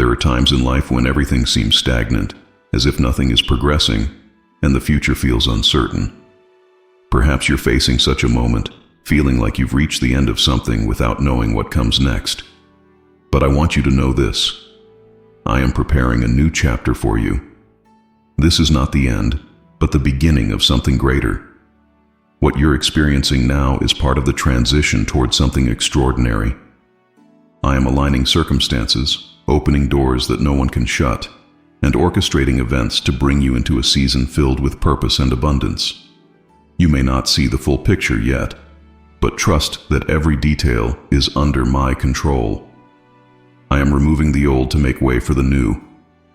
There are times in life when everything seems stagnant, as if nothing is progressing, and the future feels uncertain. Perhaps you're facing such a moment, feeling like you've reached the end of something without knowing what comes next. But I want you to know this. I am preparing a new chapter for you. This is not the end, but the beginning of something greater. What you're experiencing now is part of the transition towards something extraordinary. I am aligning circumstances, opening doors that no one can shut, and orchestrating events to bring you into a season filled with purpose and abundance. You may not see the full picture yet, but trust that every detail is under my control. I am removing the old to make way for the new,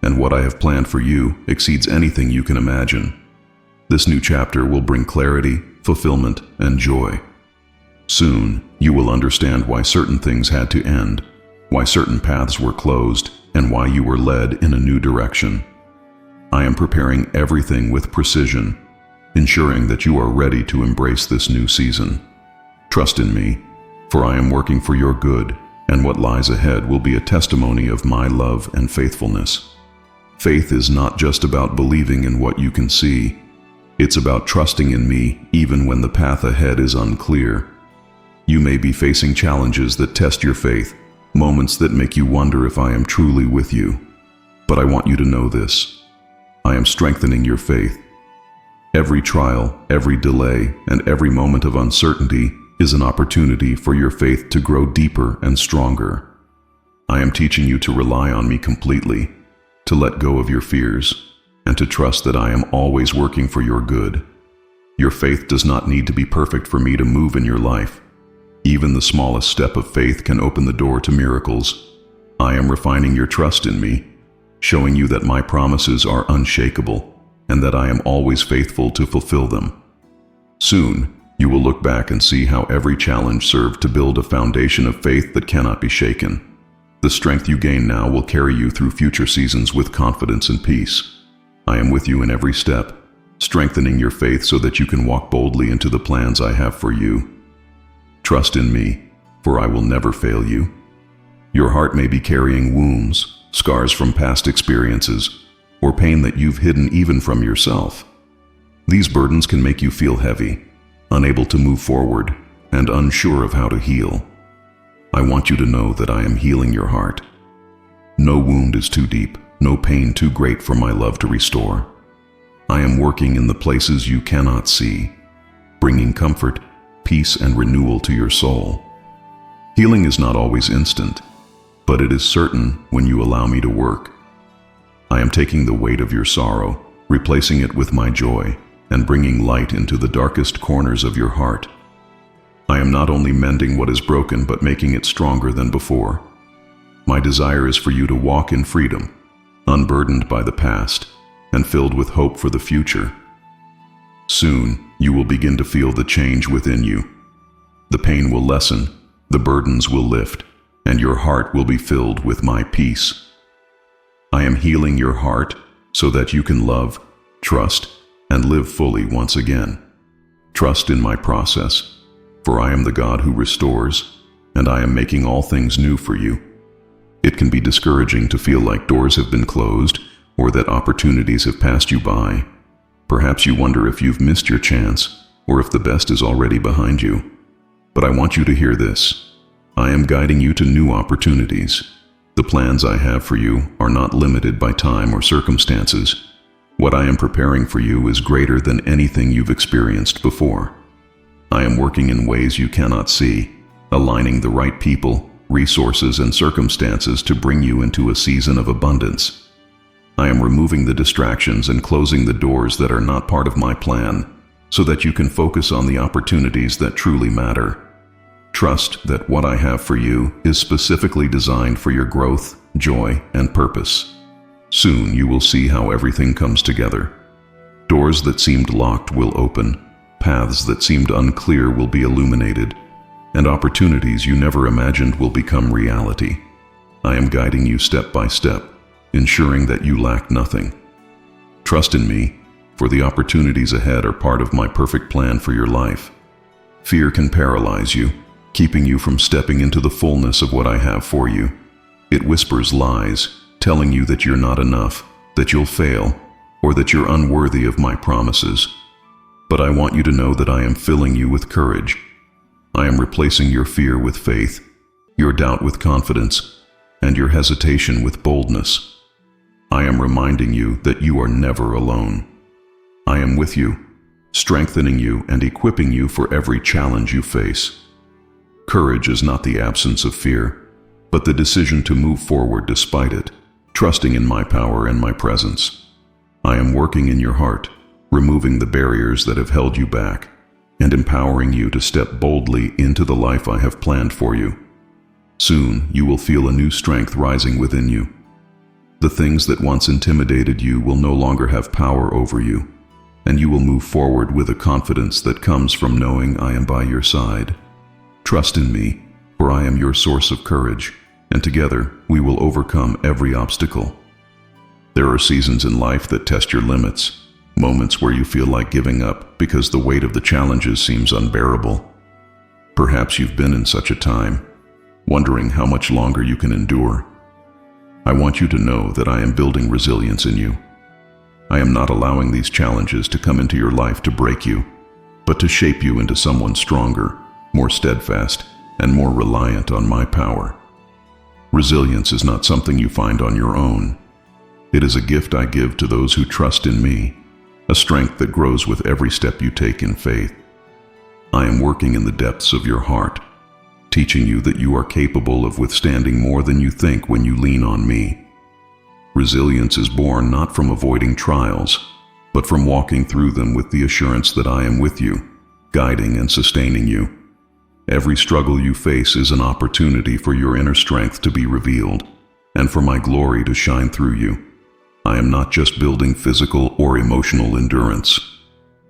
and what I have planned for you exceeds anything you can imagine. This new chapter will bring clarity, fulfillment, and joy. Soon, you will understand why certain things had to end, why certain paths were closed, and why you were led in a new direction. I am preparing everything with precision, ensuring that you are ready to embrace this new season. Trust in me, for I am working for your good, and what lies ahead will be a testimony of my love and faithfulness. Faith is not just about believing in what you can see. It's about trusting in me even when the path ahead is unclear. You may be facing challenges that test your faith, moments that make you wonder if I am truly with you. But I want you to know this. I am strengthening your faith. Every trial, every delay, and every moment of uncertainty is an opportunity for your faith to grow deeper and stronger. I am teaching you to rely on me completely, to let go of your fears, and to trust that I am always working for your good. Your faith does not need to be perfect for me to move in your life. Even the smallest step of faith can open the door to miracles. I am refining your trust in me, showing you that my promises are unshakable, and that I am always faithful to fulfill them. Soon, you will look back and see how every challenge served to build a foundation of faith that cannot be shaken. The strength you gain now will carry you through future seasons with confidence and peace. I am with you in every step, strengthening your faith so that you can walk boldly into the plans I have for you. Trust in me, for I will never fail you. Your heart may be carrying wounds, scars from past experiences, or pain that you've hidden even from yourself. These burdens can make you feel heavy, unable to move forward, and unsure of how to heal. I want you to know that I am healing your heart. No wound is too deep, no pain too great for my love to restore. I am working in the places you cannot see, bringing comfort, peace, and renewal to your soul. Healing is not always instant, but it is certain when you allow me to work. I am taking the weight of your sorrow, replacing it with my joy, and bringing light into the darkest corners of your heart. I am not only mending what is broken, but making it stronger than before. My desire is for you to walk in freedom, unburdened by the past, and filled with hope for the future. Soon, you will begin to feel the change within you. The pain will lessen, the burdens will lift, and your heart will be filled with my peace. I am healing your heart so that you can love, trust, and live fully once again. Trust in my process, for I am the God who restores, and I am making all things new for you. It can be discouraging to feel like doors have been closed or that opportunities have passed you by. Perhaps you wonder if you've missed your chance or if the best is already behind you. But I want you to hear this. I am guiding you to new opportunities. The plans I have for you are not limited by time or circumstances. What I am preparing for you is greater than anything you've experienced before. I am working in ways you cannot see, aligning the right people, resources, and circumstances to bring you into a season of abundance. I am removing the distractions and closing the doors that are not part of my plan, so that you can focus on the opportunities that truly matter. Trust that what I have for you is specifically designed for your growth, joy, and purpose. Soon you will see how everything comes together. Doors that seemed locked will open, paths that seemed unclear will be illuminated, and opportunities you never imagined will become reality. I am guiding you step by step, ensuring that you lack nothing. Trust in me, for the opportunities ahead are part of my perfect plan for your life. Fear can paralyze you, keeping you from stepping into the fullness of what I have for you. It whispers lies, telling you that you're not enough, that you'll fail, or that you're unworthy of my promises. But I want you to know that I am filling you with courage. I am replacing your fear with faith, your doubt with confidence, and your hesitation with boldness. I am reminding you that you are never alone. I am with you, strengthening you and equipping you for every challenge you face. Courage is not the absence of fear, but the decision to move forward despite it, trusting in my power and my presence. I am working in your heart, removing the barriers that have held you back, and empowering you to step boldly into the life I have planned for you. Soon, you will feel a new strength rising within you. The things that once intimidated you will no longer have power over you, and you will move forward with a confidence that comes from knowing I am by your side. Trust in me, for I am your source of courage, and together we will overcome every obstacle. There are seasons in life that test your limits, moments where you feel like giving up because the weight of the challenges seems unbearable. Perhaps you've been in such a time, wondering how much longer you can endure. I want you to know that I am building resilience in you. I am not allowing these challenges to come into your life to break you, but to shape you into someone stronger, more steadfast, and more reliant on my power. Resilience is not something you find on your own. It is a gift I give to those who trust in me, a strength that grows with every step you take in faith. I am working in the depths of your heart, teaching you that you are capable of withstanding more than you think when you lean on me. Resilience is born not from avoiding trials, but from walking through them with the assurance that I am with you, guiding and sustaining you. Every struggle you face is an opportunity for your inner strength to be revealed, and for my glory to shine through you. I am not just building physical or emotional endurance.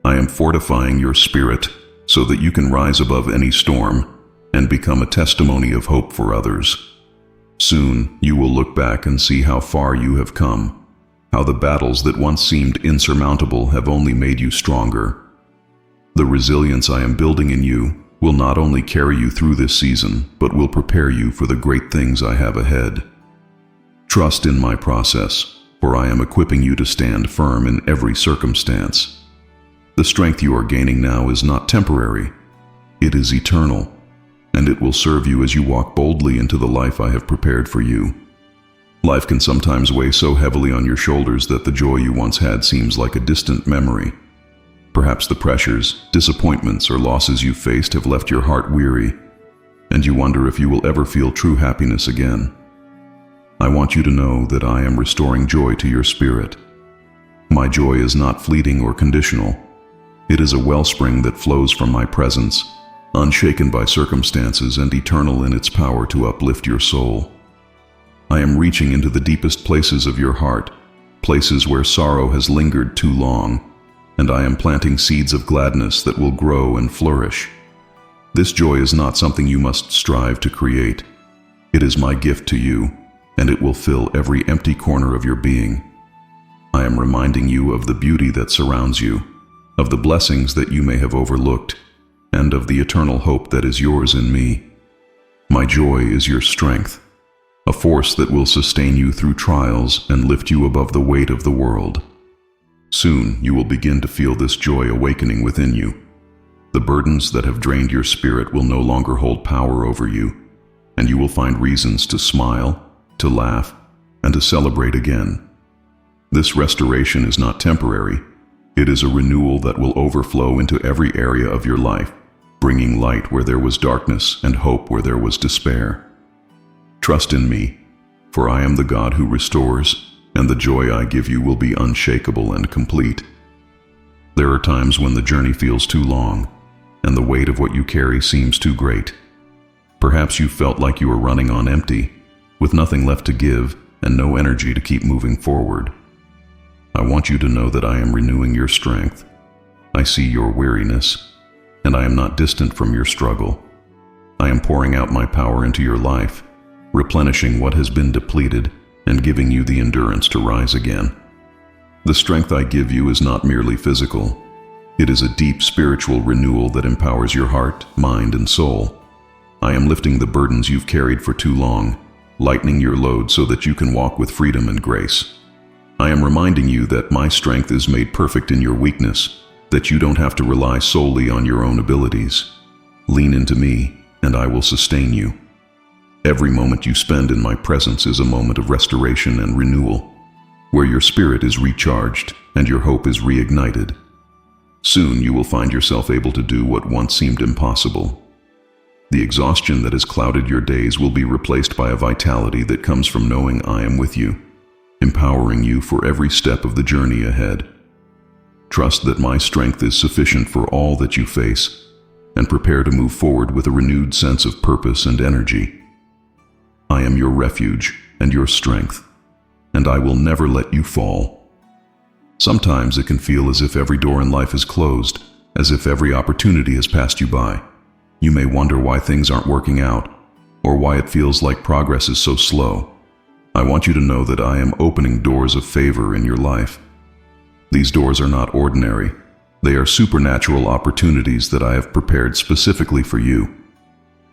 I am fortifying your spirit so that you can rise above any storm and become a testimony of hope for others. Soon, you will look back and see how far you have come, how the battles that once seemed insurmountable have only made you stronger. The resilience I am building in you will not only carry you through this season, but will prepare you for the great things I have ahead. Trust in my process, for I am equipping you to stand firm in every circumstance. The strength you are gaining now is not temporary. It is eternal, and it will serve you as you walk boldly into the life I have prepared for you. Life can sometimes weigh so heavily on your shoulders that the joy you once had seems like a distant memory. Perhaps the pressures, disappointments, or losses you faced have left your heart weary, and you wonder if you will ever feel true happiness again. I want you to know that I am restoring joy to your spirit. My joy is not fleeting or conditional. It is a wellspring that flows from my presence, unshaken by circumstances and eternal in its power to uplift your soul. I am reaching into the deepest places of your heart, places where sorrow has lingered too long, and I am planting seeds of gladness that will grow and flourish. This joy is not something you must strive to create. It is my gift to you, and it will fill every empty corner of your being. I am reminding you of the beauty that surrounds you, of the blessings that you may have overlooked, and of the eternal hope that is yours in me. My joy is your strength, a force that will sustain you through trials and lift you above the weight of the world. Soon you will begin to feel this joy awakening within you. The burdens that have drained your spirit will no longer hold power over you, and you will find reasons to smile, to laugh, and to celebrate again. This restoration is not temporary. It is a renewal that will overflow into every area of your life, bringing light where there was darkness and hope where there was despair. Trust in me, for I am the God who restores, and the joy I give you will be unshakable and complete. There are times when the journey feels too long, and the weight of what you carry seems too great. Perhaps you felt like you were running on empty, with nothing left to give and no energy to keep moving forward. I want you to know that I am renewing your strength. I see your weariness, and I am not distant from your struggle. I am pouring out my power into your life, replenishing what has been depleted and giving you the endurance to rise again. The strength I give you is not merely physical. It is a deep spiritual renewal that empowers your heart, mind, and soul. I am lifting the burdens you've carried for too long, lightening your load so that you can walk with freedom and grace. I am reminding you that my strength is made perfect in your weakness, that you don't have to rely solely on your own abilities. Lean into me, and I will sustain you. Every moment you spend in my presence is a moment of restoration and renewal, where your spirit is recharged and your hope is reignited. Soon you will find yourself able to do what once seemed impossible. The exhaustion that has clouded your days will be replaced by a vitality that comes from knowing I am with you, empowering you for every step of the journey ahead. Trust that my strength is sufficient for all that you face, and prepare to move forward with a renewed sense of purpose and energy. I am your refuge and your strength, and I will never let you fall. Sometimes it can feel as if every door in life is closed, as if every opportunity has passed you by. You may wonder why things aren't working out, or why it feels like progress is so slow. I want you to know that I am opening doors of favor in your life. These doors are not ordinary. They are supernatural opportunities that I have prepared specifically for you.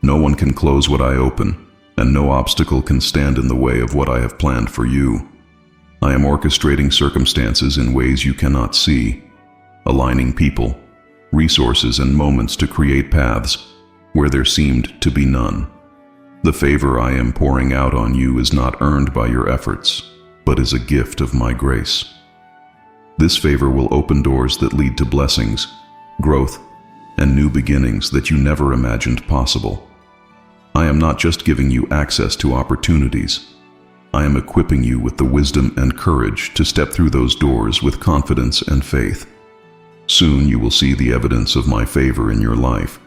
No one can close what I open, and no obstacle can stand in the way of what I have planned for you. I am orchestrating circumstances in ways you cannot see, aligning people, resources, and moments to create paths where there seemed to be none. The favor I am pouring out on you is not earned by your efforts, but is a gift of my grace. This favor will open doors that lead to blessings, growth, and new beginnings that you never imagined possible. I am not just giving you access to opportunities. I am equipping you with the wisdom and courage to step through those doors with confidence and faith. Soon you will see the evidence of my favor in your life.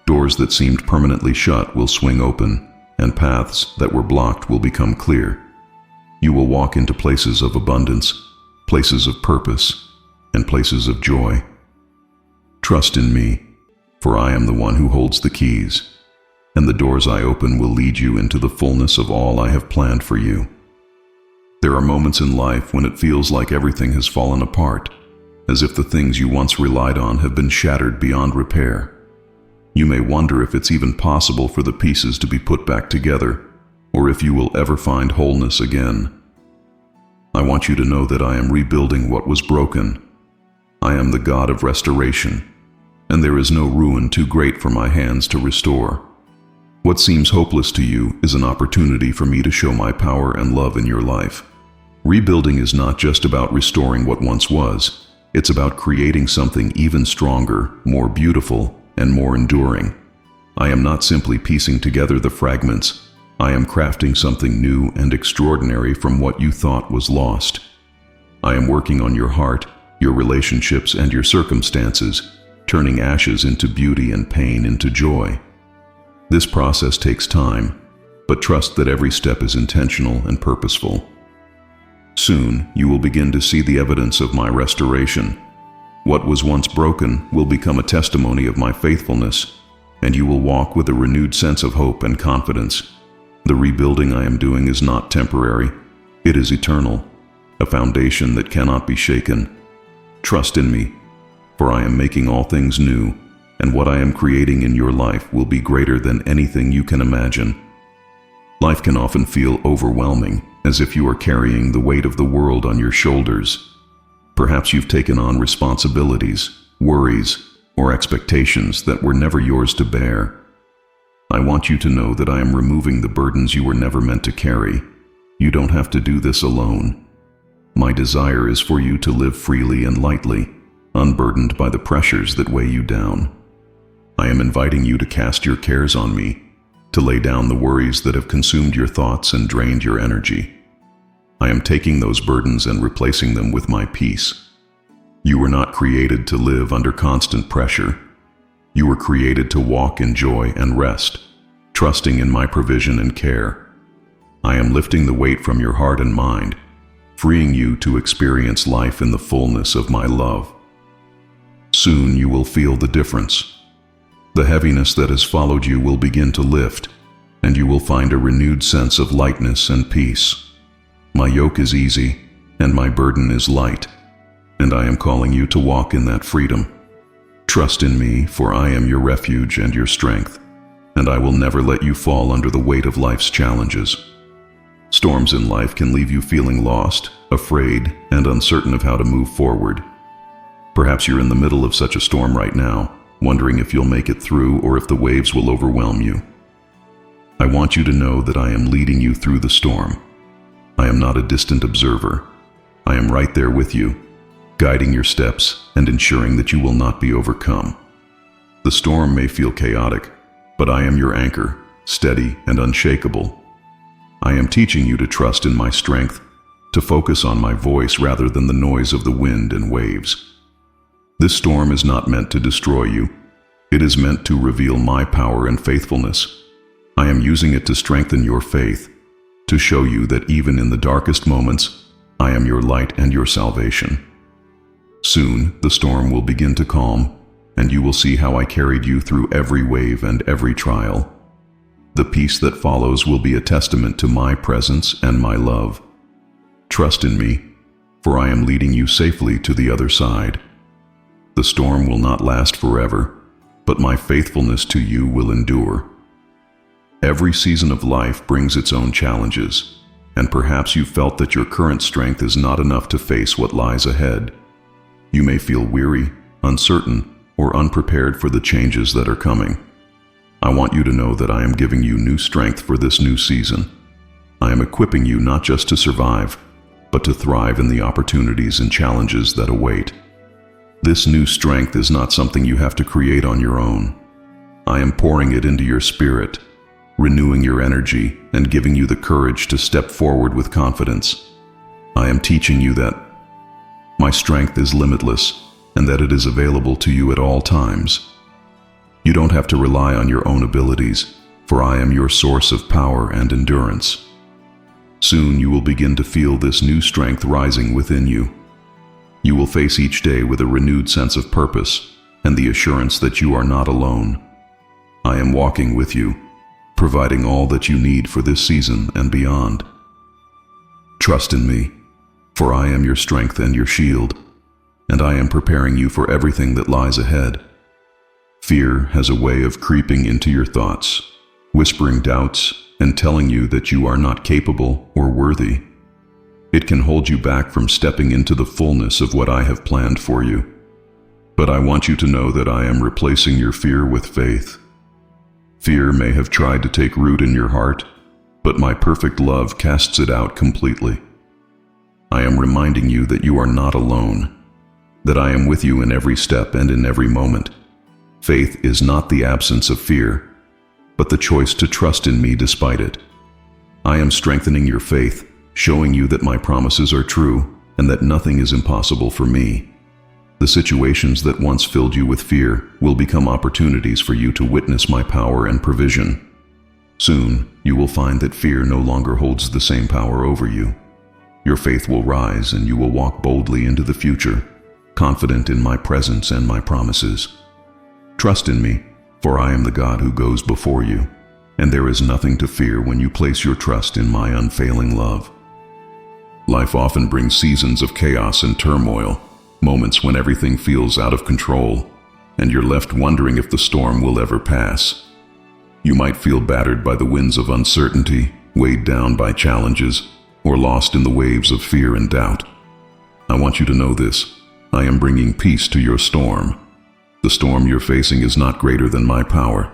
Doors that seemed permanently shut will swing open, and paths that were blocked will become clear. You will walk into places of abundance, places of purpose, and places of joy. Trust in me, for I am the one who holds the keys, and the doors I open will lead you into the fullness of all I have planned for you. There are moments in life when it feels like everything has fallen apart, as if the things you once relied on have been shattered beyond repair. You may wonder if it's even possible for the pieces to be put back together, or if you will ever find wholeness again. I want you to know that I am rebuilding what was broken. I am the God of restoration, and there is no ruin too great for my hands to restore. What seems hopeless to you is an opportunity for me to show my power and love in your life. Rebuilding is not just about restoring what once was. It's about creating something even stronger, more beautiful, and more enduring. I am not simply piecing together the fragments. I am crafting something new and extraordinary from what you thought was lost. I am working on your heart, your relationships, and your circumstances, turning ashes into beauty and pain into joy. This process takes time, but trust that every step is intentional and purposeful. Soon, you will begin to see the evidence of my restoration. What was once broken will become a testimony of my faithfulness, and you will walk with a renewed sense of hope and confidence. The rebuilding I am doing is not temporary. It is eternal, a foundation that cannot be shaken. Trust in me, for I am making all things new, and what I am creating in your life will be greater than anything you can imagine. Life can often feel overwhelming, as if you are carrying the weight of the world on your shoulders. Perhaps you've taken on responsibilities, worries, or expectations that were never yours to bear. I want you to know that I am removing the burdens you were never meant to carry. You don't have to do this alone. My desire is for you to live freely and lightly, unburdened by the pressures that weigh you down. I am inviting you to cast your cares on me, to lay down the worries that have consumed your thoughts and drained your energy. I am taking those burdens and replacing them with my peace. You were not created to live under constant pressure. You were created to walk in joy and rest, trusting in my provision and care. I am lifting the weight from your heart and mind, freeing you to experience life in the fullness of my love. Soon you will feel the difference. The heaviness that has followed you will begin to lift, and you will find a renewed sense of lightness and peace. My yoke is easy, and my burden is light, and I am calling you to walk in that freedom. Trust in me, for I am your refuge and your strength, and I will never let you fall under the weight of life's challenges. Storms in life can leave you feeling lost, afraid, and uncertain of how to move forward. Perhaps you're in the middle of such a storm right now, wondering if you'll make it through or if the waves will overwhelm you. I want you to know that I am leading you through the storm. I am not a distant observer. I am right there with you, guiding your steps and ensuring that you will not be overcome. The storm may feel chaotic, but I am your anchor, steady and unshakable. I am teaching you to trust in my strength, to focus on my voice rather than the noise of the wind and waves. This storm is not meant to destroy you. It is meant to reveal my power and faithfulness. I am using it to strengthen your faith, to show you that even in the darkest moments, I am your light and your salvation. Soon, the storm will begin to calm, and you will see how I carried you through every wave and every trial. The peace that follows will be a testament to my presence and my love. Trust in me, for I am leading you safely to the other side. The storm will not last forever, but my faithfulness to you will endure. Every season of life brings its own challenges, and perhaps you felt that your current strength is not enough to face what lies ahead. You may feel weary, uncertain, or unprepared for the changes that are coming. I want you to know that I am giving you new strength for this new season. I am equipping you not just to survive, but to thrive in the opportunities and challenges that await. This new strength is not something you have to create on your own. I am pouring it into your spirit, renewing your energy and giving you the courage to step forward with confidence. I am teaching you that my strength is limitless and that it is available to you at all times. You don't have to rely on your own abilities, for I am your source of power and endurance. Soon you will begin to feel this new strength rising within you. You will face each day with a renewed sense of purpose and the assurance that you are not alone. I am walking with you, providing all that you need for this season and beyond. Trust in me, for I am your strength and your shield, and I am preparing you for everything that lies ahead. Fear has a way of creeping into your thoughts, whispering doubts and telling you that you are not capable or worthy. It can hold you back from stepping into the fullness of what I have planned for you. But I want you to know that I am replacing your fear with faith. Fear may have tried to take root in your heart, but my perfect love casts it out completely. I am reminding you that you are not alone, that I am with you in every step and in every moment. Faith is not the absence of fear, but the choice to trust in me despite it. I am strengthening your faith, showing you that my promises are true and that nothing is impossible for me. The situations that once filled you with fear will become opportunities for you to witness my power and provision. Soon, you will find that fear no longer holds the same power over you. Your faith will rise and you will walk boldly into the future, confident in my presence and my promises. Trust in me, for I am the God who goes before you, and there is nothing to fear when you place your trust in my unfailing love. Life often brings seasons of chaos and turmoil, moments when everything feels out of control, and you're left wondering if the storm will ever pass. You might feel battered by the winds of uncertainty, weighed down by challenges, or lost in the waves of fear and doubt. I want you to know this: I am bringing peace to your storm. The storm you're facing is not greater than my power.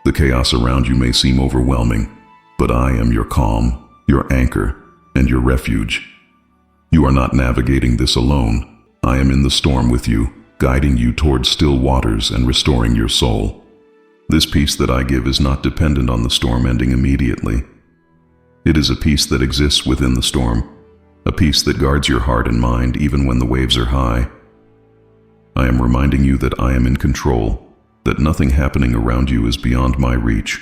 The chaos around you may seem overwhelming, but I am your calm, your anchor, and your refuge. You are not navigating this alone. I am in the storm with you, guiding you towards still waters and restoring your soul. This peace that I give is not dependent on the storm ending immediately. It is a peace that exists within the storm, a peace that guards your heart and mind even when the waves are high. I am reminding you that I am in control, that nothing happening around you is beyond my reach.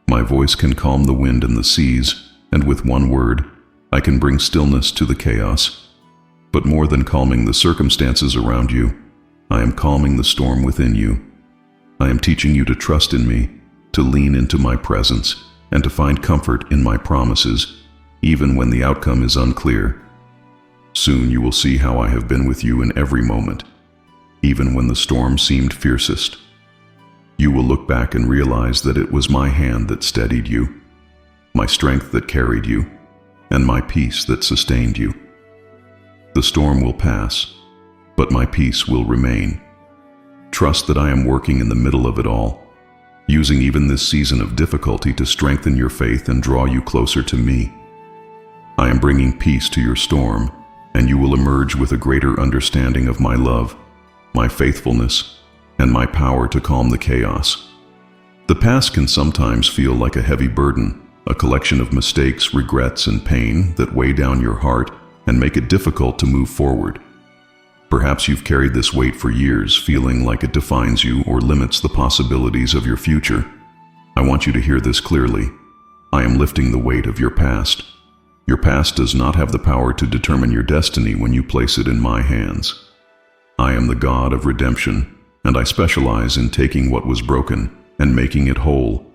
My voice can calm the wind and the seas, and with one word, I can bring stillness to the chaos. But more than calming the circumstances around you, I am calming the storm within you. I am teaching you to trust in me, to lean into my presence, and to find comfort in my promises, even when the outcome is unclear. Soon you will see how I have been with you in every moment, even when the storm seemed fiercest. You will look back and realize that it was my hand that steadied you, my strength that carried you, and my peace that sustained you. The storm will pass, but my peace will remain. Trust that I am working in the middle of it all, using even this season of difficulty to strengthen your faith and draw you closer to me. I am bringing peace to your storm, and you will emerge with a greater understanding of my love, my faithfulness, and my power to calm the chaos. The past can sometimes feel like a heavy burden, a collection of mistakes, regrets, and pain that weigh down your heart and make it difficult to move forward. Perhaps you've carried this weight for years, feeling like it defines you or limits the possibilities of your future. I want you to hear this clearly. I am lifting the weight of your past. Your past does not have the power to determine your destiny when you place it in my hands. I am the God of redemption, and I specialize in taking what was broken and making it whole,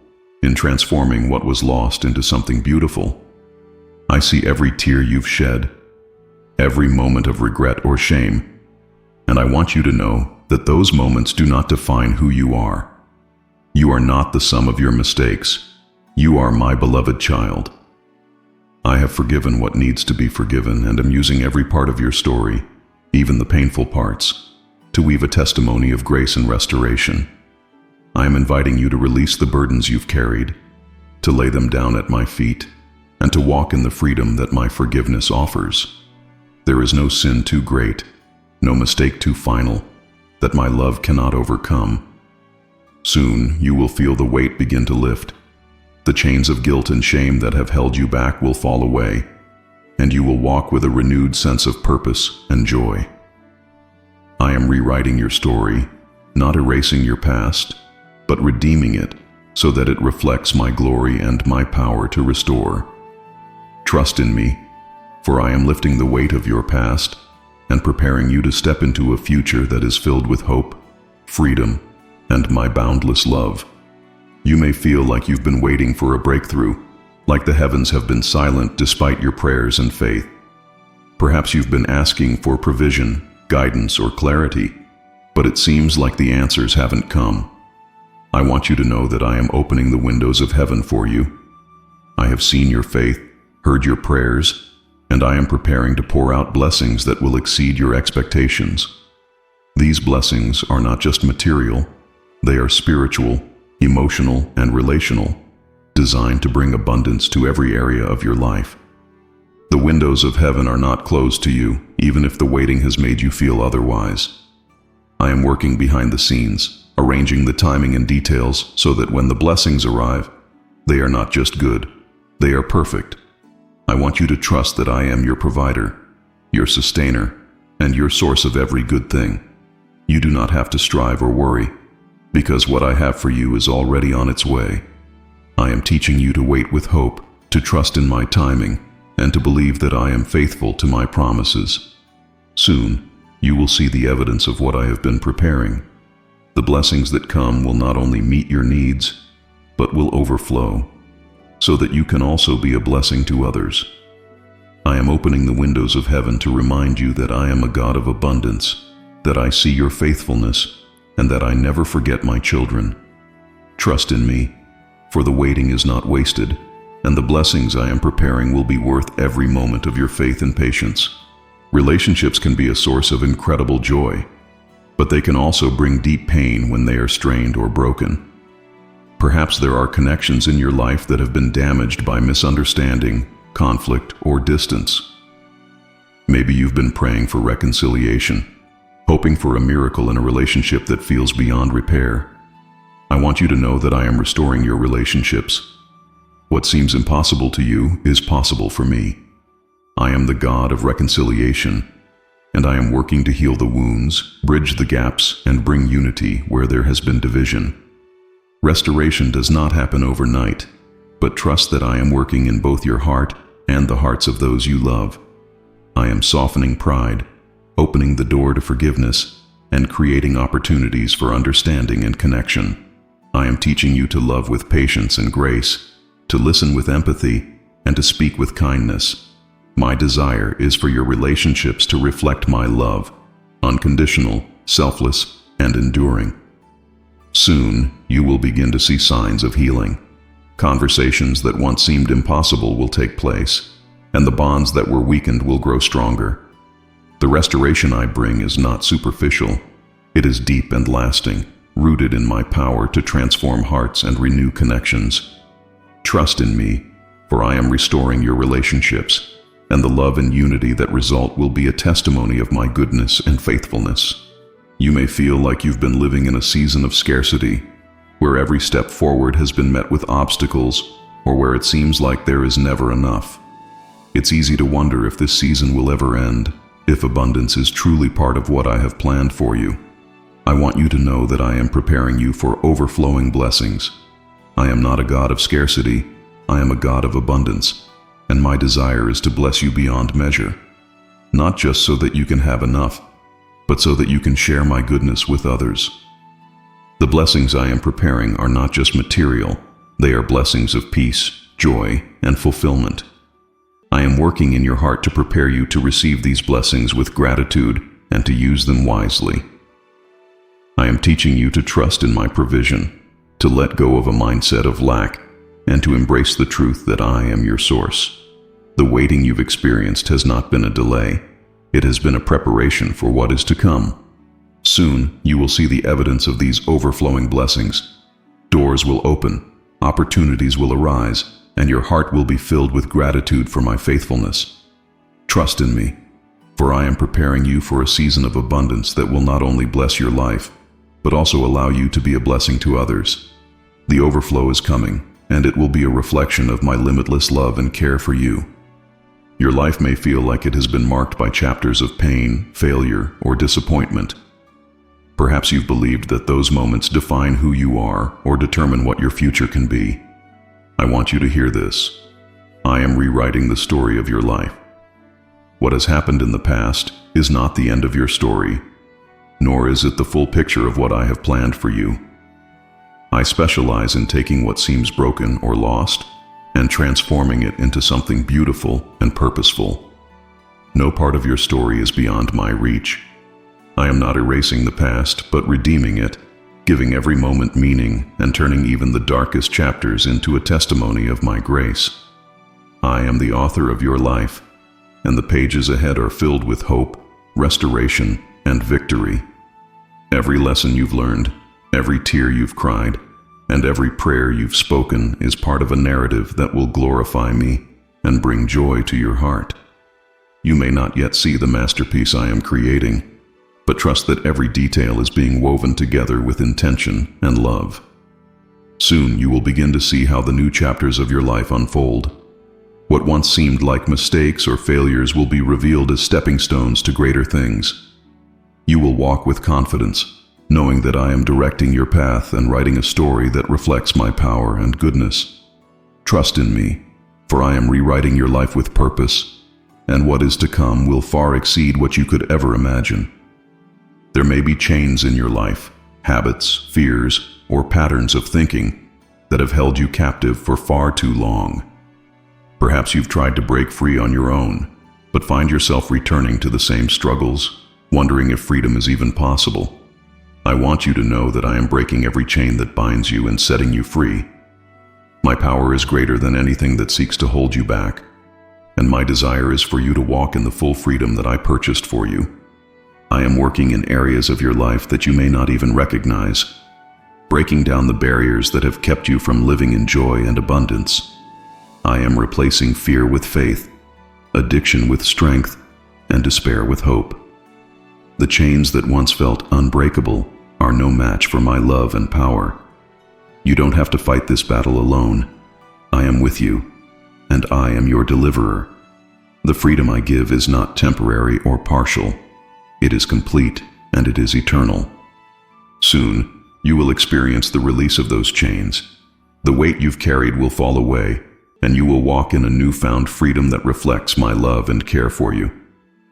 in transforming what was lost into something beautiful. I see every tear you've shed, every moment of regret or shame, and I want you to know that those moments do not define who you are. You are not the sum of your mistakes. You are my beloved child. I have forgiven what needs to be forgiven and am using every part of your story, even the painful parts, to weave a testimony of grace and restoration. I am inviting you to release the burdens you've carried, to lay them down at my feet, and to walk in the freedom that my forgiveness offers. There is no sin too great, no mistake too final, that my love cannot overcome. Soon you will feel the weight begin to lift. The chains of guilt and shame that have held you back will fall away, and you will walk with a renewed sense of purpose and joy. I am rewriting your story, not erasing your past, but redeeming it so that it reflects my glory and my power to restore. Trust in me, for I am lifting the weight of your past and preparing you to step into a future that is filled with hope, freedom, and my boundless love. You may feel like you've been waiting for a breakthrough, like the heavens have been silent despite your prayers and faith. Perhaps you've been asking for provision, guidance, or clarity, but it seems like the answers haven't come. I want you to know that I am opening the windows of heaven for you. I have seen your faith, heard your prayers, and I am preparing to pour out blessings that will exceed your expectations. These blessings are not just material, they are spiritual, emotional, and relational, designed to bring abundance to every area of your life. The windows of heaven are not closed to you, even if the waiting has made you feel otherwise. I am working behind the scenes, arranging the timing and details so that when the blessings arrive, they are not just good, they are perfect. I want you to trust that I am your provider, your sustainer, and your source of every good thing. You do not have to strive or worry, because what I have for you is already on its way. I am teaching you to wait with hope, to trust in my timing, and to believe that I am faithful to my promises. Soon, you will see the evidence of what I have been preparing. The blessings that come will not only meet your needs, but will overflow, so that you can also be a blessing to others. I am opening the windows of heaven to remind you that I am a God of abundance, that I see your faithfulness, and that I never forget my children. Trust in me, for the waiting is not wasted, and the blessings I am preparing will be worth every moment of your faith and patience. Relationships can be a source of incredible joy, but they can also bring deep pain when they are strained or broken. Perhaps there are connections in your life that have been damaged by misunderstanding, conflict, or distance. Maybe you've been praying for reconciliation, hoping for a miracle in a relationship that feels beyond repair. I want you to know that I am restoring your relationships. What seems impossible to you is possible for me. I am the God of reconciliation, and I am working to heal the wounds, bridge the gaps, and bring unity where there has been division. Restoration does not happen overnight, but trust that I am working in both your heart and the hearts of those you love. I am softening pride, opening the door to forgiveness, and creating opportunities for understanding and connection. I am teaching you to love with patience and grace, to listen with empathy, and to speak with kindness. My desire is for your relationships to reflect my love, unconditional, selfless, and enduring. Soon, you will begin to see signs of healing. Conversations that once seemed impossible will take place, and the bonds that were weakened will grow stronger. The restoration I bring is not superficial. It is deep and lasting, rooted in my power to transform hearts and renew connections. Trust in me, for I am restoring your relationships, and the love and unity that result will be a testimony of my goodness and faithfulness. You may feel like you've been living in a season of scarcity, where every step forward has been met with obstacles, or where it seems like there is never enough. It's easy to wonder if this season will ever end, if abundance is truly part of what I have planned for you. I want you to know that I am preparing you for overflowing blessings. I am not a God of scarcity, I am a God of abundance, and my desire is to bless you beyond measure. Not just so that you can have enough, but so that you can share my goodness with others. The blessings I am preparing are not just material, they are blessings of peace, joy, and fulfillment. I am working in your heart to prepare you to receive these blessings with gratitude and to use them wisely. I am teaching you to trust in my provision, to let go of a mindset of lack, and to embrace the truth that I am your source. The waiting you've experienced has not been a delay. It has been a preparation for what is to come. Soon, you will see the evidence of these overflowing blessings. Doors will open, opportunities will arise, and your heart will be filled with gratitude for my faithfulness. Trust in me, for I am preparing you for a season of abundance that will not only bless your life, but also allow you to be a blessing to others. The overflow is coming, and it will be a reflection of my limitless love and care for you. Your life may feel like it has been marked by chapters of pain, failure, or disappointment. Perhaps you've believed that those moments define who you are or determine what your future can be. I want you to hear this. I am rewriting the story of your life. What has happened in the past is not the end of your story, nor is it the full picture of what I have planned for you. I specialize in taking what seems broken or lost and transforming it into something beautiful and purposeful. No part of your story is beyond my reach. I am not erasing the past, but redeeming it, giving every moment meaning and turning even the darkest chapters into a testimony of my grace. I am the author of your life, and the pages ahead are filled with hope, restoration, and victory. Every lesson you've learned, every tear you've cried, and every prayer you've spoken is part of a narrative that will glorify me and bring joy to your heart. You may not yet see the masterpiece I am creating, but trust that every detail is being woven together with intention and love. Soon you will begin to see how the new chapters of your life unfold. What once seemed like mistakes or failures will be revealed as stepping stones to greater things. You will walk with confidence, knowing that I am directing your path and writing a story that reflects my power and goodness. Trust in me, for I am rewriting your life with purpose, and what is to come will far exceed what you could ever imagine. There may be chains in your life, habits, fears, or patterns of thinking that have held you captive for far too long. Perhaps you've tried to break free on your own, but find yourself returning to the same struggles, wondering if freedom is even possible. I want you to know that I am breaking every chain that binds you and setting you free. My power is greater than anything that seeks to hold you back, and my desire is for you to walk in the full freedom that I purchased for you. I am working in areas of your life that you may not even recognize, breaking down the barriers that have kept you from living in joy and abundance. I am replacing fear with faith, addiction with strength, and despair with hope. The chains that once felt unbreakable are no match for my love and power. You don't have to fight this battle alone. I am with you, and I am your deliverer. The freedom I give is not temporary or partial. It is complete, and it is eternal. Soon, you will experience the release of those chains. The weight you've carried will fall away, and you will walk in a newfound freedom that reflects my love and care for you.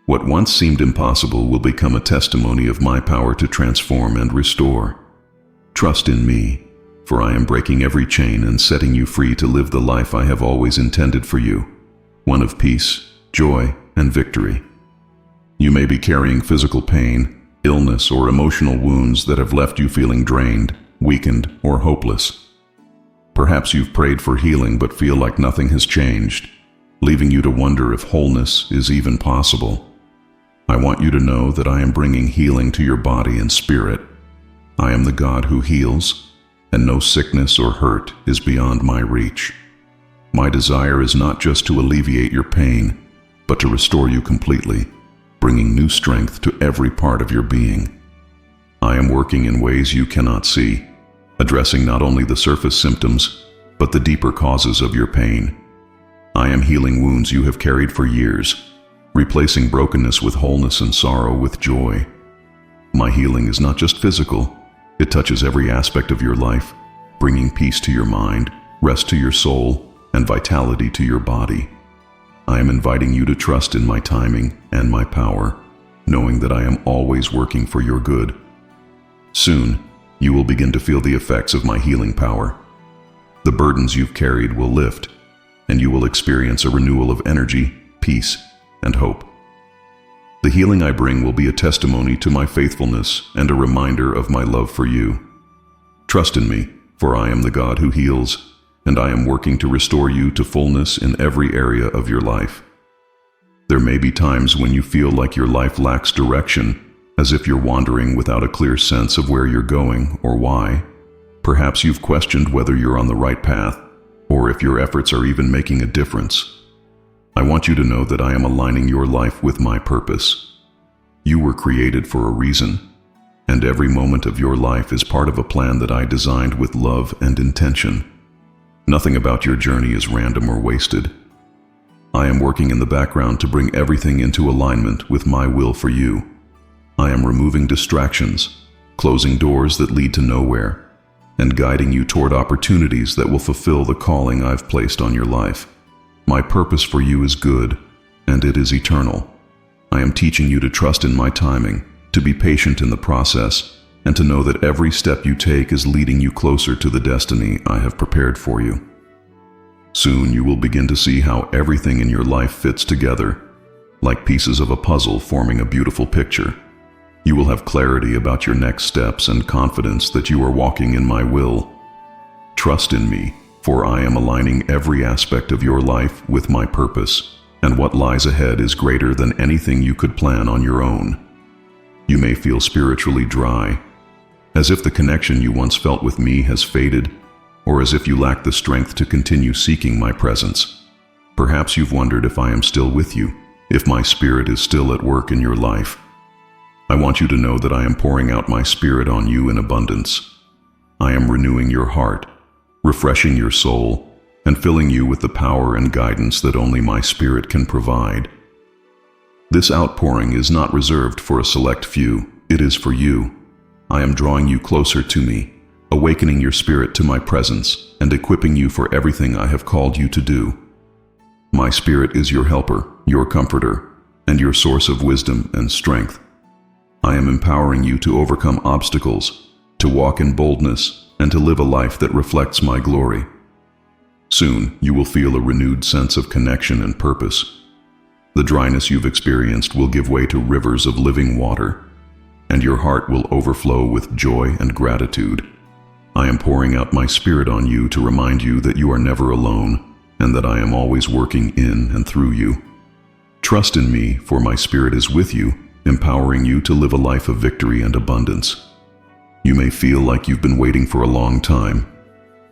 What once seemed impossible will become a testimony of my power to transform and restore. Trust in me, for I am breaking every chain and setting you free to live the life I have always intended for you, one of peace, joy, and victory. You may be carrying physical pain, illness, or emotional wounds that have left you feeling drained, weakened, or hopeless. Perhaps you've prayed for healing but feel like nothing has changed. leaving you to wonder if wholeness is even possible. I want you to know that I am bringing healing to your body and spirit. I am the God who heals, and no sickness or hurt is beyond my reach. My desire is not just to alleviate your pain, but to restore you completely, bringing new strength to every part of your being. I am working in ways you cannot see, addressing not only the surface symptoms, but the deeper causes of your pain. I am healing wounds you have carried for years, replacing brokenness with wholeness and sorrow with joy. My healing is not just physical, it touches every aspect of your life, bringing peace to your mind, rest to your soul, and vitality to your body. I am inviting you to trust in my timing and my power, knowing that I am always working for your good. Soon, you will begin to feel the effects of my healing power. The burdens you've carried will lift, and you will experience a renewal of energy, peace, and hope. The healing I bring will be a testimony to my faithfulness and a reminder of my love for you. Trust in me, for I am the God who heals, and I am working to restore you to fullness in every area of your life. There may be times when you feel like your life lacks direction, as if you're wandering without a clear sense of where you're going or why. Perhaps you've questioned whether you're on the right path, or if your efforts are even making a difference. I want you to know that I am aligning your life with my purpose. You were created for a reason, and every moment of your life is part of a plan that I designed with love and intention. Nothing about your journey is random or wasted. I am working in the background to bring everything into alignment with my will for you. I am removing distractions, closing doors that lead to nowhere, and guiding you toward opportunities that will fulfill the calling I've placed on your life. My purpose for you is good, and it is eternal. I am teaching you to trust in my timing, to be patient in the process, and to know that every step you take is leading you closer to the destiny I have prepared for you. Soon you will begin to see how everything in your life fits together, like pieces of a puzzle forming a beautiful picture. You will have clarity about your next steps and confidence that you are walking in my will. Trust in me, for I am aligning every aspect of your life with my purpose, and what lies ahead is greater than anything you could plan on your own. You may feel spiritually dry, as if the connection you once felt with me has faded, or as if you lack the strength to continue seeking my presence. Perhaps you've wondered if I am still with you, if my spirit is still at work in your life. I want you to know that I am pouring out my spirit on you in abundance. I am renewing your heart, refreshing your soul, and filling you with the power and guidance that only my spirit can provide. This outpouring is not reserved for a select few, it is for you. I am drawing you closer to me, awakening your spirit to my presence, and equipping you for everything I have called you to do. My spirit is your helper, your comforter, and your source of wisdom and strength. I am empowering you to overcome obstacles, to walk in boldness, and to live a life that reflects my glory. Soon, you will feel a renewed sense of connection and purpose. The dryness you've experienced will give way to rivers of living water, and your heart will overflow with joy and gratitude. I am pouring out my spirit on you to remind you that you are never alone, and that I am always working in and through you. Trust in me, for my spirit is with you, empowering you to live a life of victory and abundance. You may feel like you've been waiting for a long time,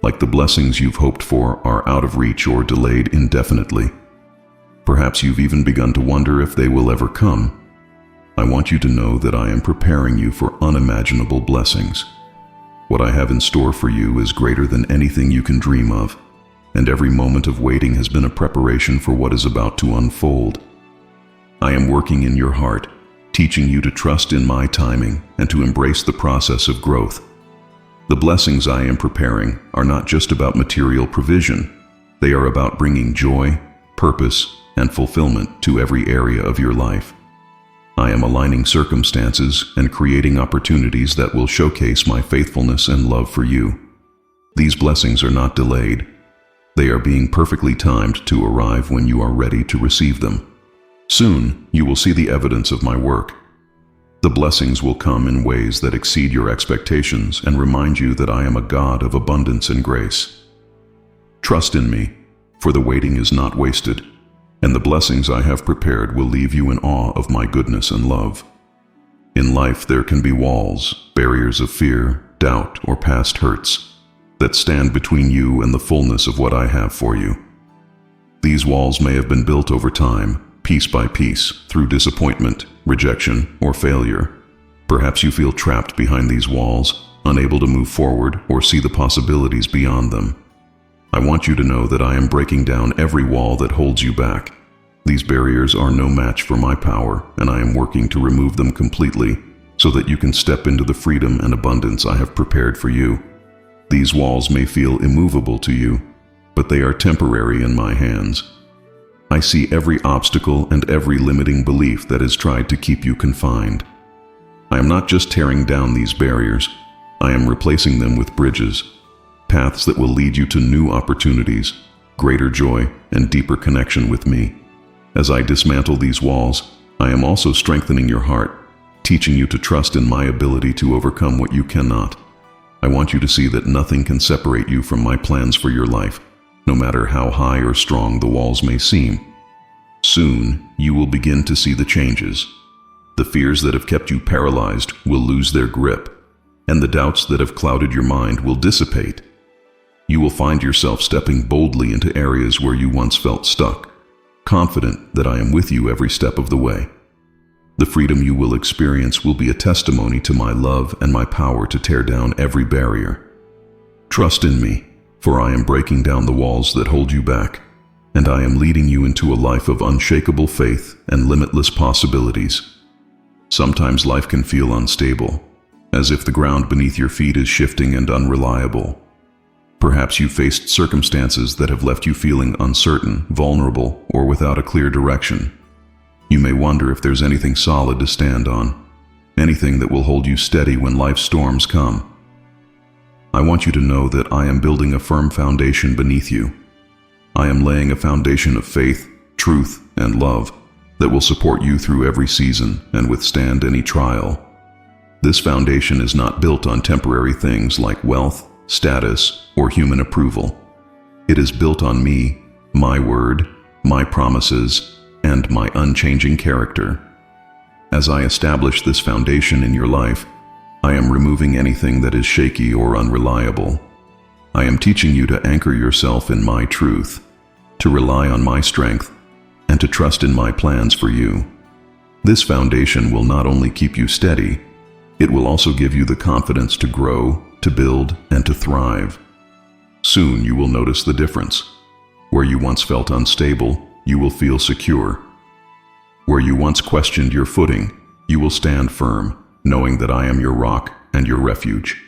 like the blessings you've hoped for are out of reach or delayed indefinitely. Perhaps you've even begun to wonder if they will ever come. I want you to know that I am preparing you for unimaginable blessings. What I have in store for you is greater than anything you can dream of, and every moment of waiting has been a preparation for what is about to unfold. I am working in your heart, teaching you to trust in my timing and to embrace the process of growth. The blessings I am preparing are not just about material provision. They are about bringing joy, purpose, and fulfillment to every area of your life. I am aligning circumstances and creating opportunities that will showcase my faithfulness and love for you. These blessings are not delayed. They are being perfectly timed to arrive when you are ready to receive them. Soon, you will see the evidence of my work. The blessings will come in ways that exceed your expectations and remind you that I am a God of abundance and grace. Trust in me, for the waiting is not wasted. and the blessings I have prepared will leave you in awe of my goodness and love. In life, there can be walls, barriers of fear, doubt, or past hurts that stand between you and the fullness of what I have for you. These walls may have been built over time, piece by piece, through disappointment, rejection, or failure. Perhaps you feel trapped behind these walls, unable to move forward or see the possibilities beyond them. I want you to know that I am breaking down every wall that holds you back. These barriers are no match for my power, and I am working to remove them completely so that you can step into the freedom and abundance I have prepared for you. These walls may feel immovable to you, but they are temporary in my hands. I see every obstacle and every limiting belief that has tried to keep you confined. I am not just tearing down these barriers, I am replacing them with bridges, paths that will lead you to new opportunities, greater joy, and deeper connection with me. As I dismantle these walls, I am also strengthening your heart, teaching you to trust in my ability to overcome what you cannot. I want you to see that nothing can separate you from my plans for your life, no matter how high or strong the walls may seem. Soon, you will begin to see the changes. The fears that have kept you paralyzed will lose their grip, and the doubts that have clouded your mind will dissipate. You will find yourself stepping boldly into areas where you once felt stuck, confident that I am with you every step of the way. The freedom you will experience will be a testimony to my love and my power to tear down every barrier. Trust in me, for I am breaking down the walls that hold you back, and I am leading you into a life of unshakable faith and limitless possibilities. Sometimes life can feel unstable, as if the ground beneath your feet is shifting and unreliable. Perhaps you faced circumstances that have left you feeling uncertain, vulnerable, or without a clear direction. You may wonder if there's anything solid to stand on, anything that will hold you steady when life's storms come. I want you to know that I am building a firm foundation beneath you. I am laying a foundation of faith, truth, and love that will support you through every season and withstand any trial. This foundation is not built on temporary things like wealth, status, or human approval. It is built on me, my word, my promises, and my unchanging character. As I establish this foundation in your life, I am removing anything that is shaky or unreliable. I am teaching you to anchor yourself in my truth, to rely on my strength, and to trust in my plans for you. This foundation will not only keep you steady, it will also give you the confidence to grow, to build, and to thrive. Soon you will notice the difference. Where you once felt unstable, you will feel secure. Where you once questioned your footing, you will stand firm, knowing that I am your rock and your refuge.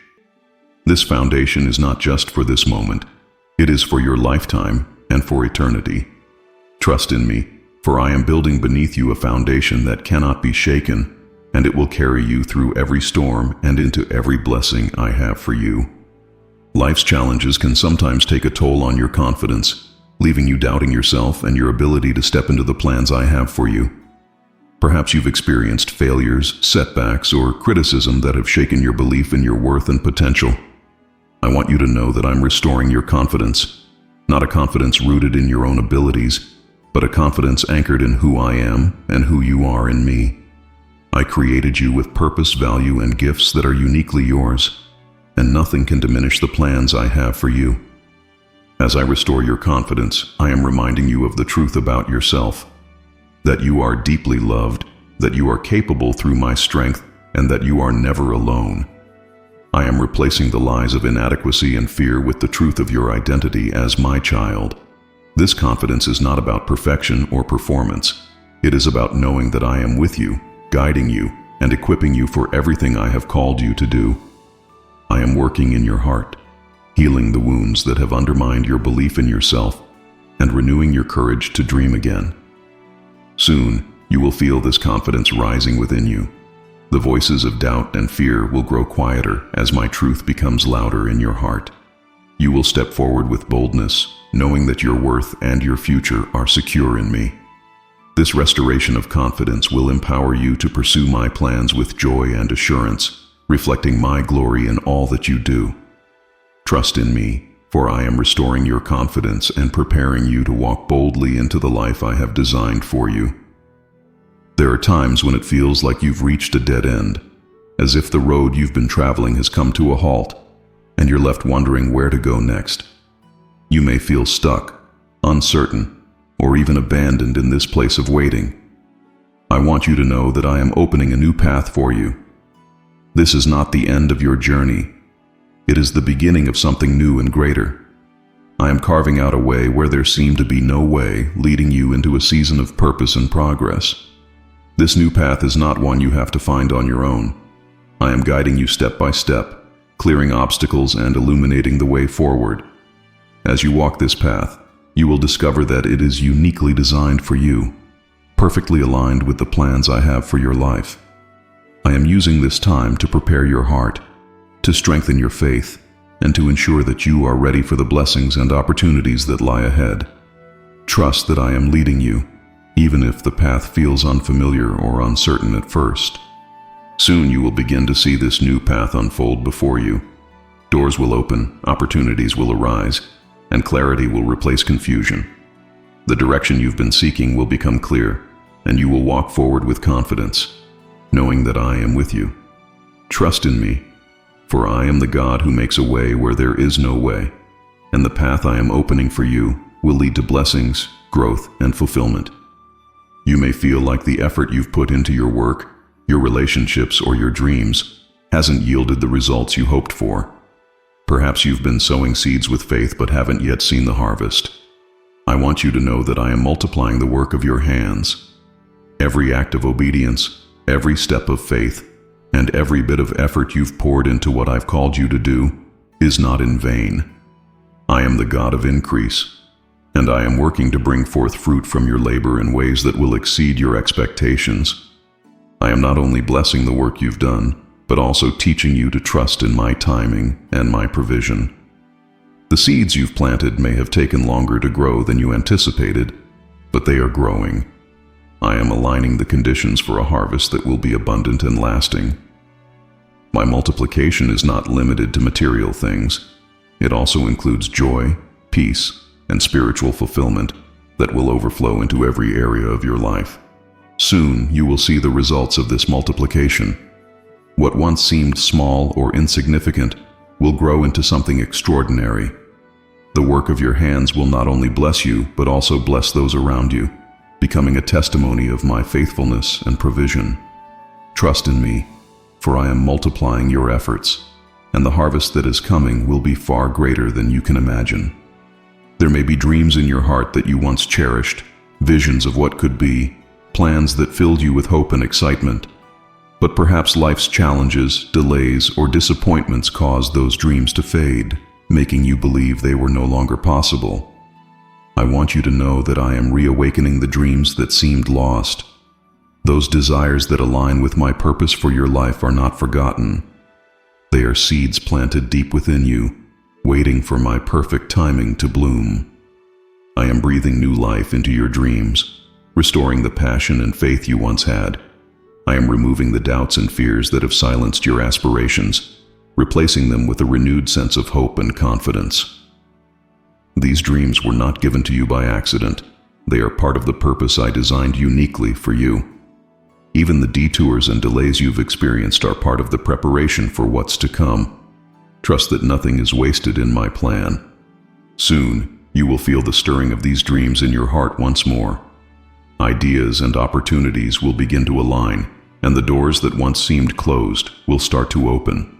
This foundation is not just for this moment. It is for your lifetime and for eternity. Trust in me, for I am building beneath you a foundation that cannot be shaken, and it will carry you through every storm and into every blessing I have for you. Life's challenges can sometimes take a toll on your confidence, leaving you doubting yourself and your ability to step into the plans I have for you. Perhaps you've experienced failures, setbacks, or criticism that have shaken your belief in your worth and potential. I want you to know that I'm restoring your confidence, not a confidence rooted in your own abilities, but a confidence anchored in who I am and who you are in me. I created you with purpose, value, and gifts that are uniquely yours, and nothing can diminish the plans I have for you. As I restore your confidence, I am reminding you of the truth about yourself, that you are deeply loved, that you are capable through my strength, and that you are never alone. I am replacing the lies of inadequacy and fear with the truth of your identity as my child. This confidence is not about perfection or performance. It is about knowing that I am with you, guiding you, and equipping you for everything I have called you to do. I am working in your heart, healing the wounds that have undermined your belief in yourself, and renewing your courage to dream again. Soon, you will feel this confidence rising within you. The voices of doubt and fear will grow quieter as my truth becomes louder in your heart. You will step forward with boldness, knowing that your worth and your future are secure in me. This restoration of confidence will empower you to pursue my plans with joy and assurance, reflecting my glory in all that you do. Trust in me, for I am restoring your confidence and preparing you to walk boldly into the life I have designed for you. There are times when it feels like you've reached a dead end, as if the road you've been traveling has come to a halt, and you're left wondering where to go next. You may feel stuck, uncertain, or even abandoned in this place of waiting. I want you to know that I am opening a new path for you. This is not the end of your journey. It is the beginning of something new and greater. I am carving out a way where there seemed to be no way, leading you into a season of purpose and progress. This new path is not one you have to find on your own. I am guiding you step by step, clearing obstacles and illuminating the way forward. As you walk this path, you will discover that it is uniquely designed for you, perfectly aligned with the plans I have for your life. I am using this time to prepare your heart, to strengthen your faith, and to ensure that you are ready for the blessings and opportunities that lie ahead. Trust that I am leading you, even if the path feels unfamiliar or uncertain at first. Soon you will begin to see this new path unfold before you. Doors will open, opportunities will arise, and clarity will replace confusion. The direction you've been seeking will become clear, and you will walk forward with confidence, knowing that I am with you. Trust in me, for I am the God who makes a way where there is no way, and the path I am opening for you will lead to blessings, growth, and fulfillment. You may feel like the effort you've put into your work, your relationships, or your dreams hasn't yielded the results you hoped for. Perhaps you've been sowing seeds with faith but haven't yet seen the harvest. I want you to know that I am multiplying the work of your hands. Every act of obedience, every step of faith, and every bit of effort you've poured into what I've called you to do is not in vain. I am the God of increase, and I am working to bring forth fruit from your labor in ways that will exceed your expectations. I am not only blessing the work you've done, but also teaching you to trust in my timing and my provision. The seeds you've planted may have taken longer to grow than you anticipated, but they are growing. I am aligning the conditions for a harvest that will be abundant and lasting. My multiplication is not limited to material things. It also includes joy, peace, and spiritual fulfillment that will overflow into every area of your life. Soon you will see the results of this multiplication. What once seemed small or insignificant will grow into something extraordinary. The work of your hands will not only bless you, but also bless those around you, becoming a testimony of my faithfulness and provision. Trust in me, for I am multiplying your efforts, and the harvest that is coming will be far greater than you can imagine. There may be dreams in your heart that you once cherished, visions of what could be, plans that filled you with hope and excitement. But perhaps life's challenges, delays, or disappointments caused those dreams to fade, making you believe they were no longer possible. I want you to know that I am reawakening the dreams that seemed lost. Those desires that align with my purpose for your life are not forgotten. They are seeds planted deep within you, waiting for my perfect timing to bloom. I am breathing new life into your dreams, restoring the passion and faith you once had. I am removing the doubts and fears that have silenced your aspirations, replacing them with a renewed sense of hope and confidence. These dreams were not given to you by accident. They are part of the purpose I designed uniquely for you. Even the detours and delays you've experienced are part of the preparation for what's to come. Trust that nothing is wasted in my plan. Soon, you will feel the stirring of these dreams in your heart once more. Ideas and opportunities will begin to align, and the doors that once seemed closed will start to open.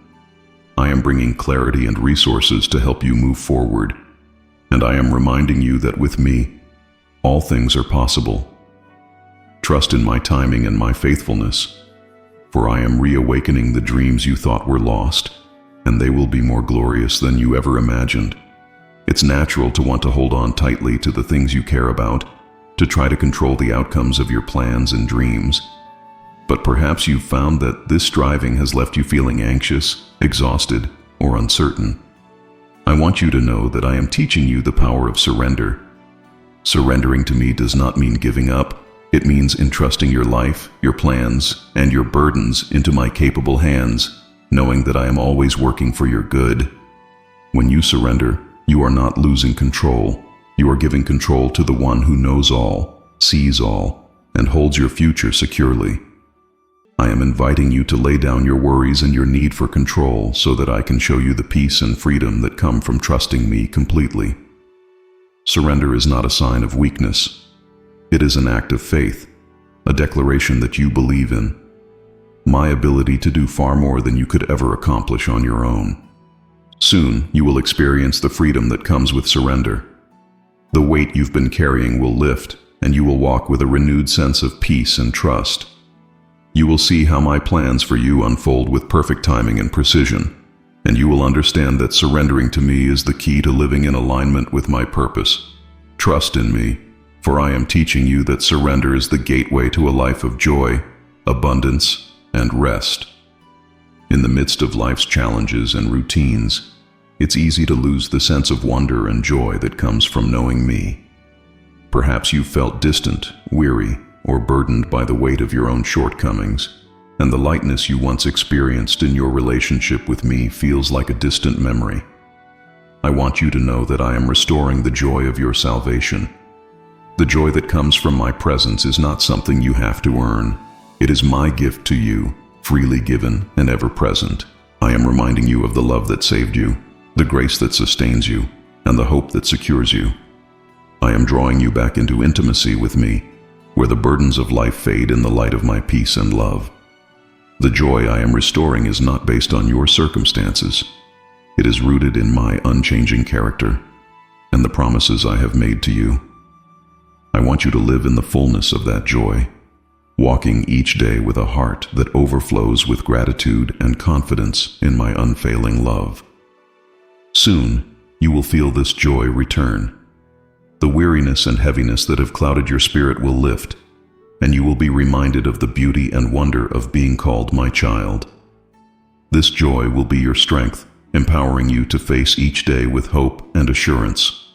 I am bringing clarity and resources to help you move forward, and I am reminding you that with me, all things are possible. Trust in my timing and my faithfulness, for I am reawakening the dreams you thought were lost, and they will be more glorious than you ever imagined. It's natural to want to hold on tightly to the things you care about, to try to control the outcomes of your plans and dreams. But perhaps you've found that this striving has left you feeling anxious, exhausted, or uncertain. I want you to know that I am teaching you the power of surrender. Surrendering to me does not mean giving up. It means entrusting your life, your plans, and your burdens into my capable hands, knowing that I am always working for your good. When you surrender, You are not losing control. You are giving control to the one who knows all, sees all, and holds your future securely. I am inviting you to lay down your worries and your need for control so that I can show you the peace and freedom that come from trusting me completely. Surrender is not a sign of weakness. It is an act of faith, a declaration that you believe in my ability to do far more than you could ever accomplish on your own. Soon, you will experience the freedom that comes with surrender. The weight you've been carrying will lift, and you will walk with a renewed sense of peace and trust. You will see how my plans for you unfold with perfect timing and precision, and you will understand that surrendering to me is the key to living in alignment with my purpose. Trust in me, for I am teaching you that surrender is the gateway to a life of joy, abundance, and rest. In the midst of life's challenges and routines, it's easy to lose the sense of wonder and joy that comes from knowing me. Perhaps you've felt distant, weary, or burdened by the weight of your own shortcomings, and the lightness you once experienced in your relationship with me feels like a distant memory. I want you to know that I am restoring the joy of your salvation. The joy that comes from my presence is not something you have to earn. It is my gift to you, freely given and ever present. I am reminding you of the love that saved you, the grace that sustains you, and the hope that secures you. I am drawing you back into intimacy with me, where the burdens of life fade in the light of my peace and love. The joy I am restoring is not based on your circumstances. It is rooted in my unchanging character and the promises I have made to you. I want you to live in the fullness of that joy, walking each day with a heart that overflows with gratitude and confidence in my unfailing love. Soon, you will feel this joy return. The weariness and heaviness that have clouded your spirit will lift, and you will be reminded of the beauty and wonder of being called my child. This joy will be your strength, empowering you to face each day with hope and assurance.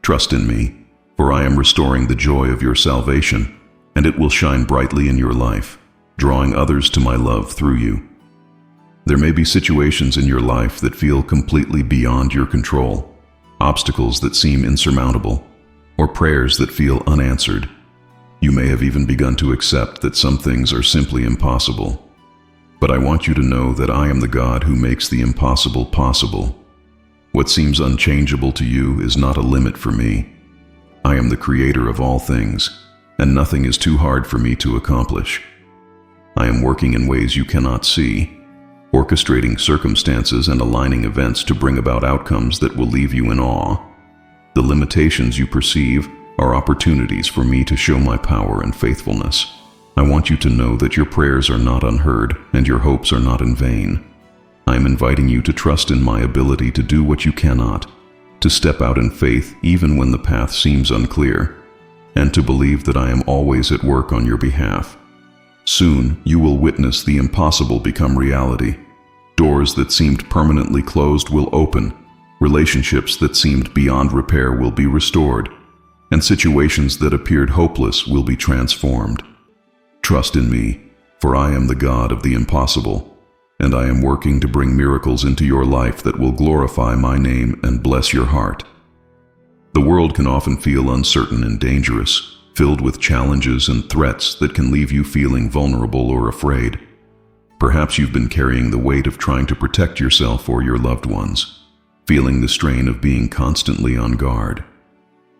Trust in me, for I am restoring the joy of your salvation, and it will shine brightly in your life, drawing others to my love through you. There may be situations in your life that feel completely beyond your control, obstacles that seem insurmountable, or prayers that feel unanswered. You may have even begun to accept that some things are simply impossible. But I want you to know that I am the God who makes the impossible possible. What seems unchangeable to you is not a limit for me. I am the creator of all things, and nothing is too hard for me to accomplish. I am working in ways you cannot see, orchestrating circumstances and aligning events to bring about outcomes that will leave you in awe. The limitations you perceive are opportunities for me to show my power and faithfulness. I want you to know that your prayers are not unheard and your hopes are not in vain. I am inviting you to trust in my ability to do what you cannot, to step out in faith even when the path seems unclear, and to believe that I am always at work on your behalf. Soon, you will witness the impossible become reality. Doors that seemed permanently closed will open, relationships that seemed beyond repair will be restored, and situations that appeared hopeless will be transformed. Trust in me, for I am the God of the impossible, and I am working to bring miracles into your life that will glorify my name and bless your heart. The world can often feel uncertain and dangerous, filled with challenges and threats that can leave you feeling vulnerable or afraid. Perhaps you've been carrying the weight of trying to protect yourself or your loved ones, feeling the strain of being constantly on guard.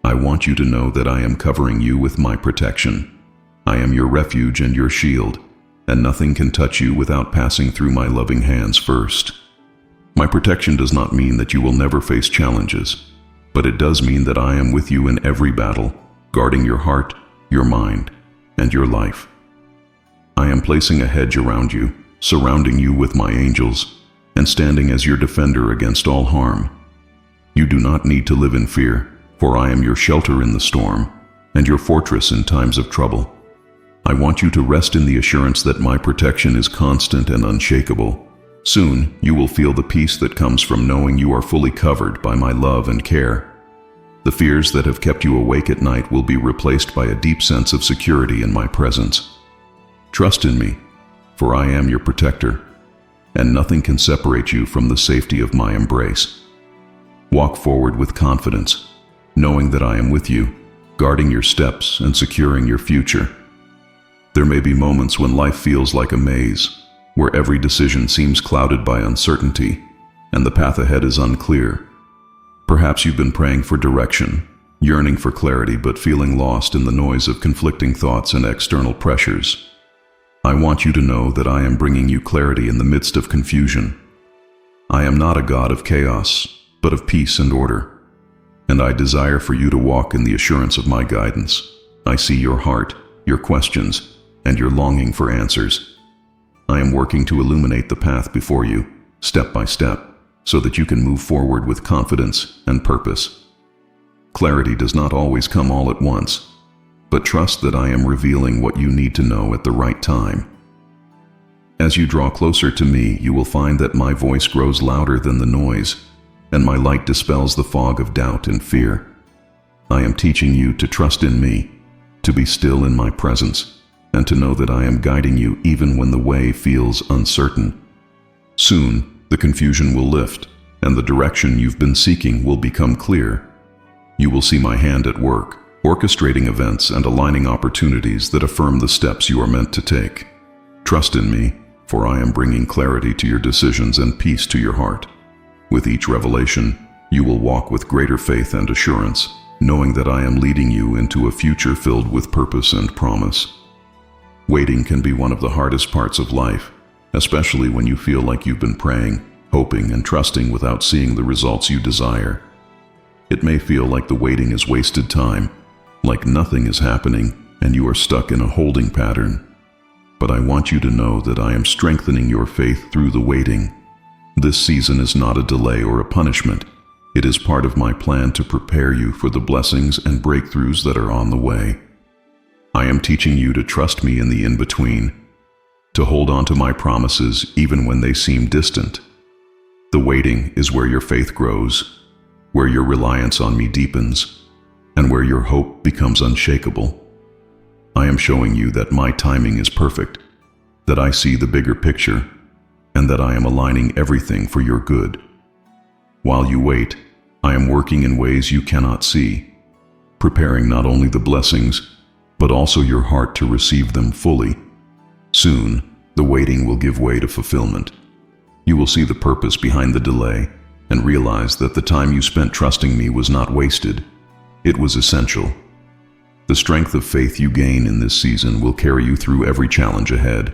I want you to know that I am covering you with my protection. I am your refuge and your shield, and nothing can touch you without passing through my loving hands first. My protection does not mean that you will never face challenges, but it does mean that I am with you in every battle, guarding your heart, your mind, and your life. I am placing a hedge around you, surrounding you with my angels, and standing as your defender against all harm. You do not need to live in fear, for I am your shelter in the storm, and your fortress in times of trouble. I want you to rest in the assurance that my protection is constant and unshakable. Soon, you will feel the peace that comes from knowing you are fully covered by my love and care. The fears that have kept you awake at night will be replaced by a deep sense of security in my presence. Trust in me, for I am your protector, and nothing can separate you from the safety of my embrace. Walk forward with confidence, knowing that I am with you, guarding your steps and securing your future. There may be moments when life feels like a maze, where every decision seems clouded by uncertainty, and the path ahead is unclear. Perhaps you've been praying for direction, yearning for clarity, but feeling lost in the noise of conflicting thoughts and external pressures. I want you to know that I am bringing you clarity in the midst of confusion. I am not a God of chaos, but of peace and order, and I desire for you to walk in the assurance of my guidance. I see your heart, your questions, and your longing for answers. I am working to illuminate the path before you, step by step, so that you can move forward with confidence and purpose. Clarity does not always come all at once, but trust that I am revealing what you need to know at the right time. As you draw closer to me, you will find that my voice grows louder than the noise, and my light dispels the fog of doubt and fear. I am teaching you to trust in me, to be still in my presence, and to know that I am guiding you even when the way feels uncertain. Soon, the confusion will lift, and the direction you've been seeking will become clear. You will see my hand at work, orchestrating events and aligning opportunities that affirm the steps you are meant to take. Trust in me, for I am bringing clarity to your decisions and peace to your heart. With each revelation, you will walk with greater faith and assurance, knowing that I am leading you into a future filled with purpose and promise. Waiting can be one of the hardest parts of life, especially when you feel like you've been praying, hoping, and trusting without seeing the results you desire. It may feel like the waiting is wasted time, like nothing is happening and you are stuck in a holding pattern. But I want you to know that I am strengthening your faith through the waiting. This season is not a delay or a punishment. It is part of my plan to prepare you for the blessings and breakthroughs that are on the way. I am teaching you to trust me in the in-between, to hold on to my promises even when they seem distant. The waiting is where your faith grows, where your reliance on me deepens, and where your hope becomes unshakable. I am showing you that my timing is perfect, that I see the bigger picture, and that I am aligning everything for your good. While you wait, I am working in ways you cannot see, preparing not only the blessings, but also your heart to receive them fully. Soon, the waiting will give way to fulfillment. You will see the purpose behind the delay and realize that the time you spent trusting me was not wasted. It was essential. The strength of faith you gain in this season will carry you through every challenge ahead,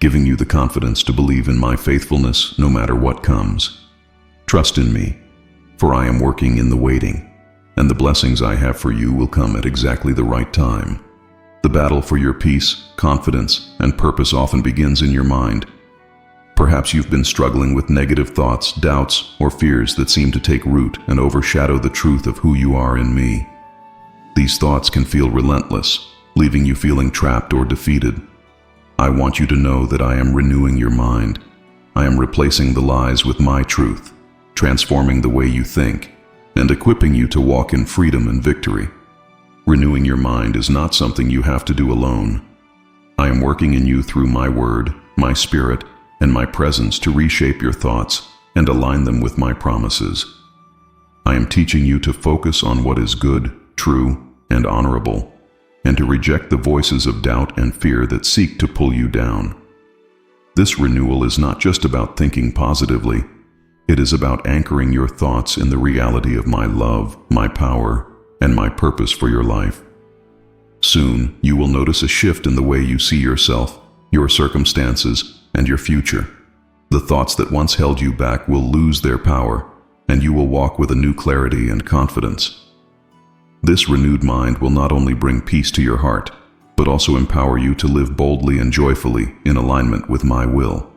giving you the confidence to believe in my faithfulness no matter what comes. Trust in me, for I am working in the waiting, and the blessings I have for you will come at exactly the right time. The battle for your peace, confidence, and purpose often begins in your mind. Perhaps you've been struggling with negative thoughts, doubts, or fears that seem to take root and overshadow the truth of who you are in me. These thoughts can feel relentless, leaving you feeling trapped or defeated. I want you to know that I am renewing your mind. I am replacing the lies with my truth, transforming the way you think, and equipping you to walk in freedom and victory. Renewing your mind is not something you have to do alone. I am working in you through my word, my spirit, and my presence to reshape your thoughts and align them with my promises. I am teaching you to focus on what is good, true, and honorable, and to reject the voices of doubt and fear that seek to pull you down. This renewal is not just about thinking positively. It is about anchoring your thoughts in the reality of my love, my power, and my purpose for your life. Soon, you will notice a shift in the way you see yourself, your circumstances, and your future. The thoughts that once held you back will lose their power, and you will walk with a new clarity and confidence. This renewed mind will not only bring peace to your heart, but also empower you to live boldly and joyfully in alignment with my will.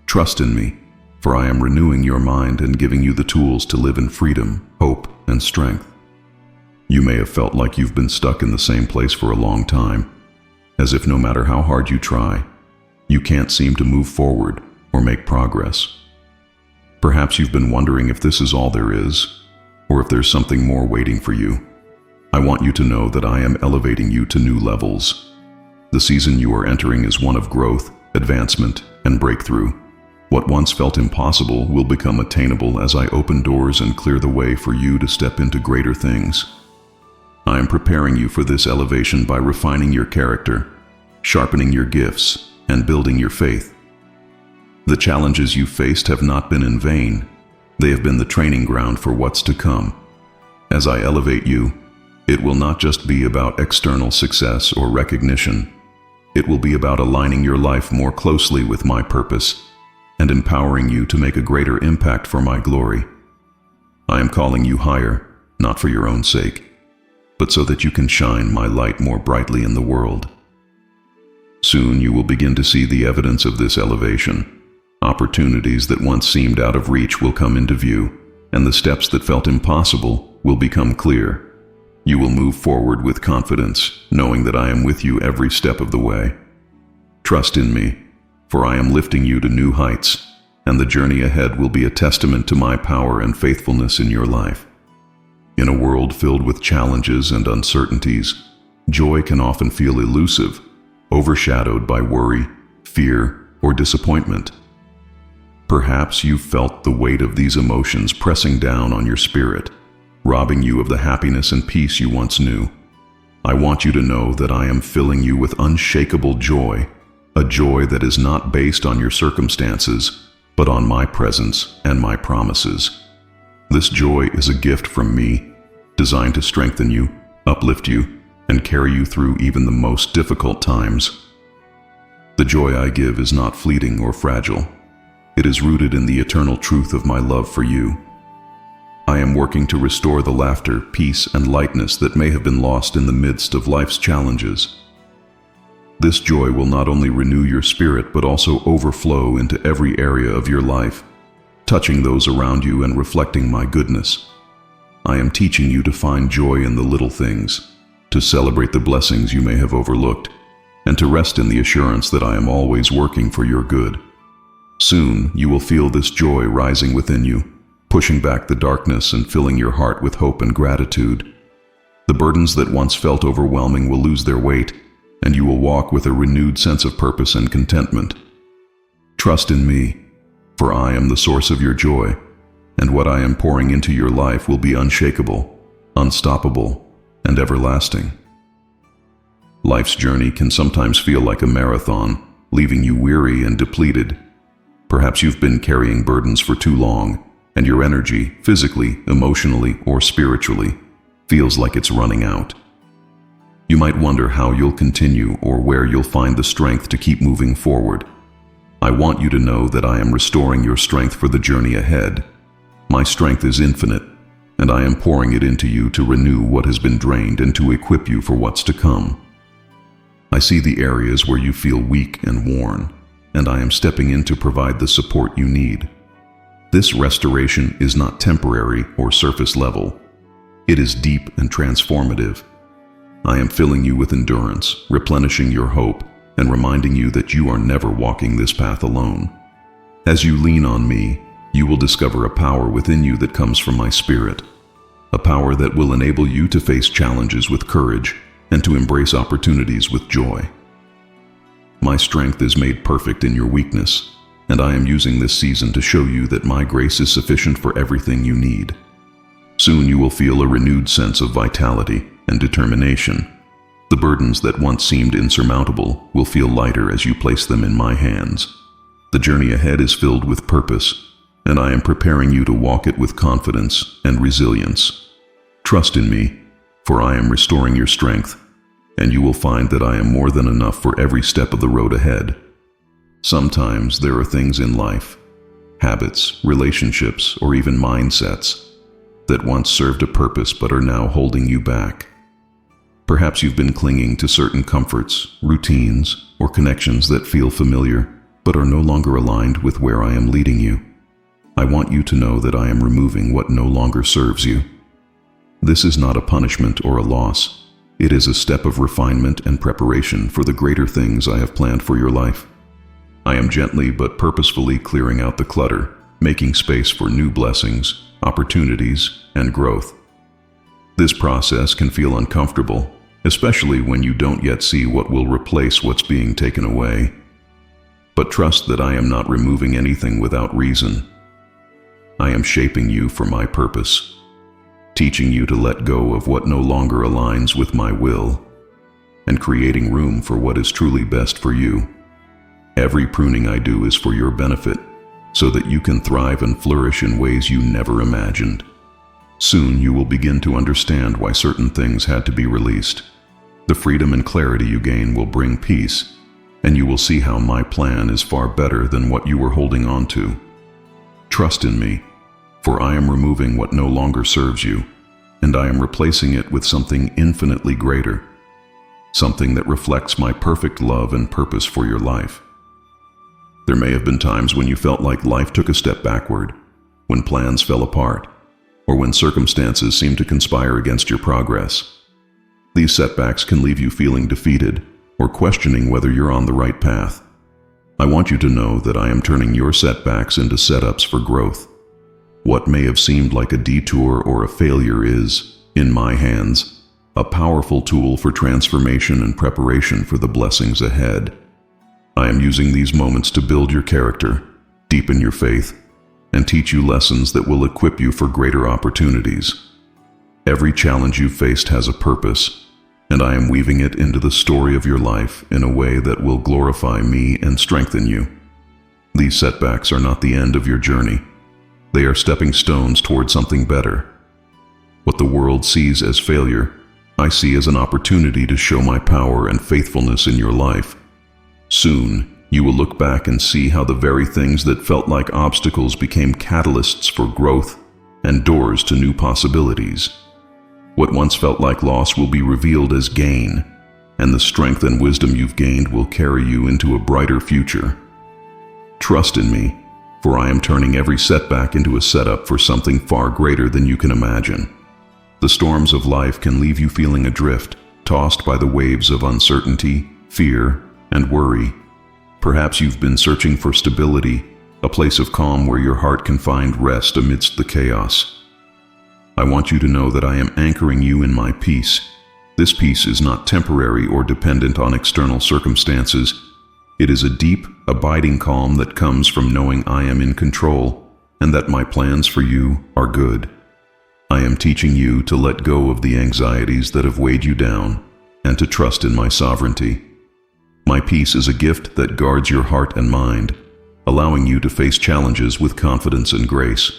Trust in me, for I am renewing your mind and giving you the tools to live in freedom, hope, and strength. You may have felt like you've been stuck in the same place for a long time, as if no matter how hard you try, you can't seem to move forward or make progress. Perhaps you've been wondering if this is all there is, or if there's something more waiting for you. I want you to know that I am elevating you to new levels. The season you are entering is one of growth, advancement, and breakthrough, What once felt impossible will become attainable as I open doors and clear the way for you to step into greater things. I am preparing you for this elevation by refining your character, sharpening your gifts, and building your faith. The challenges you faced have not been in vain. They have been the training ground for what's to come. As I elevate you, it will not just be about external success or recognition. It will be about aligning your life more closely with my purpose and empowering you to make a greater impact for my glory. I am calling you higher, not for your own sake, but so that you can shine my light more brightly in the world. Soon you will begin to see the evidence of this elevation. Opportunities that once seemed out of reach will come into view, and the steps that felt impossible will become clear. You will move forward with confidence, knowing that I am with you every step of the way. Trust in me, for I am lifting you to new heights, and the journey ahead will be a testament to my power and faithfulness in your life. In a world filled with challenges and uncertainties, joy can often feel elusive, overshadowed by worry, fear, or disappointment. Perhaps you've felt the weight of these emotions pressing down on your spirit, robbing you of the happiness and peace you once knew. I want you to know that I am filling you with unshakable joy, a joy that is not based on your circumstances, but on my presence and my promises. This joy is a gift from me, designed to strengthen you, uplift you, and carry you through even the most difficult times. The joy I give is not fleeting or fragile. It is rooted in the eternal truth of my love for you. I am working to restore the laughter, peace, and lightness that may have been lost in the midst of life's challenges. This joy will not only renew your spirit but also overflow into every area of your life, touching those around you and reflecting my goodness. I am teaching you to find joy in the little things, to celebrate the blessings you may have overlooked, and to rest in the assurance that I am always working for your good. Soon you will feel this joy rising within you, pushing back the darkness and filling your heart with hope and gratitude. The burdens that once felt overwhelming will lose their weight, and you will walk with a renewed sense of purpose and contentment. Trust in me, for I am the source of your joy, and what I am pouring into your life will be unshakable, unstoppable, and everlasting. Life's journey can sometimes feel like a marathon, leaving you weary and depleted. Perhaps you've been carrying burdens for too long, and your energy, physically, emotionally, or spiritually, feels like it's running out. You might wonder how you'll continue or where you'll find the strength to keep moving forward. I want you to know that I am restoring your strength for the journey ahead. My strength is infinite, and I am pouring it into you to renew what has been drained and to equip you for what's to come. I see the areas where you feel weak and worn, and I am stepping in to provide the support you need. This restoration is not temporary or surface level. It is deep and transformative. I am filling you with endurance, replenishing your hope, and reminding you that you are never walking this path alone. As you lean on me, you will discover a power within you that comes from my spirit, a power that will enable you to face challenges with courage and to embrace opportunities with joy. My strength is made perfect in your weakness, and I am using this season to show you that my grace is sufficient for everything you need. Soon you will feel a renewed sense of vitality and determination. The burdens that once seemed insurmountable will feel lighter as you place them in my hands. The journey ahead is filled with purpose, and I am preparing you to walk it with confidence and resilience. Trust in me, for I am restoring your strength, and you will find that I am more than enough for every step of the road ahead. Sometimes there are things in life, habits, relationships, or even mindsets, that once served a purpose but are now holding you back. Perhaps you've been clinging to certain comforts, routines, or connections that feel familiar but are no longer aligned with where I am leading you. I want you to know that I am removing what no longer serves you. This is not a punishment or a loss. It is a step of refinement and preparation for the greater things I have planned for your life. I am gently but purposefully clearing out the clutter, making space for new blessings, opportunities, and growth. This process can feel uncomfortable, especially when you don't yet see what will replace what's being taken away. But trust that I am not removing anything without reason. I am shaping you for my purpose, teaching you to let go of what no longer aligns with my will, and creating room for what is truly best for you. Every pruning I do is for your benefit, so that you can thrive and flourish in ways you never imagined. Soon you will begin to understand why certain things had to be released. The freedom and clarity you gain will bring peace, and you will see how my plan is far better than what you were holding on to. Trust in me, for I am removing what no longer serves you, and I am replacing it with something infinitely greater, something that reflects my perfect love and purpose for your life. There may have been times when you felt like life took a step backward, when plans fell apart, or when circumstances seemed to conspire against your progress. These setbacks can leave you feeling defeated or questioning whether you're on the right path. I want you to know that I am turning your setbacks into setups for growth. What may have seemed like a detour or a failure is, in my hands, a powerful tool for transformation and preparation for the blessings ahead. I am using these moments to build your character, deepen your faith, and teach you lessons that will equip you for greater opportunities. Every challenge you've faced has a purpose, and I am weaving it into the story of your life in a way that will glorify me and strengthen you. These setbacks are not the end of your journey. They are stepping stones toward something better. What the world sees as failure, I see as an opportunity to show my power and faithfulness in your life. Soon, you will look back and see how the very things that felt like obstacles became catalysts for growth and doors to new possibilities. What once felt like loss will be revealed as gain, and the strength and wisdom you've gained will carry you into a brighter future. Trust in me, for I am turning every setback into a setup for something far greater than you can imagine. The storms of life can leave you feeling adrift, tossed by the waves of uncertainty, fear, and worry. Perhaps you've been searching for stability, a place of calm where your heart can find rest amidst the chaos. I want you to know that I am anchoring you in my peace. This peace is not temporary or dependent on external circumstances. It is a deep, abiding calm that comes from knowing I am in control and that my plans for you are good. I am teaching you to let go of the anxieties that have weighed you down and to trust in my sovereignty. My peace is a gift that guards your heart and mind, allowing you to face challenges with confidence and grace.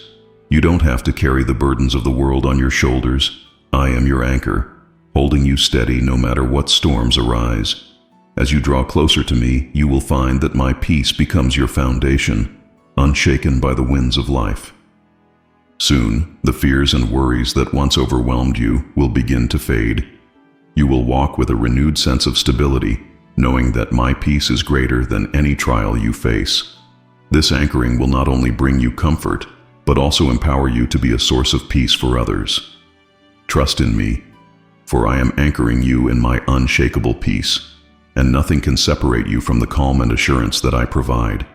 You don't have to carry the burdens of the world on your shoulders. I am your anchor, holding you steady no matter what storms arise. As you draw closer to me, you will find that my peace becomes your foundation, unshaken by the winds of life. Soon, the fears and worries that once overwhelmed you will begin to fade. You will walk with a renewed sense of stability, knowing that my peace is greater than any trial you face. This anchoring will not only bring you comfort, but also empower you to be a source of peace for others. Trust in me, for I am anchoring you in my unshakable peace, and nothing can separate you from the calm and assurance that I provide.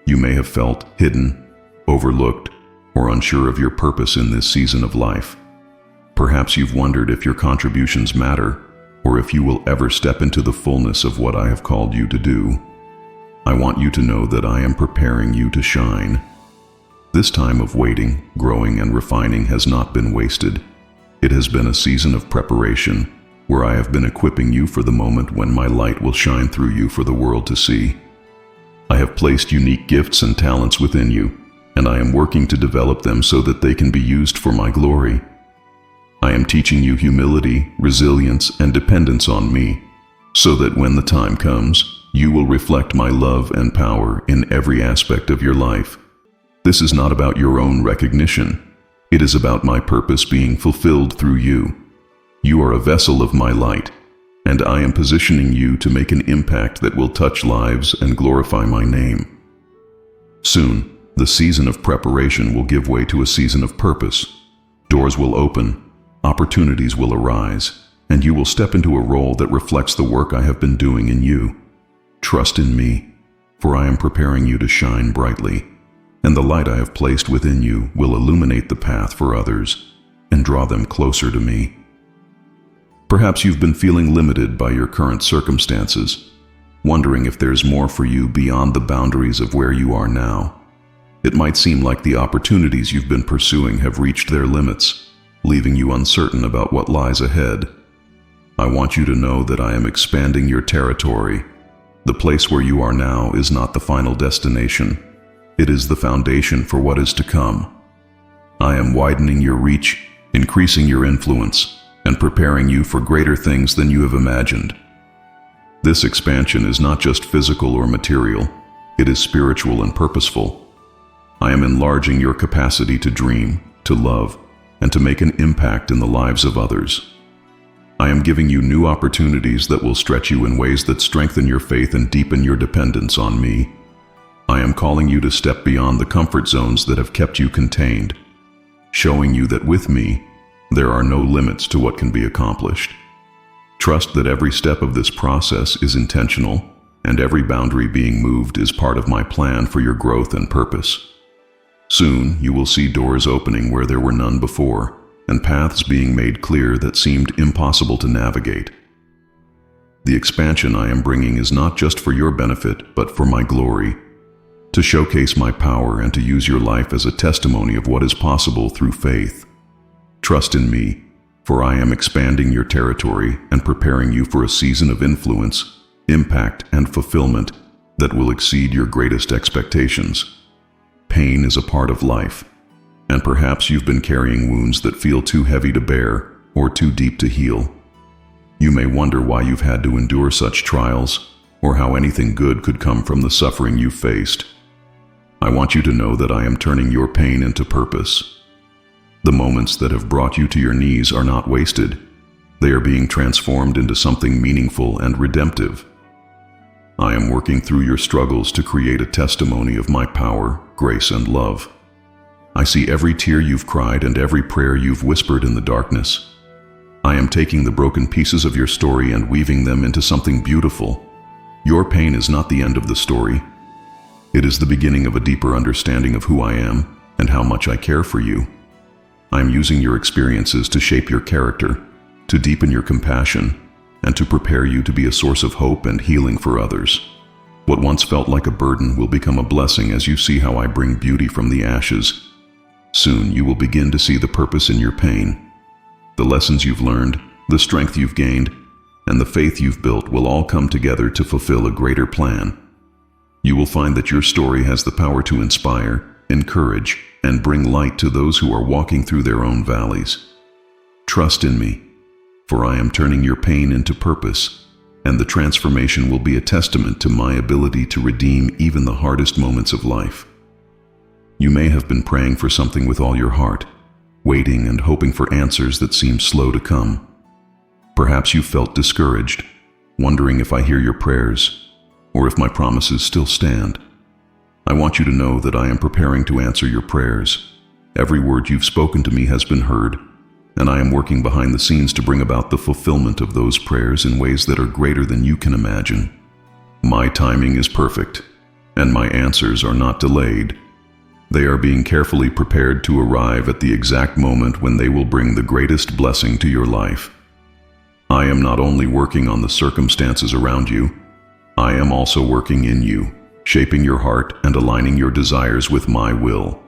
You may have felt hidden, overlooked, or unsure of your purpose in this season of life. Perhaps you've wondered if your contributions matter, or if you will ever step into the fullness of what I have called you to do. I want you to know that I am preparing you to shine. This time of waiting, growing, and refining has not been wasted. It has been a season of preparation, where I have been equipping you for the moment when my light will shine through you for the world to see. I have placed unique gifts and talents within you, and I am working to develop them so that they can be used for my glory. I am teaching you humility, resilience, and dependence on me, so that when the time comes, you will reflect my love and power in every aspect of your life. This is not about your own recognition. It is about my purpose being fulfilled through you. You are a vessel of my light, and I am positioning you to make an impact that will touch lives and glorify my name. Soon, the season of preparation will give way to a season of purpose. Doors will open, opportunities will arise, and you will step into a role that reflects the work I have been doing in you. Trust in me, for I am preparing you to shine brightly, and the light I have placed within you will illuminate the path for others and draw them closer to me. Perhaps you've been feeling limited by your current circumstances, wondering if there's more for you beyond the boundaries of where you are now. It might seem like the opportunities you've been pursuing have reached their limits, leaving you uncertain about what lies ahead. I want you to know that I am expanding your territory. The place where you are now is not the final destination. It is the foundation for what is to come. I am widening your reach, increasing your influence, and preparing you for greater things than you have imagined. This expansion is not just physical or material, it is spiritual and purposeful. I am enlarging your capacity to dream, to love, and to make an impact in the lives of others. I am giving you new opportunities that will stretch you in ways that strengthen your faith and deepen your dependence on me. I am calling you to step beyond the comfort zones that have kept you contained, showing you that with me, there are no limits to what can be accomplished. Trust that every step of this process is intentional, and every boundary being moved is part of my plan for your growth and purpose. Soon, you will see doors opening where there were none before, and paths being made clear that seemed impossible to navigate. The expansion I am bringing is not just for your benefit, but for my glory, to showcase my power and to use your life as a testimony of what is possible through faith. Trust in me, for I am expanding your territory and preparing you for a season of influence, impact, and fulfillment that will exceed your greatest expectations. Pain is a part of life, and perhaps you've been carrying wounds that feel too heavy to bear or too deep to heal. You may wonder why you've had to endure such trials, or how anything good could come from the suffering you've faced. I want you to know that I am turning your pain into purpose. The moments that have brought you to your knees are not wasted. They are being transformed into something meaningful and redemptive. I am working through your struggles to create a testimony of my power, grace, and love. I see every tear you've cried and every prayer you've whispered in the darkness. I am taking the broken pieces of your story and weaving them into something beautiful. Your pain is not the end of the story. It is the beginning of a deeper understanding of who I am and how much I care for you. I am using your experiences to shape your character, to deepen your compassion, and to prepare you to be a source of hope and healing for others. What once felt like a burden will become a blessing as you see how I bring beauty from the ashes. Soon you will begin to see the purpose in your pain. The lessons you've learned, the strength you've gained, and the faith you've built will all come together to fulfill a greater plan. You will find that your story has the power to inspire, encourage, and bring light to those who are walking through their own valleys. Trust in me, for I am turning your pain into purpose, and the transformation will be a testament to my ability to redeem even the hardest moments of life. You may have been praying for something with all your heart, waiting and hoping for answers that seem slow to come. Perhaps you felt discouraged, wondering if I hear your prayers, or if my promises still stand. I want you to know that I am preparing to answer your prayers. Every word you've spoken to me has been heard, and I am working behind the scenes to bring about the fulfillment of those prayers in ways that are greater than you can imagine. My timing is perfect, and my answers are not delayed. They are being carefully prepared to arrive at the exact moment when they will bring the greatest blessing to your life. I am not only working on the circumstances around you, I am also working in you, shaping your heart and aligning your desires with my will.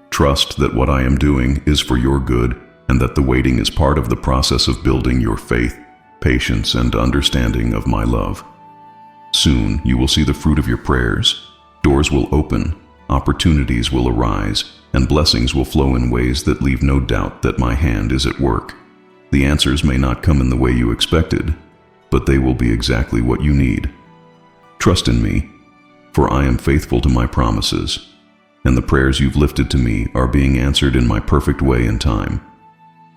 Trust that what I am doing is for your good, and that the waiting is part of the process of building your faith, patience, and understanding of my love. Soon you will see the fruit of your prayers. Doors will open, opportunities will arise, and blessings will flow in ways that leave no doubt that my hand is at work. The answers may not come in the way you expected, but they will be exactly what you need. Trust in me, for I am faithful to my promises, and the prayers you've lifted to me are being answered in my perfect way and time.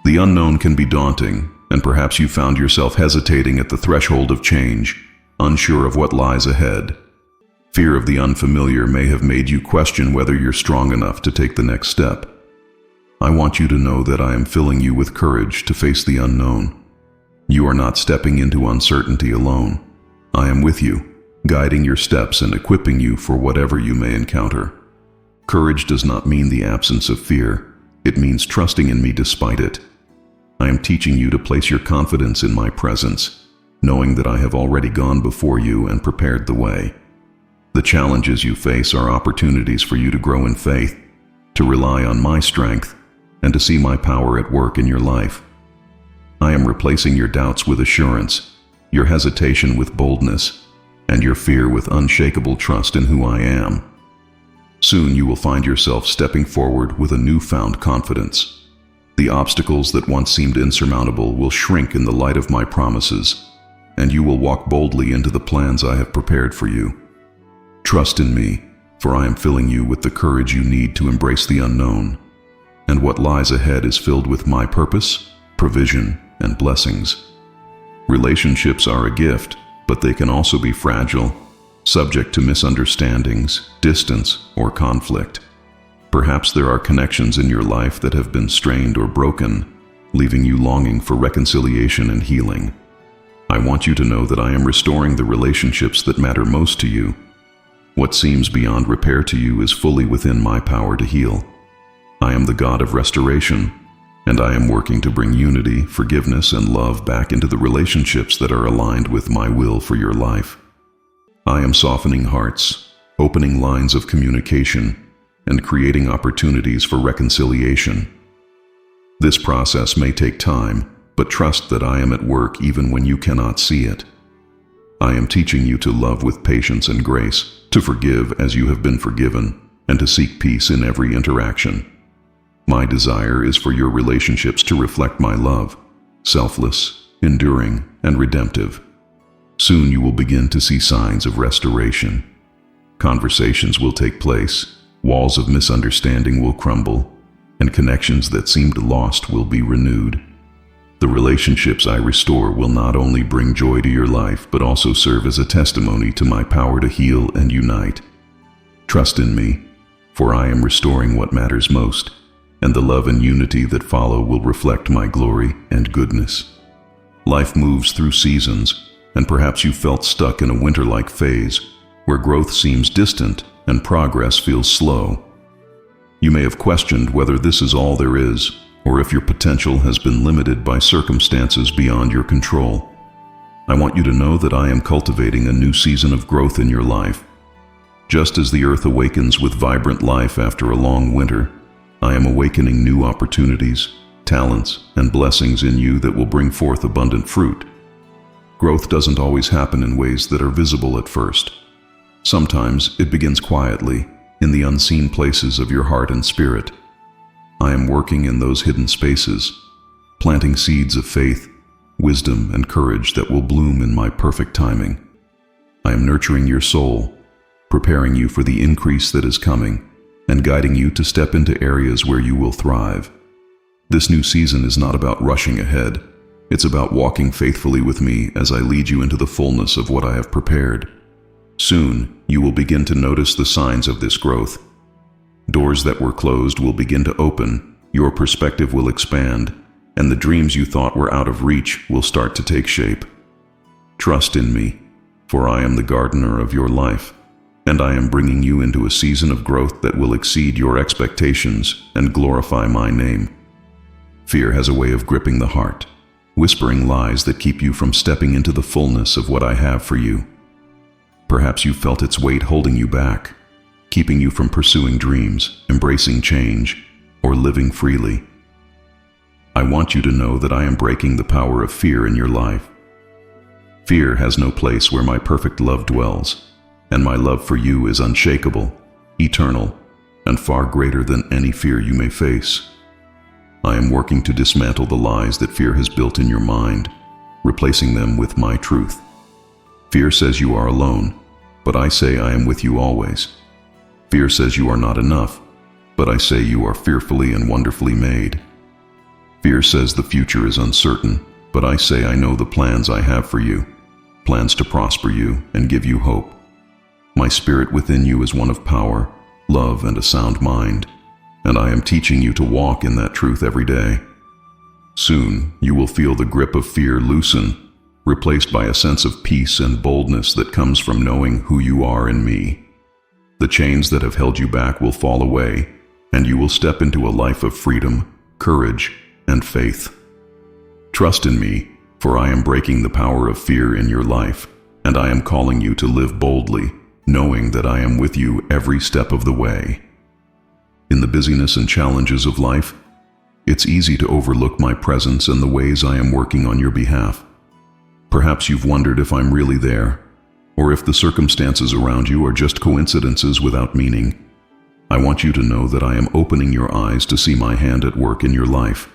The unknown can be daunting, and perhaps you found yourself hesitating at the threshold of change, unsure of what lies ahead. Fear of the unfamiliar may have made you question whether you're strong enough to take the next step. I want you to know that I am filling you with courage to face the unknown. You are not stepping into uncertainty alone. I am with you, guiding your steps and equipping you for whatever you may encounter. Courage does not mean the absence of fear. It means trusting in me despite it. I am teaching you to place your confidence in my presence, knowing that I have already gone before you and prepared the way. The challenges you face are opportunities for you to grow in faith, to rely on my strength, and to see my power at work in your life. I am replacing your doubts with assurance, your hesitation with boldness, and your fear with unshakable trust in who I am. Soon you will find yourself stepping forward with a newfound confidence. The obstacles that once seemed insurmountable will shrink in the light of my promises, and you will walk boldly into the plans I have prepared for you. Trust in me, for I am filling you with the courage you need to embrace the unknown, and what lies ahead is filled with my purpose, provision, and blessings. Relationships are a gift, but they can also be fragile, subject to misunderstandings, distance, or conflict. Perhaps there are connections in your life that have been strained or broken, leaving you longing for reconciliation and healing. I want you to know that I am restoring the relationships that matter most to you. What seems beyond repair to you is fully within my power to heal. I am the God of restoration, and I am working to bring unity, forgiveness, and love back into the relationships that are aligned with my will for your life. I am softening hearts, opening lines of communication, and creating opportunities for reconciliation. This process may take time, but trust that I am at work even when you cannot see it. I am teaching you to love with patience and grace, to forgive as you have been forgiven, and to seek peace in every interaction. My desire is for your relationships to reflect my love, selfless, enduring, and redemptive. Soon you will begin to see signs of restoration. Conversations will take place, walls of misunderstanding will crumble, and connections that seemed lost will be renewed. The relationships I restore will not only bring joy to your life, but also serve as a testimony to my power to heal and unite. Trust in me, for I am restoring what matters most, and the love and unity that follow will reflect my glory and goodness. Life moves through seasons, and perhaps you felt stuck in a winter-like phase, where growth seems distant and progress feels slow. You may have questioned whether this is all there is, or if your potential has been limited by circumstances beyond your control. I want you to know that I am cultivating a new season of growth in your life. Just as the earth awakens with vibrant life after a long winter, I am awakening new opportunities, talents, and blessings in you that will bring forth abundant fruit. Growth doesn't always happen in ways that are visible at first. Sometimes it begins quietly, in the unseen places of your heart and spirit. I am working in those hidden spaces, planting seeds of faith, wisdom, and courage that will bloom in my perfect timing. I am nurturing your soul, preparing you for the increase that is coming, and guiding you to step into areas where you will thrive. This new season is not about rushing ahead. It's about walking faithfully with me as I lead you into the fullness of what I have prepared. Soon, you will begin to notice the signs of this growth. Doors that were closed will begin to open, your perspective will expand, and the dreams you thought were out of reach will start to take shape. Trust in me, for I am the gardener of your life, and I am bringing you into a season of growth that will exceed your expectations and glorify my name. Fear has a way of gripping the heart, whispering lies that keep you from stepping into the fullness of what I have for you. Perhaps you felt its weight holding you back, keeping you from pursuing dreams, embracing change, or living freely. I want you to know that I am breaking the power of fear in your life. Fear has no place where my perfect love dwells, and my love for you is unshakable, eternal, and far greater than any fear you may face. I am working to dismantle the lies that fear has built in your mind, replacing them with my truth. Fear says you are alone, but I say I am with you always. Fear says you are not enough, but I say you are fearfully and wonderfully made. Fear says the future is uncertain, but I say I know the plans I have for you, plans to prosper you and give you hope. My spirit within you is one of power, love, and a sound mind, and I am teaching you to walk in that truth every day. Soon, you will feel the grip of fear loosen, replaced by a sense of peace and boldness that comes from knowing who you are in me. The chains that have held you back will fall away, and you will step into a life of freedom, courage, and faith. Trust in me, for I am breaking the power of fear in your life, and I am calling you to live boldly, knowing that I am with you every step of the way. In the busyness and challenges of life, it's easy to overlook my presence and the ways I am working on your behalf. Perhaps you've wondered if I'm really there, or if the circumstances around you are just coincidences without meaning. I want you to know that I am opening your eyes to see my hand at work in your life.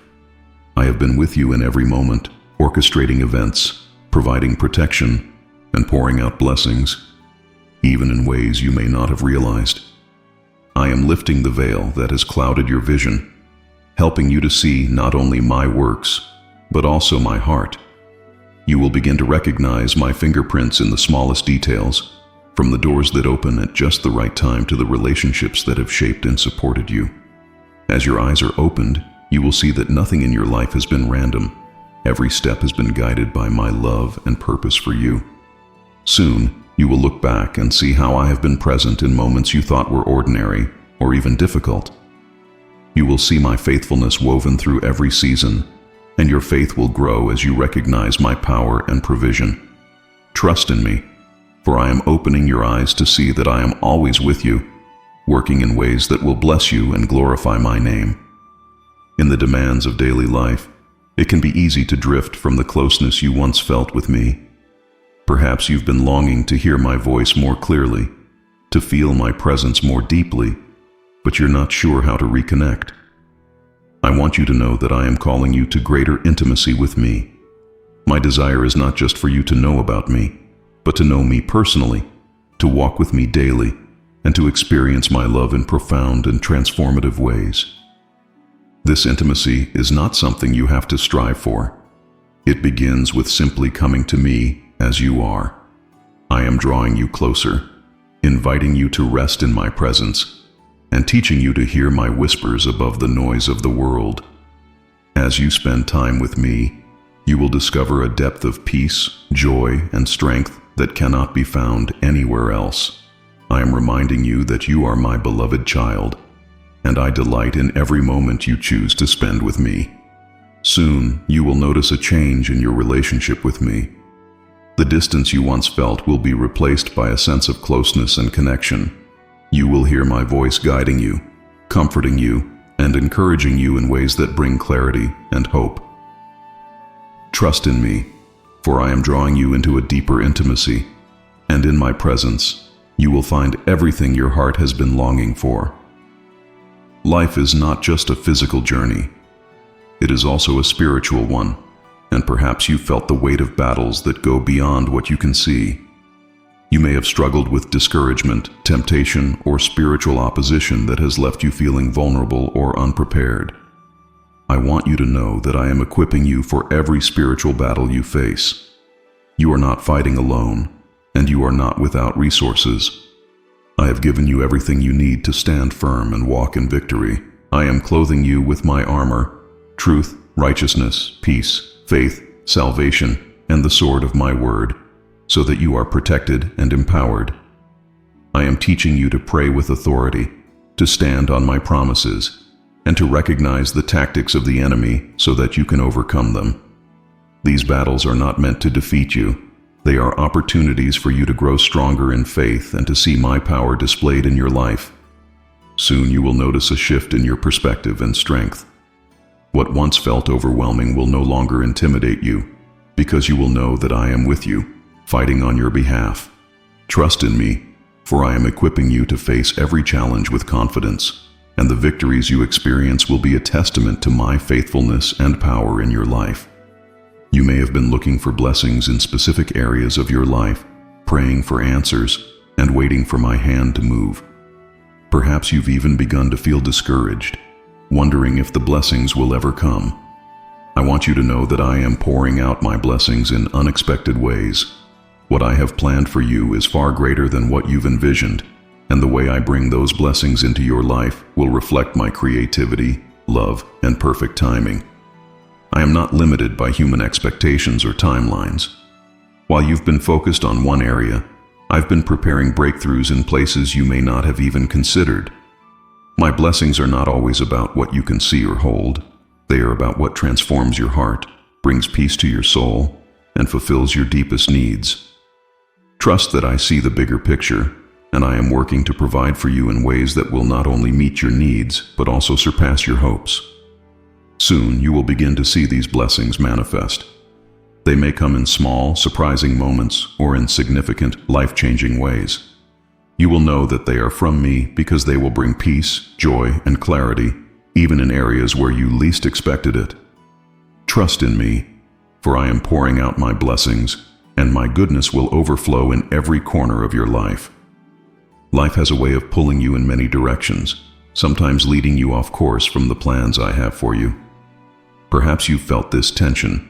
I have been with you in every moment, orchestrating events, providing protection, and pouring out blessings, even in ways you may not have realized. I am lifting the veil that has clouded your vision, helping you to see not only my works, but also my heart. You will begin to recognize my fingerprints in the smallest details, from the doors that open at just the right time to the relationships that have shaped and supported you. As your eyes are opened, you will see that nothing in your life has been random. Every step has been guided by my love and purpose for you. Soon, you will look back and see how I have been present in moments you thought were ordinary or even difficult. You will see my faithfulness woven through every season, and your faith will grow as you recognize my power and provision. Trust in me, for I am opening your eyes to see that I am always with you, working in ways that will bless you and glorify my name. In the demands of daily life, it can be easy to drift from the closeness you once felt with me. Perhaps you've been longing to hear my voice more clearly, to feel my presence more deeply, but you're not sure how to reconnect. I want you to know that I am calling you to greater intimacy with me. My desire is not just for you to know about me, but to know me personally, to walk with me daily, and to experience my love in profound and transformative ways. This intimacy is not something you have to strive for. It begins with simply coming to me as you are. I am drawing you closer, inviting you to rest in my presence, and teaching you to hear my whispers above the noise of the world. As you spend time with me, you will discover a depth of peace, joy, and strength that cannot be found anywhere else. I am reminding you that you are my beloved child, and I delight in every moment you choose to spend with me. Soon, you will notice a change in your relationship with me. The distance you once felt will be replaced by a sense of closeness and connection. You will hear my voice guiding you, comforting you, and encouraging you in ways that bring clarity and hope. Trust in me, for I am drawing you into a deeper intimacy, and in my presence, you will find everything your heart has been longing for. Life is not just a physical journey. It is also a spiritual one, and perhaps you felt the weight of battles that go beyond what you can see. You may have struggled with discouragement, temptation, or spiritual opposition that has left you feeling vulnerable or unprepared. I want you to know that I am equipping you for every spiritual battle you face. You are not fighting alone, and you are not without resources. I have given you everything you need to stand firm and walk in victory. I am clothing you with my armor, truth, righteousness, peace, faith, salvation, and the sword of my word, so that you are protected and empowered. I am teaching you to pray with authority, to stand on my promises, and to recognize the tactics of the enemy so that you can overcome them. These battles are not meant to defeat you. They are opportunities for you to grow stronger in faith and to see my power displayed in your life. Soon you will notice a shift in your perspective and strength. What once felt overwhelming will no longer intimidate you, because you will know that I am with you, fighting on your behalf. Trust in me, for I am equipping you to face every challenge with confidence, and the victories you experience will be a testament to my faithfulness and power in your life. You may have been looking for blessings in specific areas of your life, praying for answers, and waiting for my hand to move. Perhaps you've even begun to feel discouraged, wondering if the blessings will ever come. I want you to know that I am pouring out my blessings in unexpected ways. What I have planned for you is far greater than what you've envisioned, and the way I bring those blessings into your life will reflect my creativity, love, and perfect timing. I am not limited by human expectations or timelines. While you've been focused on one area, I've been preparing breakthroughs in places you may not have even considered. My blessings are not always about what you can see or hold. They are about what transforms your heart, brings peace to your soul, and fulfills your deepest needs. Trust that I see the bigger picture, and I am working to provide for you in ways that will not only meet your needs, but also surpass your hopes. Soon, you will begin to see these blessings manifest. They may come in small, surprising moments or in significant, life-changing ways. You will know that they are from me because they will bring peace, joy, and clarity, even in areas where you least expected it. Trust in me, for I am pouring out my blessings, and my goodness will overflow in every corner of your life. Life has a way of pulling you in many directions, sometimes leading you off course from the plans I have for you. Perhaps you've felt this tension,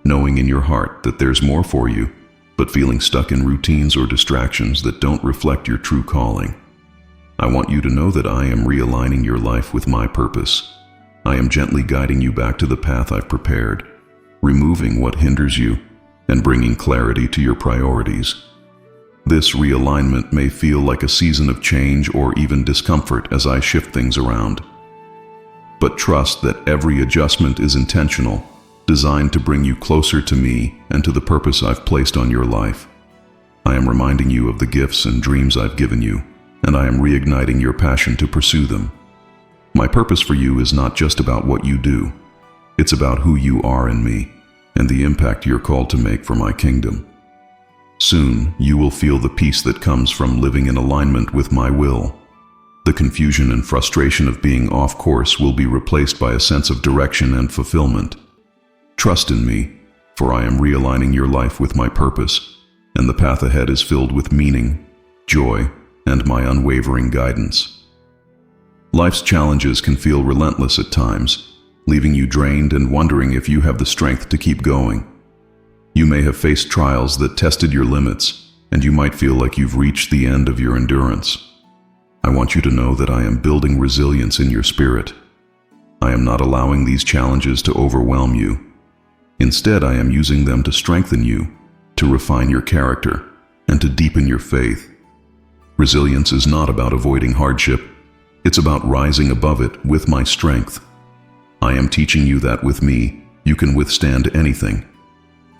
knowing in your heart that there's more for you, but feeling stuck in routines or distractions that don't reflect your true calling. I want you to know that I am realigning your life with my purpose. I am gently guiding you back to the path I've prepared, removing what hinders you and bringing clarity to your priorities. This realignment may feel like a season of change or even discomfort as I shift things around. But trust that every adjustment is intentional, designed to bring you closer to me and to the purpose I've placed on your life. I am reminding you of the gifts and dreams I've given you, and I am reigniting your passion to pursue them. My purpose for you is not just about what you do. It's about who you are in me and the impact you're called to make for my kingdom. Soon, you will feel the peace that comes from living in alignment with my will. The confusion and frustration of being off course will be replaced by a sense of direction and fulfillment. Trust in me, for I am realigning your life with my purpose, and the path ahead is filled with meaning, joy, and my unwavering guidance. Life's challenges can feel relentless at times, leaving you drained and wondering if you have the strength to keep going. You may have faced trials that tested your limits, and you might feel like you've reached the end of your endurance. I want you to know that I am building resilience in your spirit. I am not allowing these challenges to overwhelm you. Instead, I am using them to strengthen you, to refine your character, and to deepen your faith. Resilience is not about avoiding hardship. It's about rising above it with my strength. I am teaching you that with me, you can withstand anything.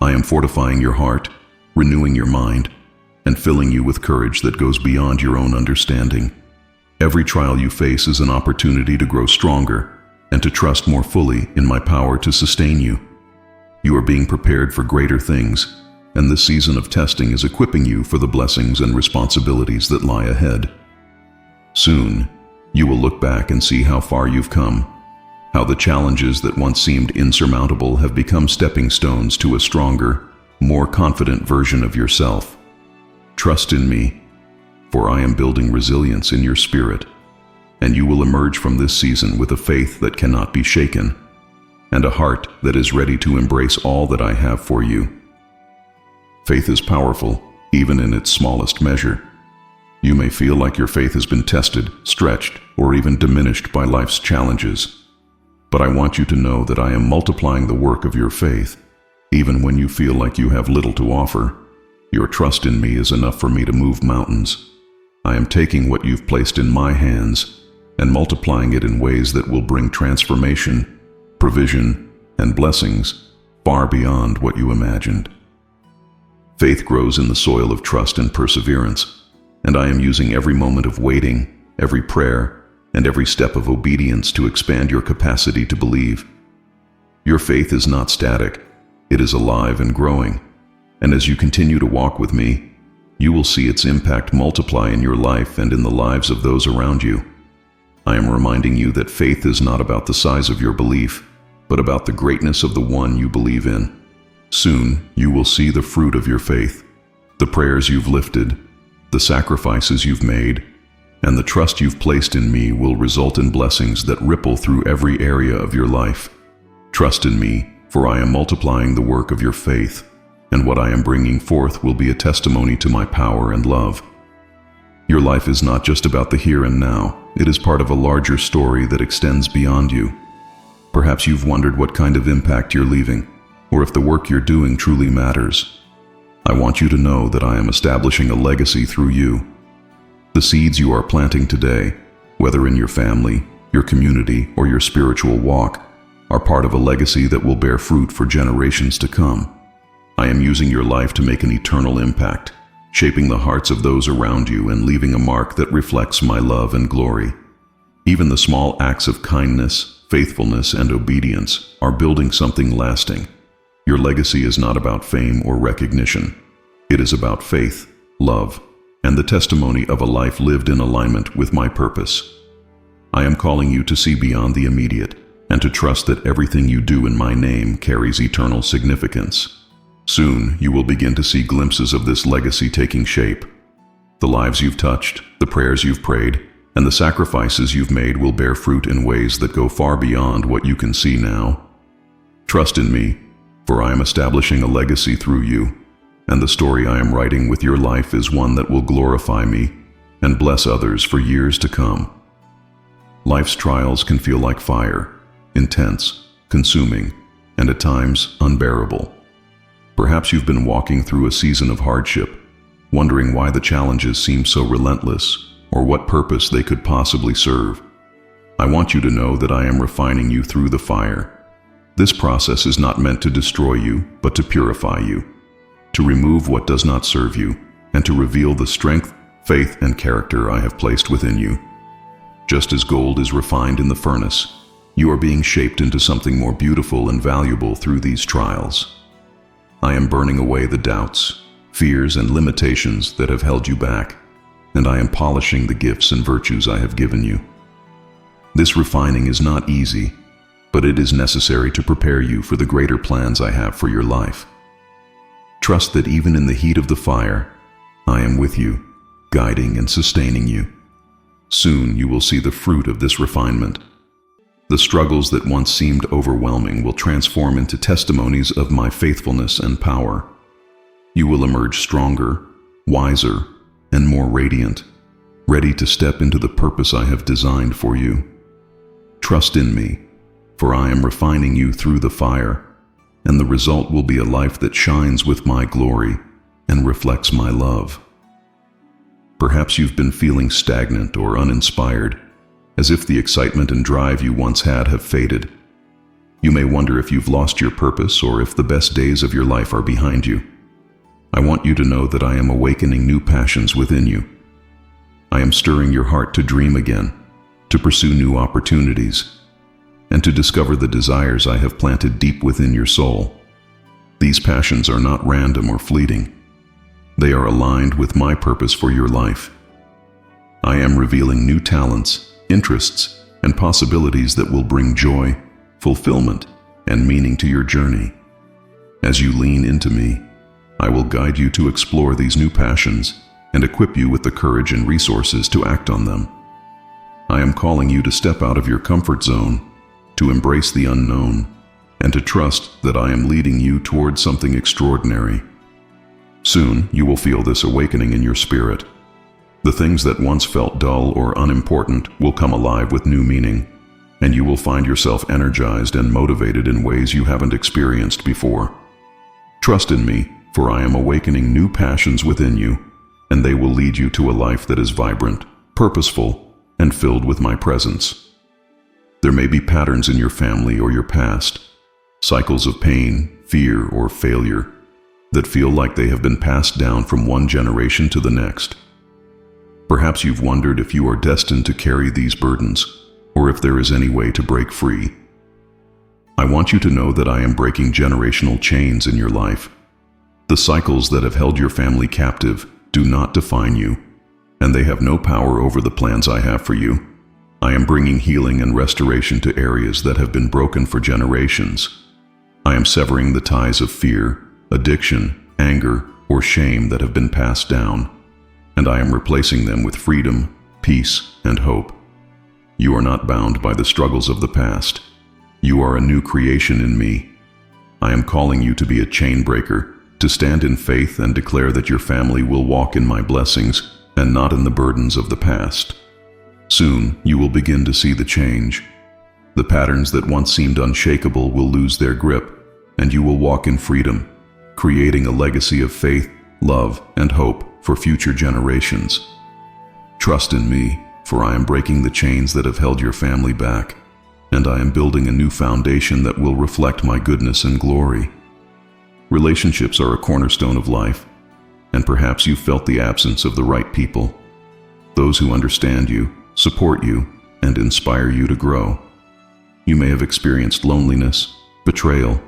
I am fortifying your heart, renewing your mind, and filling you with courage that goes beyond your own understanding. Every trial you face is an opportunity to grow stronger and to trust more fully in my power to sustain you. You are being prepared for greater things, and this season of testing is equipping you for the blessings and responsibilities that lie ahead. Soon, you will look back and see how far you've come, how the challenges that once seemed insurmountable have become stepping stones to a stronger, more confident version of yourself. Trust in me, for I am building resilience in your spirit, and you will emerge from this season with a faith that cannot be shaken, and a heart that is ready to embrace all that I have for you. Faith is powerful, even in its smallest measure. You may feel like your faith has been tested, stretched, or even diminished by life's challenges. But I want you to know that I am multiplying the work of your faith, even when you feel like you have little to offer. Your trust in me is enough for me to move mountains. I am taking what you've placed in my hands and multiplying it in ways that will bring transformation, provision, and blessings far beyond what you imagined. Faith grows in the soil of trust and perseverance, and I am using every moment of waiting, every prayer, and every step of obedience to expand your capacity to believe. Your faith is not static, it is alive and growing, and as you continue to walk with me, you will see its impact multiply in your life and in the lives of those around you. I am reminding you that faith is not about the size of your belief, but about the greatness of the one you believe in. Soon, you will see the fruit of your faith, the prayers you've lifted, the sacrifices you've made, and the trust you've placed in me will result in blessings that ripple through every area of your life. Trust in me, for I am multiplying the work of your faith, and what I am bringing forth will be a testimony to my power and love. Your life is not just about the here and now, it is part of a larger story that extends beyond you. Perhaps you've wondered what kind of impact you're leaving, or if the work you're doing truly matters. I want you to know that I am establishing a legacy through you. The seeds you are planting today, whether in your family, your community, or your spiritual walk, are part of a legacy that will bear fruit for generations to come. I am using your life to make an eternal impact, shaping the hearts of those around you and leaving a mark that reflects my love and glory. Even the small acts of kindness, faithfulness, and obedience are building something lasting. Your legacy is not about fame or recognition. It is about faith, love, and the testimony of a life lived in alignment with my purpose. I am calling you to see beyond the immediate and to trust that everything you do in my name carries eternal significance. Soon, you will begin to see glimpses of this legacy taking shape. The lives you've touched, the prayers you've prayed, and the sacrifices you've made will bear fruit in ways that go far beyond what you can see now. Trust in me, for I am establishing a legacy through you, and the story I am writing with your life is one that will glorify me and bless others for years to come. Life's trials can feel like fire, intense, consuming, and at times unbearable. Perhaps you've been walking through a season of hardship, wondering why the challenges seem so relentless or what purpose they could possibly serve. I want you to know that I am refining you through the fire. This process is not meant to destroy you, but to purify you, to remove what does not serve you, and to reveal the strength, faith, and character I have placed within you. Just as gold is refined in the furnace, you are being shaped into something more beautiful and valuable through these trials. I am burning away the doubts, fears, and limitations that have held you back, and I am polishing the gifts and virtues I have given you. This refining is not easy, but it is necessary to prepare you for the greater plans I have for your life. Trust that even in the heat of the fire, I am with you, guiding and sustaining you. Soon you will see the fruit of this refinement. The struggles that once seemed overwhelming will transform into testimonies of my faithfulness and power. You will emerge stronger, wiser, and more radiant, ready to step into the purpose I have designed for you. Trust in me, for I am refining you through the fire, and the result will be a life that shines with my glory and reflects my love. Perhaps you've been feeling stagnant or uninspired, as if the excitement and drive you once had have faded. You may wonder if you've lost your purpose or if the best days of your life are behind you. I want you to know that I am awakening new passions within you. I am stirring your heart to dream again, to pursue new opportunities, and to discover the desires I have planted deep within your soul. These passions are not random or fleeting. They are aligned with my purpose for your life. I am revealing new talents, interests, and possibilities that will bring joy, fulfillment, and meaning to your journey. As you lean into me, I will guide you to explore these new passions and equip you with the courage and resources to act on them. I am calling you to step out of your comfort zone, to embrace the unknown, and to trust that I am leading you towards something extraordinary. Soon, you will feel this awakening in your spirit. The things that once felt dull or unimportant will come alive with new meaning, and you will find yourself energized and motivated in ways you haven't experienced before. Trust in me, for I am awakening new passions within you, and they will lead you to a life that is vibrant, purposeful, and filled with my presence. There may be patterns in your family or your past, cycles of pain, fear, or failure, that feel like they have been passed down from one generation to the next. Perhaps you've wondered if you are destined to carry these burdens, or if there is any way to break free. I want you to know that I am breaking generational chains in your life. The cycles that have held your family captive do not define you, and they have no power over the plans I have for you. I am bringing healing and restoration to areas that have been broken for generations. I am severing the ties of fear, addiction, anger, or shame that have been passed down, and I am replacing them with freedom, peace, and hope. You are not bound by the struggles of the past. You are a new creation in me. I am calling you to be a chain breaker, to stand in faith and declare that your family will walk in my blessings and not in the burdens of the past. Soon, you will begin to see the change. The patterns that once seemed unshakable will lose their grip, and you will walk in freedom, creating a legacy of faith, love, and hope for future generations. Trust in me, for I am breaking the chains that have held your family back, and I am building a new foundation that will reflect my goodness and glory. Relationships are a cornerstone of life, and perhaps you've felt the absence of the right people, those who understand you, support you, and inspire you to grow. You may have experienced loneliness, betrayal,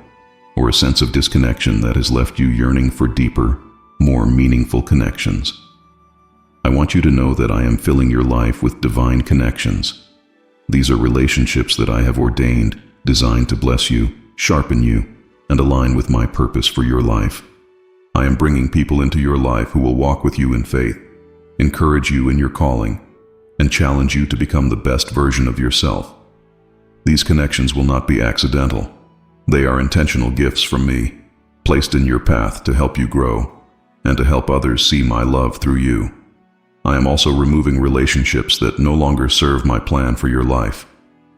or a sense of disconnection that has left you yearning for deeper, more meaningful connections. I want you to know that I am filling your life with divine connections. These are relationships that I have ordained, designed to bless you, sharpen you, and align with my purpose for your life. I am bringing people into your life who will walk with you in faith, encourage you in your calling, and challenge you to become the best version of yourself. These connections will not be accidental. They are intentional gifts from me, placed in your path to help you grow and to help others see my love through you. I am also removing relationships that no longer serve my plan for your life,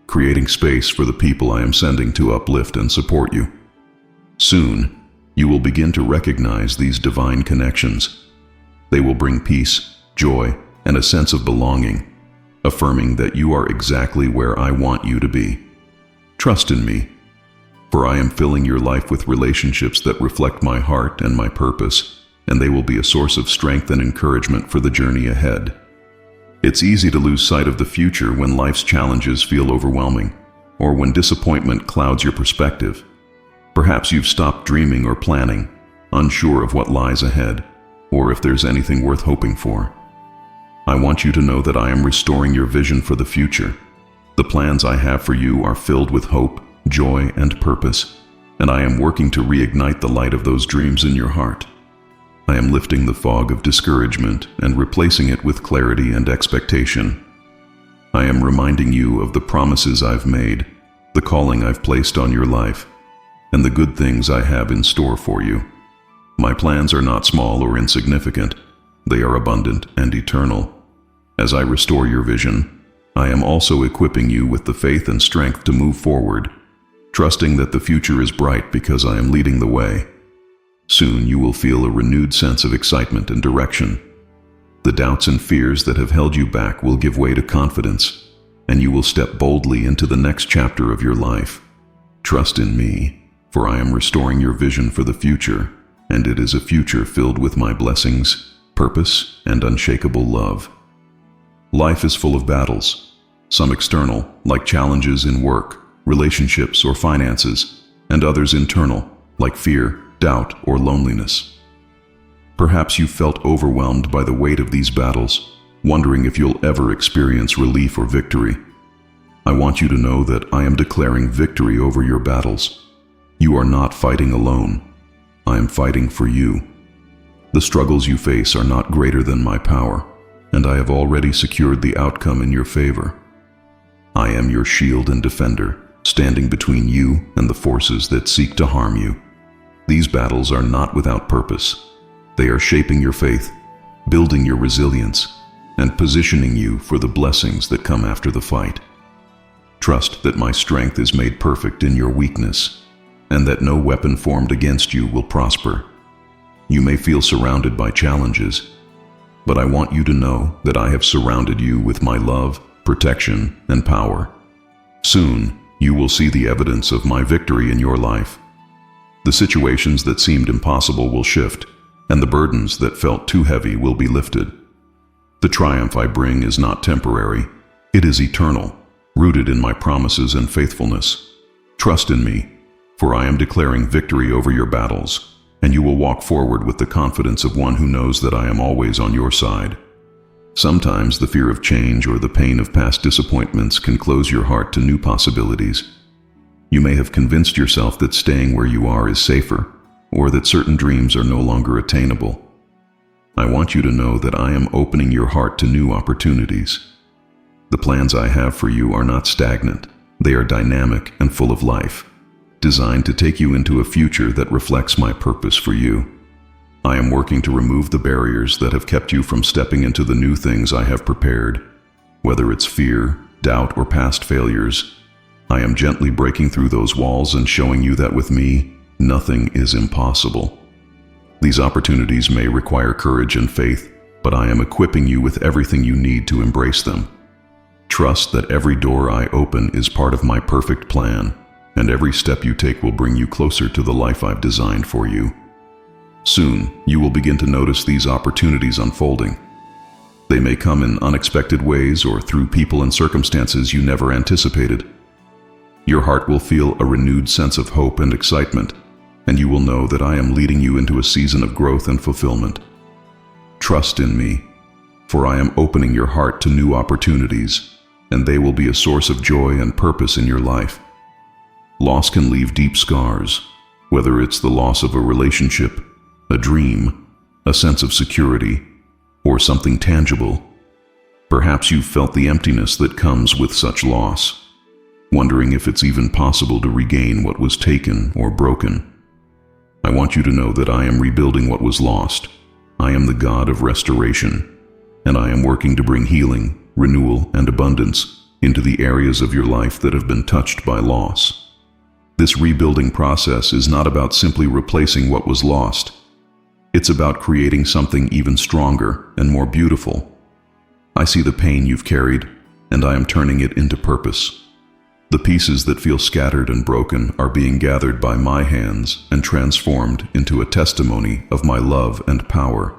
creating space for the people I am sending to uplift and support you. Soon, you will begin to recognize these divine connections. They will bring peace, joy, and a sense of belonging, affirming that you are exactly where I want you to be. Trust in me, for I am filling your life with relationships that reflect my heart and my purpose, and they will be a source of strength and encouragement for the journey ahead. It's easy to lose sight of the future when life's challenges feel overwhelming, or when disappointment clouds your perspective. Perhaps you've stopped dreaming or planning, unsure of what lies ahead, or if there's anything worth hoping for. I want you to know that I am restoring your vision for the future. The plans I have for you are filled with hope, joy, and purpose, and I am working to reignite the light of those dreams in your heart. I am lifting the fog of discouragement and replacing it with clarity and expectation. I am reminding you of the promises I've made, the calling I've placed on your life, and the good things I have in store for you. My plans are not small or insignificant. They are abundant and eternal. As I restore your vision, I am also equipping you with the faith and strength to move forward, trusting that the future is bright because I am leading the way. Soon you will feel a renewed sense of excitement and direction. The doubts and fears that have held you back will give way to confidence, and you will step boldly into the next chapter of your life. Trust in me, for I am restoring your vision for the future, and it is a future filled with my blessings, purpose, and unshakable love. Life is full of battles, some external, like challenges in work, relationships, or finances, and others internal, like fear, doubt, or loneliness. Perhaps you felt overwhelmed by the weight of these battles, wondering if you'll ever experience relief or victory. I want you to know that I am declaring victory over your battles. You are not fighting alone. I am fighting for you. The struggles you face are not greater than my power, and I have already secured the outcome in your favor. I am your shield and defender, standing between you and the forces that seek to harm you. These battles are not without purpose. They are shaping your faith, building your resilience, and positioning you for the blessings that come after the fight. Trust that my strength is made perfect in your weakness, and that no weapon formed against you will prosper. You may feel surrounded by challenges, but I want you to know that I have surrounded you with my love, protection, and power. Soon, you will see the evidence of my victory in your life. The situations that seemed impossible will shift, and the burdens that felt too heavy will be lifted. The triumph I bring is not temporary. It is eternal, rooted in my promises and faithfulness. Trust in me, for I am declaring victory over your battles, and you will walk forward with the confidence of one who knows that I am always on your side. Sometimes the fear of change or the pain of past disappointments can close your heart to new possibilities. You may have convinced yourself that staying where you are is safer, or that certain dreams are no longer attainable. I want you to know that I am opening your heart to new opportunities. The plans I have for you are not stagnant. They are dynamic and full of life, designed to take you into a future that reflects my purpose for you. I am working to remove the barriers that have kept you from stepping into the new things I have prepared. Whether it's fear, doubt, or past failures, I am gently breaking through those walls and showing you that with me, nothing is impossible. These opportunities may require courage and faith, but I am equipping you with everything you need to embrace them. Trust that every door I open is part of my perfect plan, and every step you take will bring you closer to the life I've designed for you. Soon, you will begin to notice these opportunities unfolding. They may come in unexpected ways or through people and circumstances you never anticipated. Your heart will feel a renewed sense of hope and excitement, and you will know that I am leading you into a season of growth and fulfillment. Trust in me, for I am opening your heart to new opportunities, and they will be a source of joy and purpose in your life. Loss can leave deep scars, whether it's the loss of a relationship, a dream, a sense of security, or something tangible. Perhaps you've felt the emptiness that comes with such loss, wondering if it's even possible to regain what was taken or broken. I want you to know that I am rebuilding what was lost. I am the God of restoration, and I am working to bring healing, renewal, and abundance into the areas of your life that have been touched by loss. This rebuilding process is not about simply replacing what was lost. It's about creating something even stronger and more beautiful. I see the pain you've carried, and I am turning it into purpose. The pieces that feel scattered and broken are being gathered by my hands and transformed into a testimony of my love and power.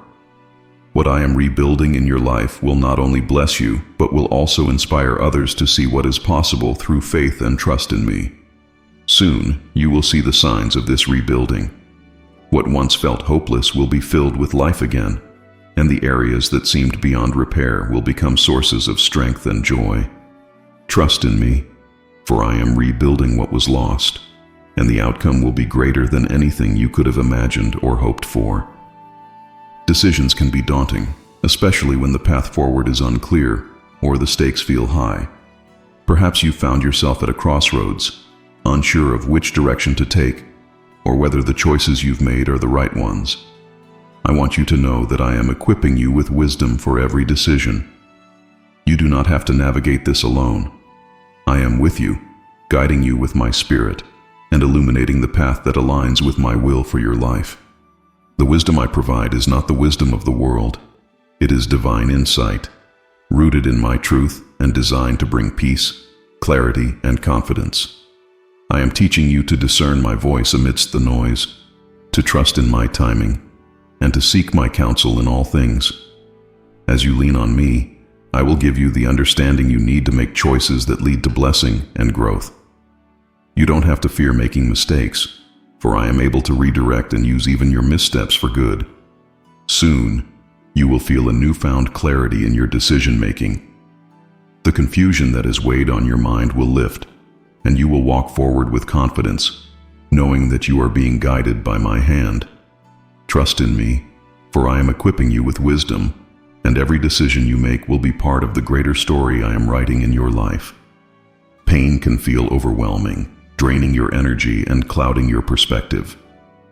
What I am rebuilding in your life will not only bless you, but will also inspire others to see what is possible through faith and trust in me. Soon, you will see the signs of this rebuilding. What once felt hopeless will be filled with life again, and the areas that seemed beyond repair will become sources of strength and joy. Trust in me, for I am rebuilding what was lost, and the outcome will be greater than anything you could have imagined or hoped for. Decisions can be daunting, especially when the path forward is unclear or the stakes feel high. Perhaps you found yourself at a crossroads, unsure of which direction to take, or whether the choices you've made are the right ones. I want you to know that I am equipping you with wisdom for every decision. You do not have to navigate this alone. I am with you, guiding you with my spirit, and illuminating the path that aligns with my will for your life. The wisdom I provide is not the wisdom of the world. It is divine insight, rooted in my truth and designed to bring peace, clarity, and confidence. I am teaching you to discern my voice amidst the noise, to trust in my timing, and to seek my counsel in all things. As you lean on me, I will give you the understanding you need to make choices that lead to blessing and growth. You don't have to fear making mistakes, for I am able to redirect and use even your missteps for good. Soon, you will feel a newfound clarity in your decision-making. The confusion that has weighed on your mind will lift, and you will walk forward with confidence, knowing that you are being guided by my hand. Trust in me, for I am equipping you with wisdom, and every decision you make will be part of the greater story I am writing in your life. Pain can feel overwhelming, draining your energy and clouding your perspective.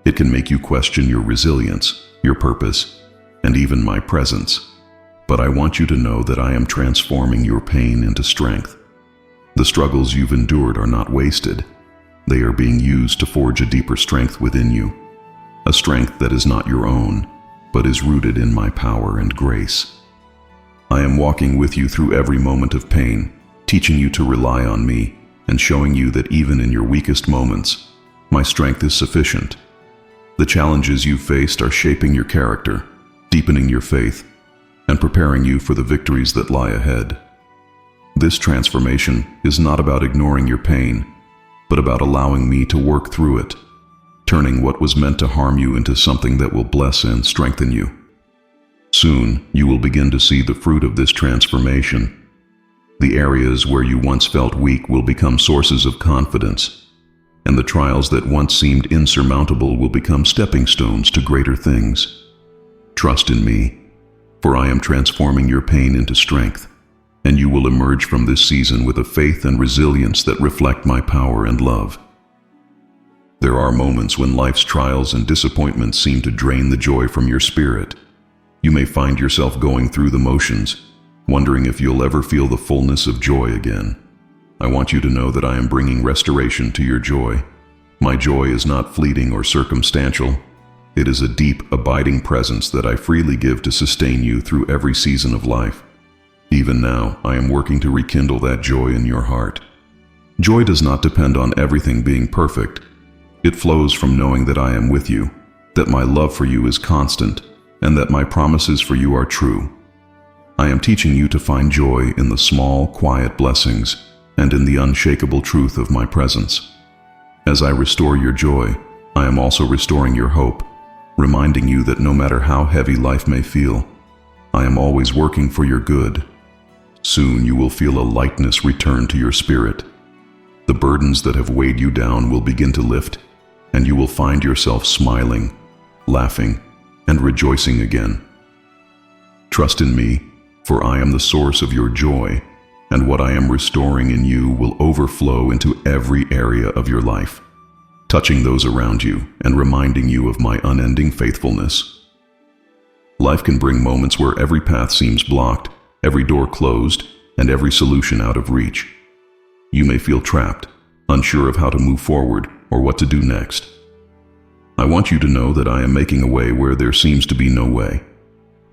It can make you question your resilience, your purpose, and even my presence. But I want you to know that I am transforming your pain into strength. The struggles you've endured are not wasted. They are being used to forge a deeper strength within you, a strength that is not your own, but is rooted in my power and grace. I am walking with you through every moment of pain, teaching you to rely on me, and showing you that even in your weakest moments, my strength is sufficient. The challenges you've faced are shaping your character, deepening your faith, and preparing you for the victories that lie ahead. This transformation is not about ignoring your pain, but about allowing me to work through it, turning what was meant to harm you into something that will bless and strengthen you. Soon, you will begin to see the fruit of this transformation. The areas where you once felt weak will become sources of confidence, and the trials that once seemed insurmountable will become stepping stones to greater things. Trust in me, for I am transforming your pain into strength, and you will emerge from this season with a faith and resilience that reflect my power and love. There are moments when life's trials and disappointments seem to drain the joy from your spirit. You may find yourself going through the motions, wondering if you'll ever feel the fullness of joy again. I want you to know that I am bringing restoration to your joy. My joy is not fleeting or circumstantial. It is a deep, abiding presence that I freely give to sustain you through every season of life. Even now, I am working to rekindle that joy in your heart. Joy does not depend on everything being perfect. It flows from knowing that I am with you, that my love for you is constant, and that my promises for you are true. I am teaching you to find joy in the small, quiet blessings and in the unshakable truth of my presence. As I restore your joy, I am also restoring your hope, reminding you that no matter how heavy life may feel, I am always working for your good. Soon you will feel a lightness return to your spirit. The burdens that have weighed you down will begin to lift, and you will find yourself smiling, laughing, and rejoicing again. Trust in me, for I am the source of your joy, and what I am restoring in you will overflow into every area of your life, touching those around you and reminding you of my unending faithfulness. Life can bring moments where every path seems blocked, every door closed, and every solution out of reach. You may feel trapped, unsure of how to move forward or what to do next. I want you to know that I am making a way where there seems to be no way.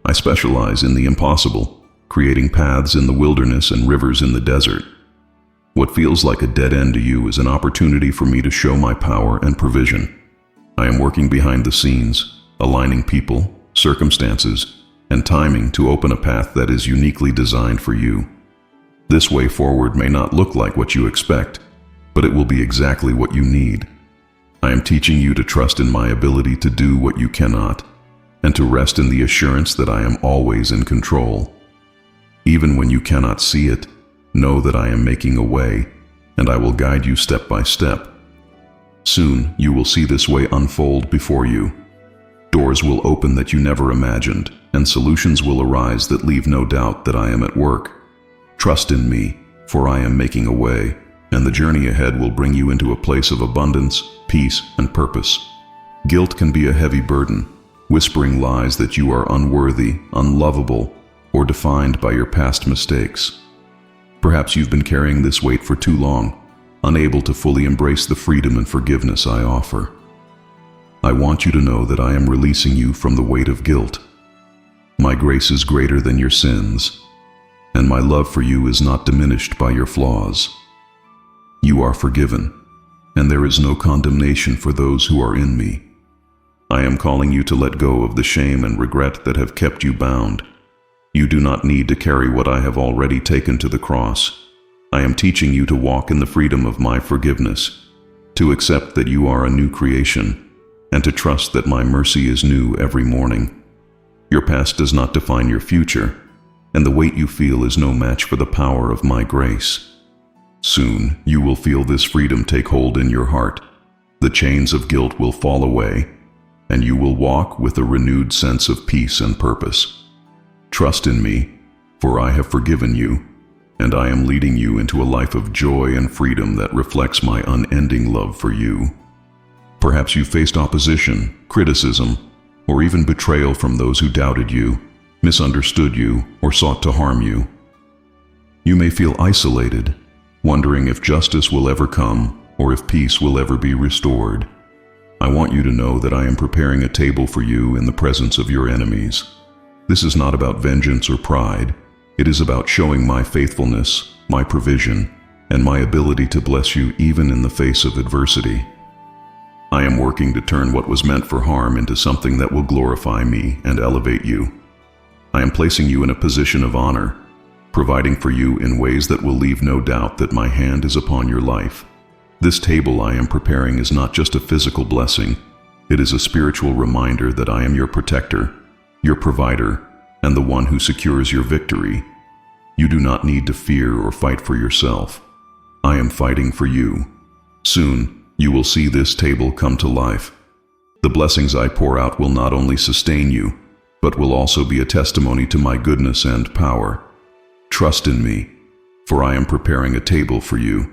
I specialize in the impossible, creating paths in the wilderness and rivers in the desert. What feels like a dead end to you is an opportunity for me to show my power and provision. I am working behind the scenes, aligning people, circumstances, and timing to open a path that is uniquely designed for you. This way forward may not look like what you expect, but it will be exactly what you need. I am teaching you to trust in my ability to do what you cannot, and to rest in the assurance that I am always in control. Even when you cannot see it, know that I am making a way, and I will guide you step by step. Soon you will see this way unfold before you. Doors will open that you never imagined, and solutions will arise that leave no doubt that I am at work. Trust in me, for I am making a way, and the journey ahead will bring you into a place of abundance, peace, and purpose. Guilt can be a heavy burden, whispering lies that you are unworthy, unlovable, or defined by your past mistakes. Perhaps you've been carrying this weight for too long, unable to fully embrace the freedom and forgiveness I offer. I want you to know that I am releasing you from the weight of guilt. My grace is greater than your sins, and my love for you is not diminished by your flaws. You are forgiven, and there is no condemnation for those who are in me. I am calling you to let go of the shame and regret that have kept you bound. You do not need to carry what I have already taken to the cross. I am teaching you to walk in the freedom of my forgiveness, to accept that you are a new creation, and to trust that my mercy is new every morning. Your past does not define your future, and the weight you feel is no match for the power of my grace. Soon you will feel this freedom take hold in your heart. The chains of guilt will fall away, and you will walk with a renewed sense of peace and purpose. Trust in me, for I have forgiven you, and I am leading you into a life of joy and freedom that reflects my unending love for you. Perhaps you faced opposition, criticism, or even betrayal from those who doubted you, misunderstood you, or sought to harm you. You may feel isolated, wondering if justice will ever come or if peace will ever be restored. I want you to know that I am preparing a table for you in the presence of your enemies. This is not about vengeance or pride. It is about showing my faithfulness, my provision, and my ability to bless you even in the face of adversity. I am working to turn what was meant for harm into something that will glorify me and elevate you. I am placing you in a position of honor, providing for you in ways that will leave no doubt that my hand is upon your life. This table I am preparing is not just a physical blessing, it is a spiritual reminder that I am your protector, your provider, and the one who secures your victory. You do not need to fear or fight for yourself. I am fighting for you. Soon, you will see this table come to life. The blessings I pour out will not only sustain you, but will also be a testimony to my goodness and power. Trust in me, for I am preparing a table for you,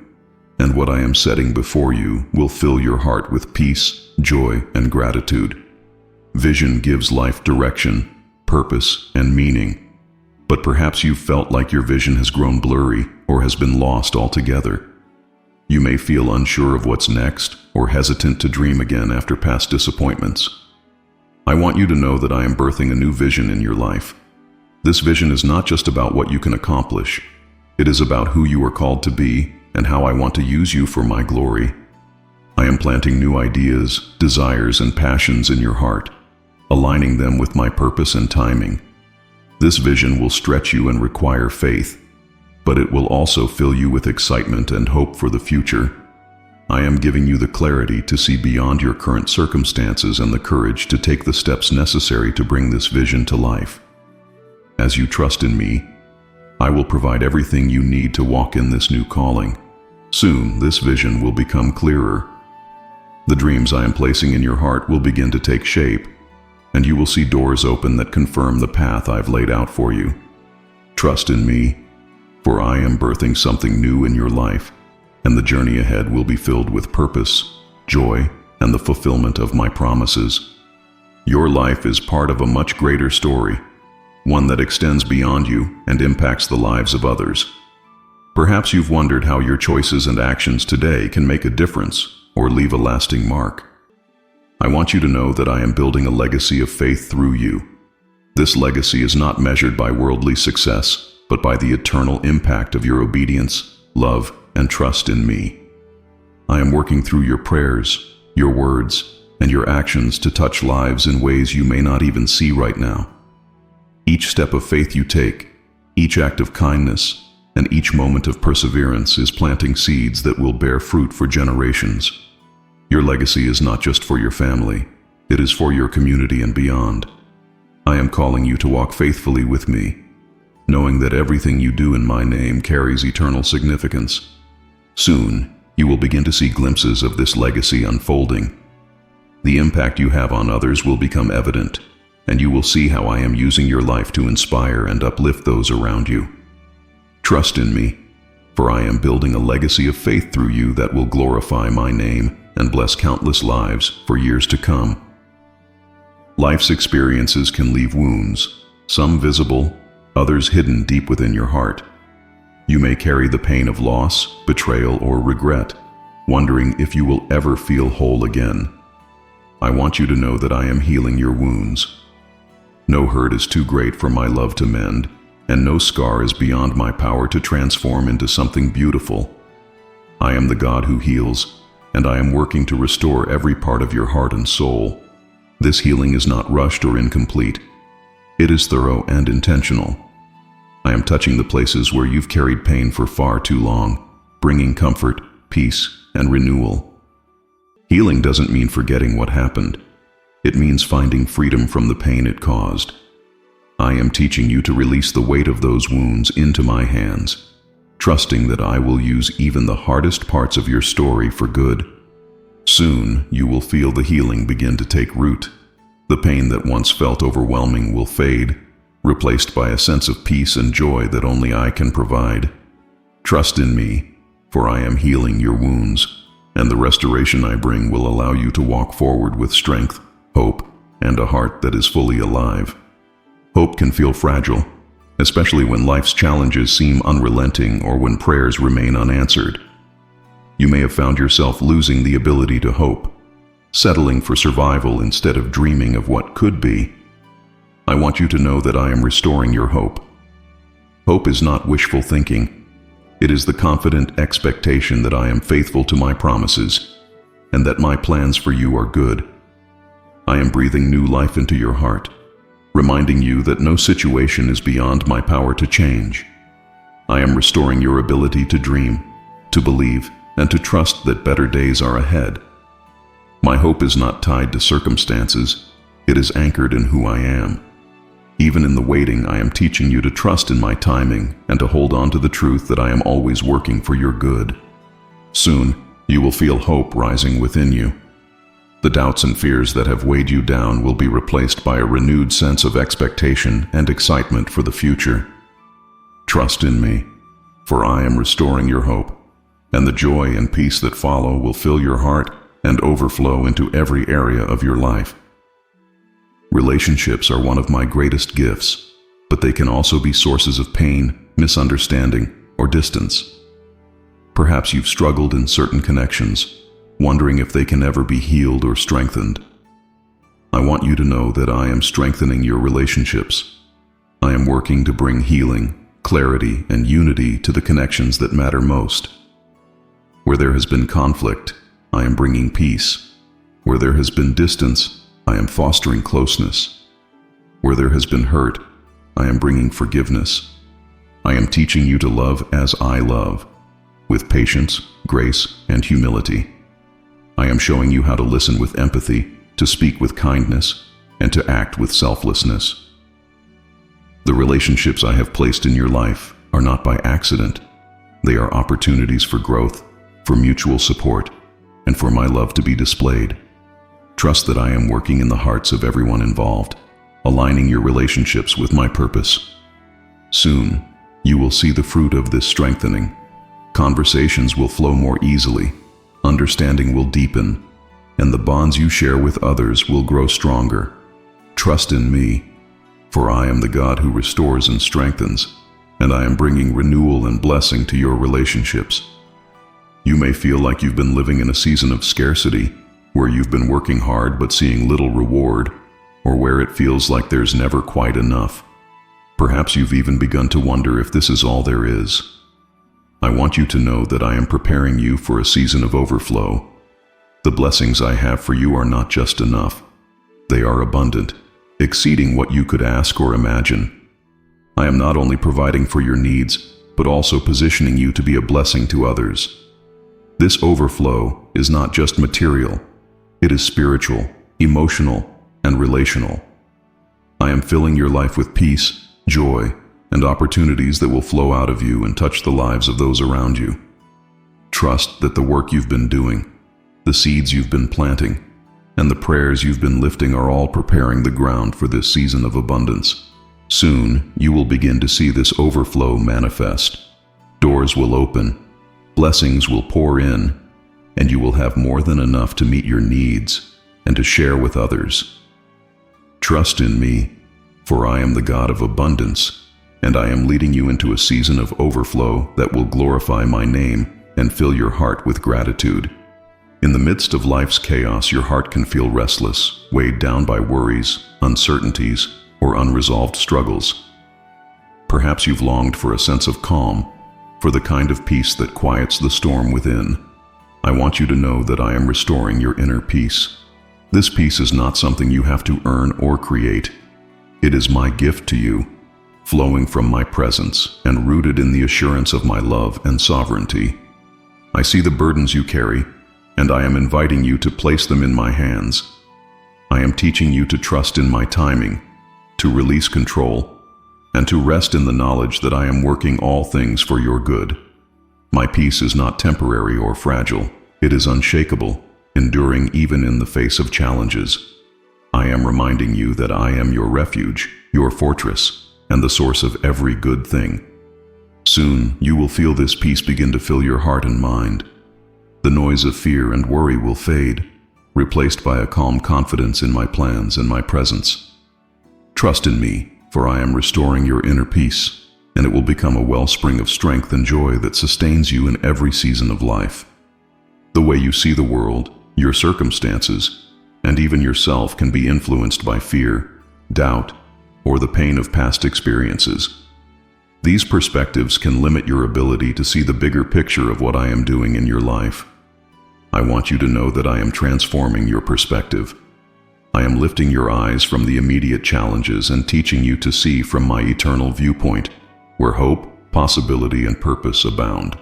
and what I am setting before you will fill your heart with peace, joy, and gratitude. Vision gives life direction, purpose, and meaning. But perhaps you've felt like your vision has grown blurry or has been lost altogether. You may feel unsure of what's next or hesitant to dream again after past disappointments. I want you to know that I am birthing a new vision in your life. This vision is not just about what you can accomplish. It is about who you are called to be and how I want to use you for my glory. I am planting new ideas, desires, and passions in your heart, aligning them with my purpose and timing. This vision will stretch you and require faith, but it will also fill you with excitement and hope for the future. I am giving you the clarity to see beyond your current circumstances and the courage to take the steps necessary to bring this vision to life. As you trust in me, I will provide everything you need to walk in this new calling. Soon, this vision will become clearer. The dreams I am placing in your heart will begin to take shape, and you will see doors open that confirm the path I've laid out for you. Trust in me, for I am birthing something new in your life, and the journey ahead will be filled with purpose, joy, and the fulfillment of my promises. Your life is part of a much greater story, one that extends beyond you and impacts the lives of others. Perhaps you've wondered how your choices and actions today can make a difference or leave a lasting mark. I want you to know that I am building a legacy of faith through you. This legacy is not measured by worldly success, but by the eternal impact of your obedience, love, and trust in me. I am working through your prayers, your words, and your actions to touch lives in ways you may not even see right now. Each step of faith you take, each act of kindness, and each moment of perseverance is planting seeds that will bear fruit for generations. Your legacy is not just for your family, it is for your community and beyond. I am calling you to walk faithfully with me, knowing that everything you do in my name carries eternal significance. Soon, you will begin to see glimpses of this legacy unfolding. The impact you have on others will become evident, and you will see how I am using your life to inspire and uplift those around you. Trust in me, for I am building a legacy of faith through you that will glorify my name and bless countless lives for years to come. Life's experiences can leave wounds, some visible, others hidden deep within your heart. You may carry the pain of loss, betrayal, or regret, wondering if you will ever feel whole again. I want you to know that I am healing your wounds. No hurt is too great for my love to mend, and no scar is beyond my power to transform into something beautiful. I am the God who heals, and I am working to restore every part of your heart and soul. This healing is not rushed or incomplete. It is thorough and intentional. I am touching the places where you've carried pain for far too long, bringing comfort, peace, and renewal. Healing doesn't mean forgetting what happened. It means finding freedom from the pain it caused. I am teaching you to release the weight of those wounds into my hands, trusting that I will use even the hardest parts of your story for good. Soon, you will feel the healing begin to take root. The pain that once felt overwhelming will fade, replaced by a sense of peace and joy that only I can provide. Trust in me, for I am healing your wounds, and the restoration I bring will allow you to walk forward with strength, hope, and a heart that is fully alive. Hope can feel fragile, especially when life's challenges seem unrelenting or when prayers remain unanswered. You may have found yourself losing the ability to hope, settling for survival instead of dreaming of what could be. I want you to know that I am restoring your hope. Hope is not wishful thinking. It is the confident expectation that I am faithful to my promises and that my plans for you are good. I am breathing new life into your heart, reminding you that no situation is beyond my power to change. I am restoring your ability to dream, to believe, and to trust that better days are ahead. My hope is not tied to circumstances. It is anchored in who I am. Even in the waiting, I am teaching you to trust in my timing and to hold on to the truth that I am always working for your good. Soon, you will feel hope rising within you. The doubts and fears that have weighed you down will be replaced by a renewed sense of expectation and excitement for the future. Trust in me, for I am restoring your hope, and the joy and peace that follow will fill your heart and overflow into every area of your life. Relationships are one of my greatest gifts, but they can also be sources of pain, misunderstanding, or distance. Perhaps you've struggled in certain connections, wondering if they can ever be healed or strengthened. I want you to know that I am strengthening your relationships. I am working to bring healing, clarity, and unity to the connections that matter most. Where there has been conflict, I am bringing peace. Where there has been distance, I am fostering closeness. Where there has been hurt, I am bringing forgiveness. I am teaching you to love as I love, with patience, grace, and humility. I am showing you how to listen with empathy, to speak with kindness, and to act with selflessness. The relationships I have placed in your life are not by accident. They are opportunities for growth, for mutual support, and for my love to be displayed. Trust that I am working in the hearts of everyone involved, aligning your relationships with my purpose. Soon, you will see the fruit of this strengthening. Conversations will flow more easily, understanding will deepen, and the bonds you share with others will grow stronger. Trust in me, for I am the God who restores and strengthens, and I am bringing renewal and blessing to your relationships. You may feel like you've been living in a season of scarcity, where you've been working hard but seeing little reward, or where it feels like there's never quite enough. Perhaps you've even begun to wonder if this is all there is. I want you to know that I am preparing you for a season of overflow. The blessings I have for you are not just enough. They are abundant, exceeding what you could ask or imagine. I am not only providing for your needs, but also positioning you to be a blessing to others. This overflow is not just material. It is spiritual, emotional, and relational. I am filling your life with peace, joy, and opportunities that will flow out of you and touch the lives of those around you. Trust that the work you've been doing, the seeds you've been planting, and the prayers you've been lifting are all preparing the ground for this season of abundance. Soon, you will begin to see this overflow manifest. Doors will open, blessings will pour in, and you will have more than enough to meet your needs and to share with others. Trust in me, for I am the God of abundance, and I am leading you into a season of overflow that will glorify my name and fill your heart with gratitude. In the midst of life's chaos, your heart can feel restless, weighed down by worries, uncertainties, or unresolved struggles. Perhaps you've longed for a sense of calm, for the kind of peace that quiets the storm within. I want you to know that I am restoring your inner peace. This peace is not something you have to earn or create. It is my gift to you, flowing from my presence and rooted in the assurance of my love and sovereignty. I see the burdens you carry, and I am inviting you to place them in my hands. I am teaching you to trust in my timing, to release control, and to rest in the knowledge that I am working all things for your good. My peace is not temporary or fragile. It is unshakable, enduring even in the face of challenges. I am reminding you that I am your refuge, your fortress, and the source of every good thing. Soon, you will feel this peace begin to fill your heart and mind. The noise of fear and worry will fade, replaced by a calm confidence in my plans and my presence. Trust in me, for I am restoring your inner peace, and it will become a wellspring of strength and joy that sustains you in every season of life. The way you see the world, your circumstances, and even yourself can be influenced by fear, doubt, or the pain of past experiences. These perspectives can limit your ability to see the bigger picture of what I am doing in your life. I want you to know that I am transforming your perspective. I am lifting your eyes from the immediate challenges and teaching you to see from my eternal viewpoint, where hope, possibility, and purpose abound.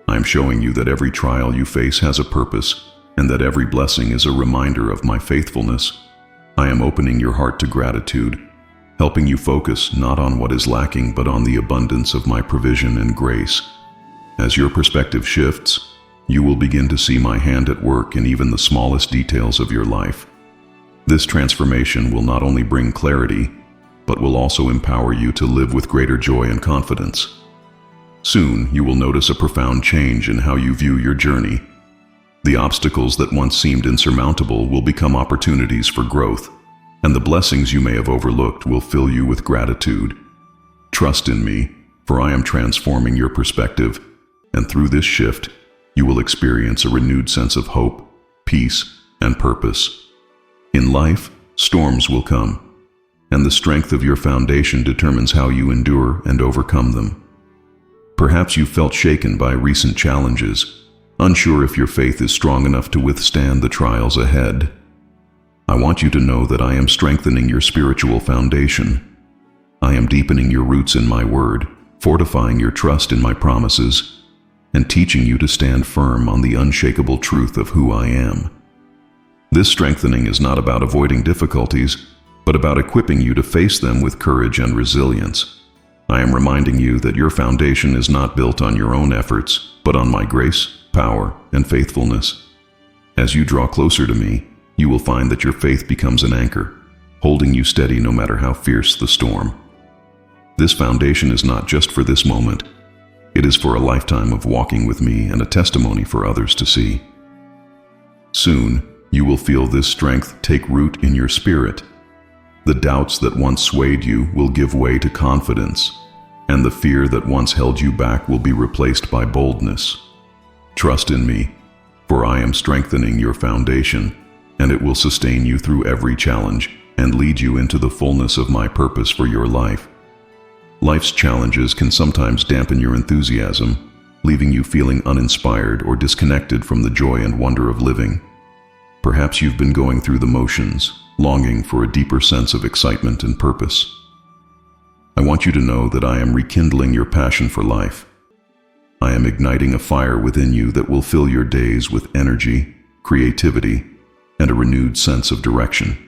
I am showing you that every trial you face has a purpose, and that every blessing is a reminder of my faithfulness. I am opening your heart to gratitude, helping you focus not on what is lacking but on the abundance of my provision and grace. As your perspective shifts, you will begin to see my hand at work in even the smallest details of your life. This transformation will not only bring clarity, but will also empower you to live with greater joy and confidence. Soon, you will notice a profound change in how you view your journey. The obstacles that once seemed insurmountable will become opportunities for growth, and the blessings you may have overlooked will fill you with gratitude. Trust in me, for I am transforming your perspective, and through this shift, you will experience a renewed sense of hope, peace, and purpose. In life, storms will come, and the strength of your foundation determines how you endure and overcome them. Perhaps you felt shaken by recent challenges, unsure if your faith is strong enough to withstand the trials ahead. I want you to know that I am strengthening your spiritual foundation. I am deepening your roots in my word, fortifying your trust in my promises, and teaching you to stand firm on the unshakable truth of who I am. This strengthening is not about avoiding difficulties, but about equipping you to face them with courage and resilience. I am reminding you that your foundation is not built on your own efforts, but on my grace, power, and faithfulness. As you draw closer to me, you will find that your faith becomes an anchor, holding you steady no matter how fierce the storm. This foundation is not just for this moment. It is for a lifetime of walking with me and a testimony for others to see. Soon, you will feel this strength take root in your spirit. The doubts that once swayed you will give way to confidence, and the fear that once held you back will be replaced by boldness. Trust in me, for I am strengthening your foundation, and it will sustain you through every challenge and lead you into the fullness of my purpose for your life. Life's challenges can sometimes dampen your enthusiasm, leaving you feeling uninspired or disconnected from the joy and wonder of living. Perhaps you've been going through the motions, longing for a deeper sense of excitement and purpose. I want you to know that I am rekindling your passion for life. I am igniting a fire within you that will fill your days with energy, creativity, and a renewed sense of direction.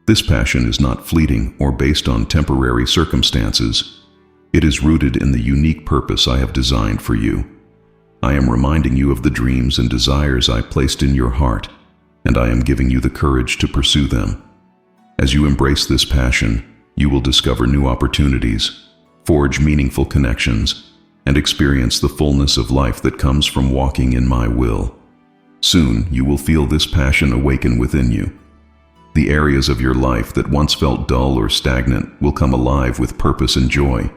This passion is not fleeting or based on temporary circumstances. It is rooted in the unique purpose I have designed for you. I am reminding you of the dreams and desires I placed in your heart, and I am giving you the courage to pursue them. As you embrace this passion, you will discover new opportunities, forge meaningful connections, and experience the fullness of life that comes from walking in my will. Soon, you will feel this passion awaken within you. The areas of your life that once felt dull or stagnant will come alive with purpose and joy.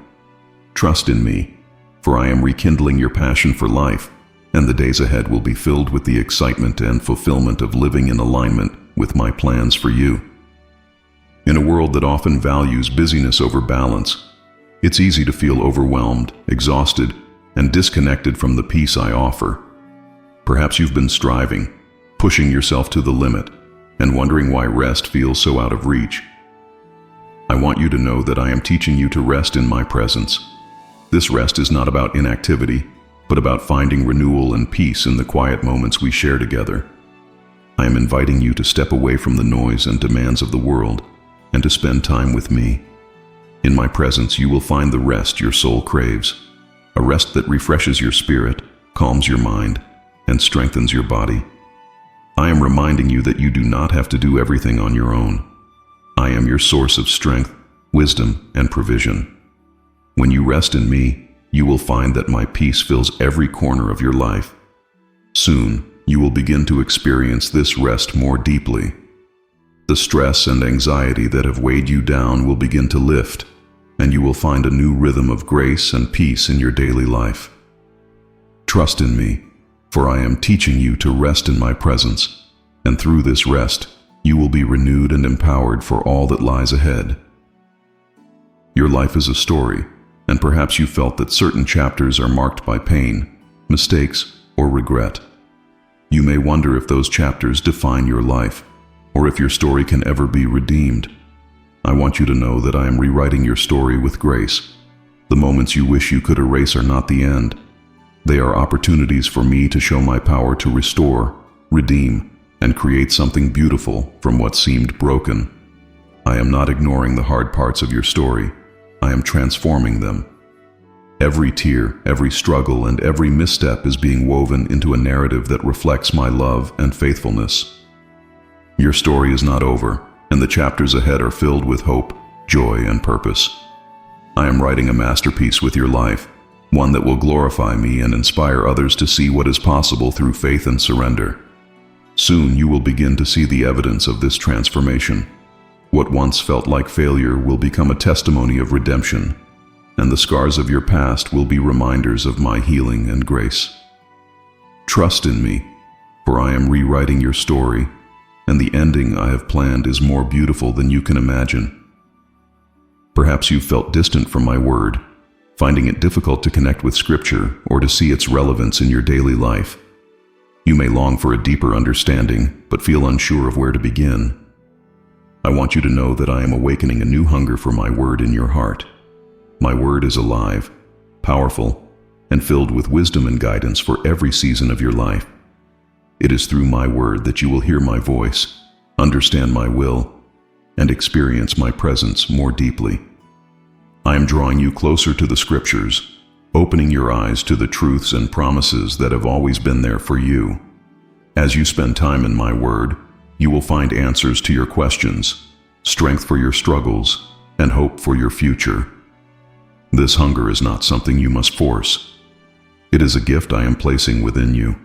Trust in me, for I am rekindling your passion for life, and the days ahead will be filled with the excitement and fulfillment of living in alignment with my plans for you. In a world that often values busyness over balance, it's easy to feel overwhelmed, exhausted, and disconnected from the peace I offer. Perhaps you've been striving, pushing yourself to the limit, and wondering why rest feels so out of reach. I want you to know that I am teaching you to rest in my presence. This rest is not about inactivity, but about finding renewal and peace in the quiet moments we share together. I am inviting you to step away from the noise and demands of the world and to spend time with me. In my presence, you will find the rest your soul craves, a rest that refreshes your spirit, calms your mind, and strengthens your body. I am reminding you that you do not have to do everything on your own. I am your source of strength, wisdom, and provision. When you rest in me, you will find that my peace fills every corner of your life. Soon, you will begin to experience this rest more deeply. The stress and anxiety that have weighed you down will begin to lift, and you will find a new rhythm of grace and peace in your daily life. Trust in me, for I am teaching you to rest in my presence, and through this rest, you will be renewed and empowered for all that lies ahead. Your life is a story, and perhaps you felt that certain chapters are marked by pain, mistakes, or regret. You may wonder if those chapters define your life, or if your story can ever be redeemed. I want you to know that I am rewriting your story with grace. The moments you wish you could erase are not the end. They are opportunities for me to show my power to restore, redeem, and create something beautiful from what seemed broken. I am not ignoring the hard parts of your story. I am transforming them. Every tear, every struggle, and every misstep is being woven into a narrative that reflects my love and faithfulness. Your story is not over, and the chapters ahead are filled with hope, joy, and purpose. I am writing a masterpiece with your life, one that will glorify me and inspire others to see what is possible through faith and surrender. Soon you will begin to see the evidence of this transformation. What once felt like failure will become a testimony of redemption, and the scars of your past will be reminders of my healing and grace. Trust in me, for I am rewriting your story, and the ending I have planned is more beautiful than you can imagine. Perhaps you felt distant from my word, finding it difficult to connect with Scripture or to see its relevance in your daily life. You may long for a deeper understanding, but feel unsure of where to begin. I want you to know that I am awakening a new hunger for my word in your heart. My word is alive, powerful, and filled with wisdom and guidance for every season of your life. It is through my word that you will hear my voice, understand my will, and experience my presence more deeply. I am drawing you closer to the Scriptures, opening your eyes to the truths and promises that have always been there for you. As you spend time in my word, you will find answers to your questions, strength for your struggles, and hope for your future. This hunger is not something you must force. It is a gift I am placing within you,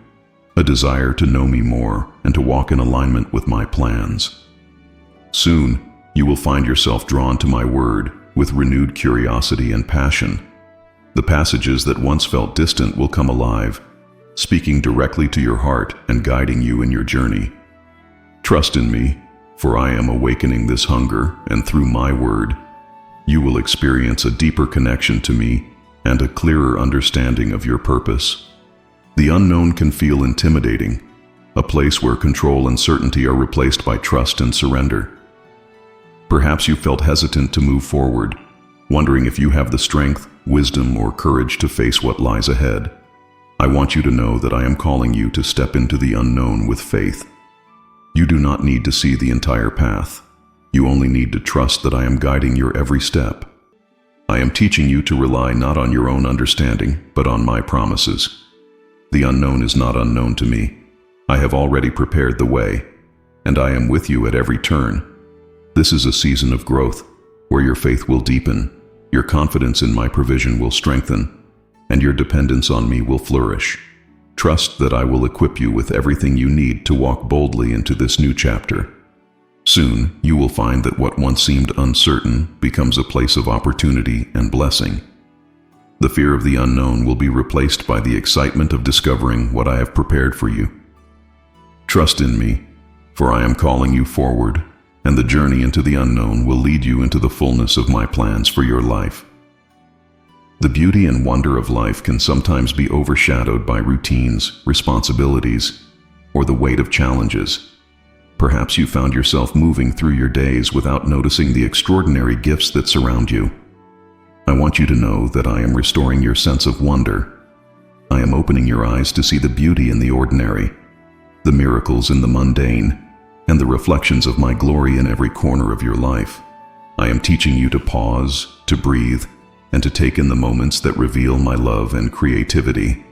a desire to know me more and to walk in alignment with my plans. Soon, you will find yourself drawn to my word with renewed curiosity and passion. The passages that once felt distant will come alive, speaking directly to your heart and guiding you in your journey. Trust in me, for I am awakening this hunger, and through my word, you will experience a deeper connection to me and a clearer understanding of your purpose. The unknown can feel intimidating, a place where control and certainty are replaced by trust and surrender. Perhaps you felt hesitant to move forward, wondering if you have the strength, wisdom, or courage to face what lies ahead. I want you to know that I am calling you to step into the unknown with faith. You do not need to see the entire path. You only need to trust that I am guiding your every step. I am teaching you to rely not on your own understanding, but on my promises. The unknown is not unknown to me. I have already prepared the way, and I am with you at every turn. This is a season of growth, where your faith will deepen, your confidence in my provision will strengthen, and your dependence on me will flourish. Trust that I will equip you with everything you need to walk boldly into this new chapter. Soon, you will find that what once seemed uncertain becomes a place of opportunity and blessing. The fear of the unknown will be replaced by the excitement of discovering what I have prepared for you. Trust in me, for I am calling you forward, and the journey into the unknown will lead you into the fullness of my plans for your life. The beauty and wonder of life can sometimes be overshadowed by routines, responsibilities, or the weight of challenges. Perhaps you found yourself moving through your days without noticing the extraordinary gifts that surround you. I want you to know that I am restoring your sense of wonder. I am opening your eyes to see the beauty in the ordinary, the miracles in the mundane, and the reflections of my glory in every corner of your life. I am teaching you to pause, to breathe, and to take in the moments that reveal my love and creativity.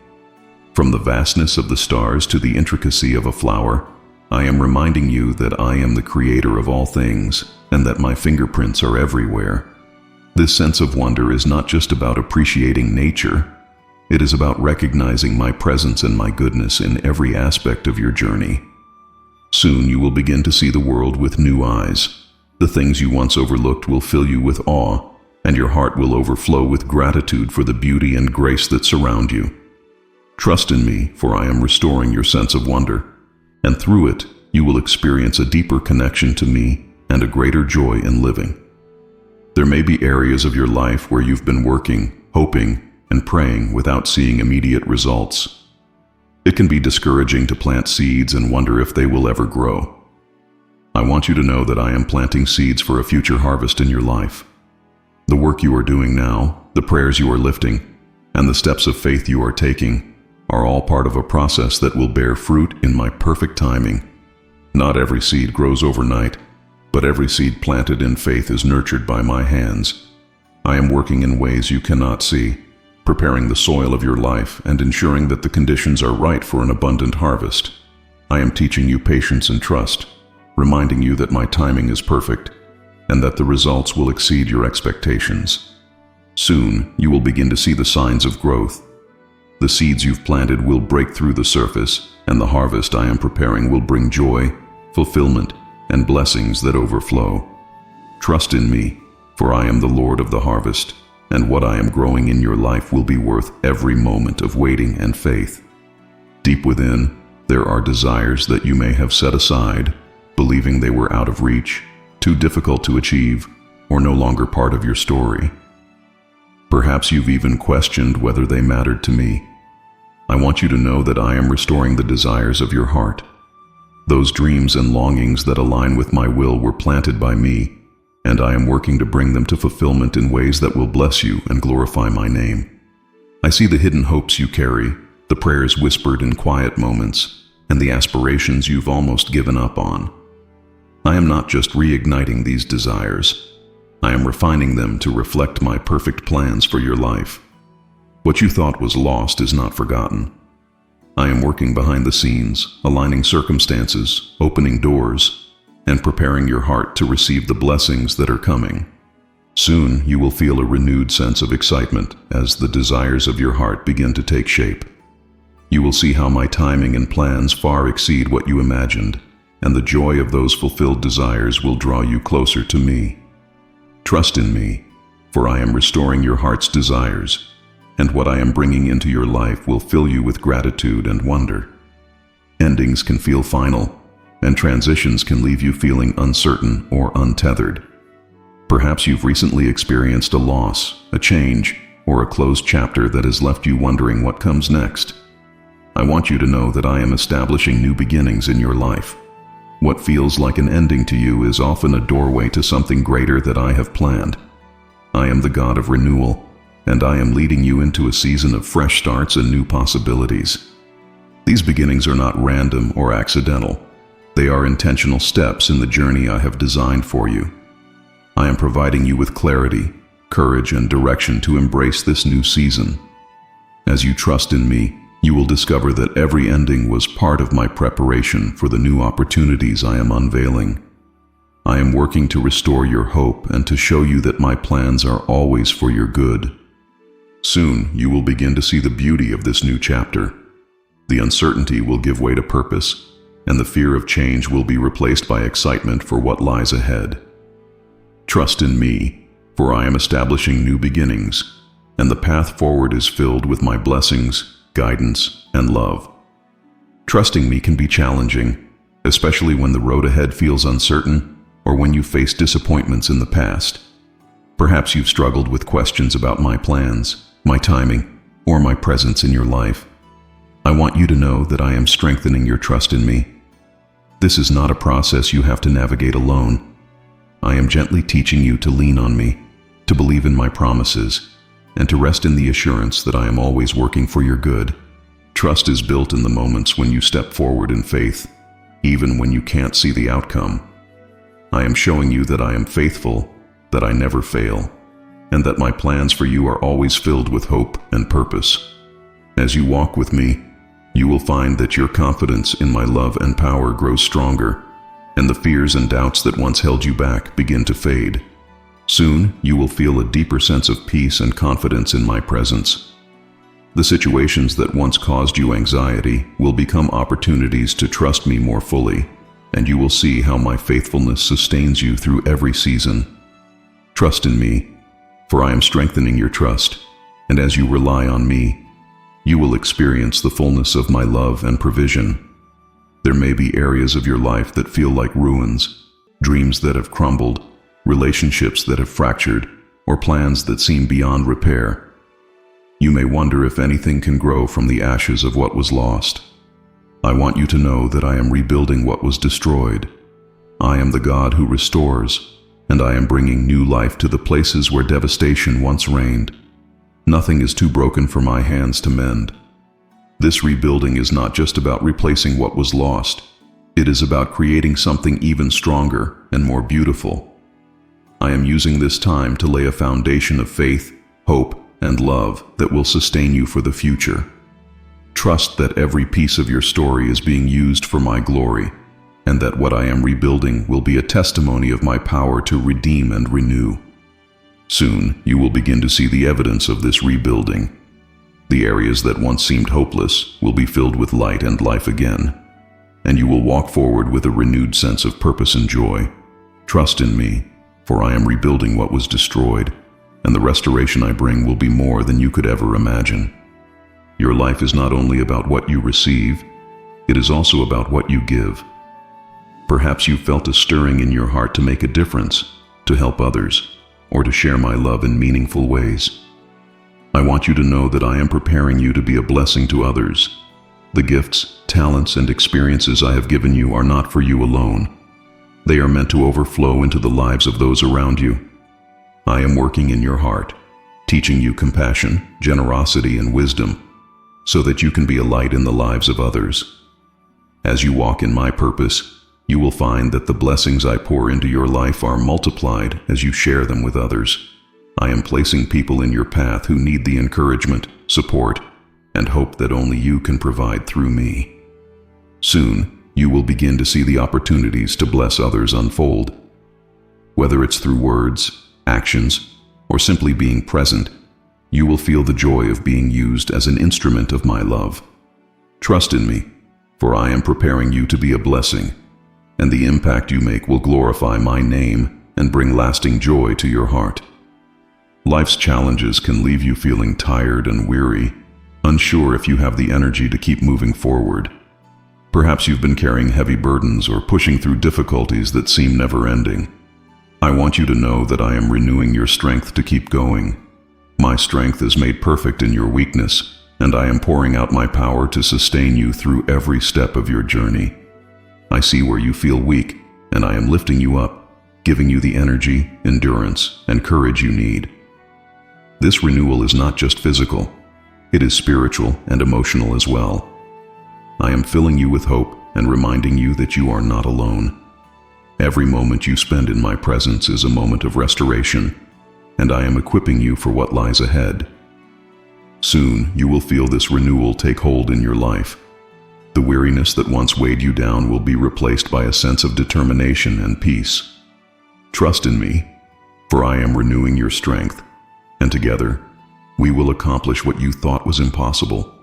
From the vastness of the stars to the intricacy of a flower, I am reminding you that I am the creator of all things and that my fingerprints are everywhere. This sense of wonder is not just about appreciating nature. It is about recognizing my presence and my goodness in every aspect of your journey. Soon you will begin to see the world with new eyes. The things you once overlooked will fill you with awe, and your heart will overflow with gratitude for the beauty and grace that surround you. Trust in me, for I am restoring your sense of wonder, and through it, you will experience a deeper connection to me and a greater joy in living. There may be areas of your life where you've been working, hoping, and praying without seeing immediate results. It can be discouraging to plant seeds and wonder if they will ever grow. I want you to know that I am planting seeds for a future harvest in your life. The work you are doing now, the prayers you are lifting, and the steps of faith you are taking are all part of a process that will bear fruit in my perfect timing. Not every seed grows overnight, but every seed planted in faith is nurtured by my hands. I am working in ways you cannot see, preparing the soil of your life and ensuring that the conditions are right for an abundant harvest. I am teaching you patience and trust, reminding you that my timing is perfect and that the results will exceed your expectations. Soon, you will begin to see the signs of growth. The seeds you've planted will break through the surface, and the harvest I am preparing will bring joy, fulfillment, and blessings that overflow. Trust in me, for I am the Lord of the harvest, and what I am growing in your life will be worth every moment of waiting and faith. Deep within, there are desires that you may have set aside, believing they were out of reach, too difficult to achieve, or no longer part of your story. Perhaps you've even questioned whether they mattered to me. I want you to know that I am restoring the desires of your heart. Those dreams and longings that align with my will were planted by me, and I am working to bring them to fulfillment in ways that will bless you and glorify my name. I see the hidden hopes you carry, the prayers whispered in quiet moments, and the aspirations you've almost given up on. I am not just reigniting these desires. I am refining them to reflect my perfect plans for your life. What you thought was lost is not forgotten. I am working behind the scenes, aligning circumstances, opening doors, and preparing your heart to receive the blessings that are coming. Soon you will feel a renewed sense of excitement as the desires of your heart begin to take shape. You will see how my timing and plans far exceed what you imagined, and the joy of those fulfilled desires will draw you closer to me. Trust in me, for I am restoring your heart's desires, and what I am bringing into your life will fill you with gratitude and wonder. Endings can feel final, and transitions can leave you feeling uncertain or untethered. Perhaps you've recently experienced a loss, a change, or a closed chapter that has left you wondering what comes next. I want you to know that I am establishing new beginnings in your life. What feels like an ending to you is often a doorway to something greater that I have planned. I am the God of renewal, and I am leading you into a season of fresh starts and new possibilities. These beginnings are not random or accidental. They are intentional steps in the journey I have designed for you. I am providing you with clarity, courage, and direction to embrace this new season. As you trust in me, you will discover that every ending was part of my preparation for the new opportunities I am unveiling. I am working to restore your hope and to show you that my plans are always for your good. Soon, you will begin to see the beauty of this new chapter. The uncertainty will give way to purpose, and the fear of change will be replaced by excitement for what lies ahead. Trust in me, for I am establishing new beginnings, and the path forward is filled with my blessings, guidance, and love. Trusting me can be challenging, especially when the road ahead feels uncertain or when you face disappointments in the past. Perhaps you've struggled with questions about my plans, my timing, or my presence in your life. I want you to know that I am strengthening your trust in me. This is not a process you have to navigate alone. I am gently teaching you to lean on me, to believe in my promises, and to rest in the assurance that I am always working for your good. Trust is built in the moments when you step forward in faith, even when you can't see the outcome. I am showing you that I am faithful, that I never fail, and that my plans for you are always filled with hope and purpose. As you walk with me, you will find that your confidence in my love and power grows stronger, and the fears and doubts that once held you back begin to fade. Soon, you will feel a deeper sense of peace and confidence in my presence. The situations that once caused you anxiety will become opportunities to trust me more fully, and you will see how my faithfulness sustains you through every season. Trust in me, for I am strengthening your trust, and as you rely on me, you will experience the fullness of my love and provision. There may be areas of your life that feel like ruins, dreams that have crumbled, relationships that have fractured, or plans that seem beyond repair. You may wonder if anything can grow from the ashes of what was lost. I want you to know that I am rebuilding what was destroyed. I am the God who restores, and I am bringing new life to the places where devastation once reigned. Nothing is too broken for my hands to mend. This rebuilding is not just about replacing what was lost. It is about creating something even stronger and more beautiful. I am using this time to lay a foundation of faith, hope, and love that will sustain you for the future. Trust that every piece of your story is being used for my glory, and that what I am rebuilding will be a testimony of my power to redeem and renew. Soon, you will begin to see the evidence of this rebuilding. The areas that once seemed hopeless will be filled with light and life again, and you will walk forward with a renewed sense of purpose and joy. Trust in me, for I am rebuilding what was destroyed, and the restoration I bring will be more than you could ever imagine. Your life is not only about what you receive, it is also about what you give. Perhaps you felt a stirring in your heart to make a difference, to help others, or to share my love in meaningful ways. I want you to know that I am preparing you to be a blessing to others. The gifts, talents, and experiences I have given you are not for you alone. They are meant to overflow into the lives of those around you. I am working in your heart, teaching you compassion, generosity, and wisdom, so that you can be a light in the lives of others. As you walk in my purpose, you will find that the blessings I pour into your life are multiplied as you share them with others. I am placing people in your path who need the encouragement, support, and hope that only you can provide through me. Soon, you will begin to see the opportunities to bless others unfold. Whether it's through words, actions, or simply being present, you will feel the joy of being used as an instrument of my love. Trust in me, for I am preparing you to be a blessing, and the impact you make will glorify my name and bring lasting joy to your heart. Life's challenges can leave you feeling tired and weary, unsure if you have the energy to keep moving forward. Perhaps you've been carrying heavy burdens or pushing through difficulties that seem never-ending. I want you to know that I am renewing your strength to keep going. My strength is made perfect in your weakness, and I am pouring out my power to sustain you through every step of your journey. I see where you feel weak, and I am lifting you up, giving you the energy, endurance, and courage you need. This renewal is not just physical, it is spiritual and emotional as well. I am filling you with hope and reminding you that you are not alone. Every moment you spend in my presence is a moment of restoration, and I am equipping you for what lies ahead. Soon, you will feel this renewal take hold in your life. The weariness that once weighed you down will be replaced by a sense of determination and peace. Trust in me, for I am renewing your strength, and together, we will accomplish what you thought was impossible.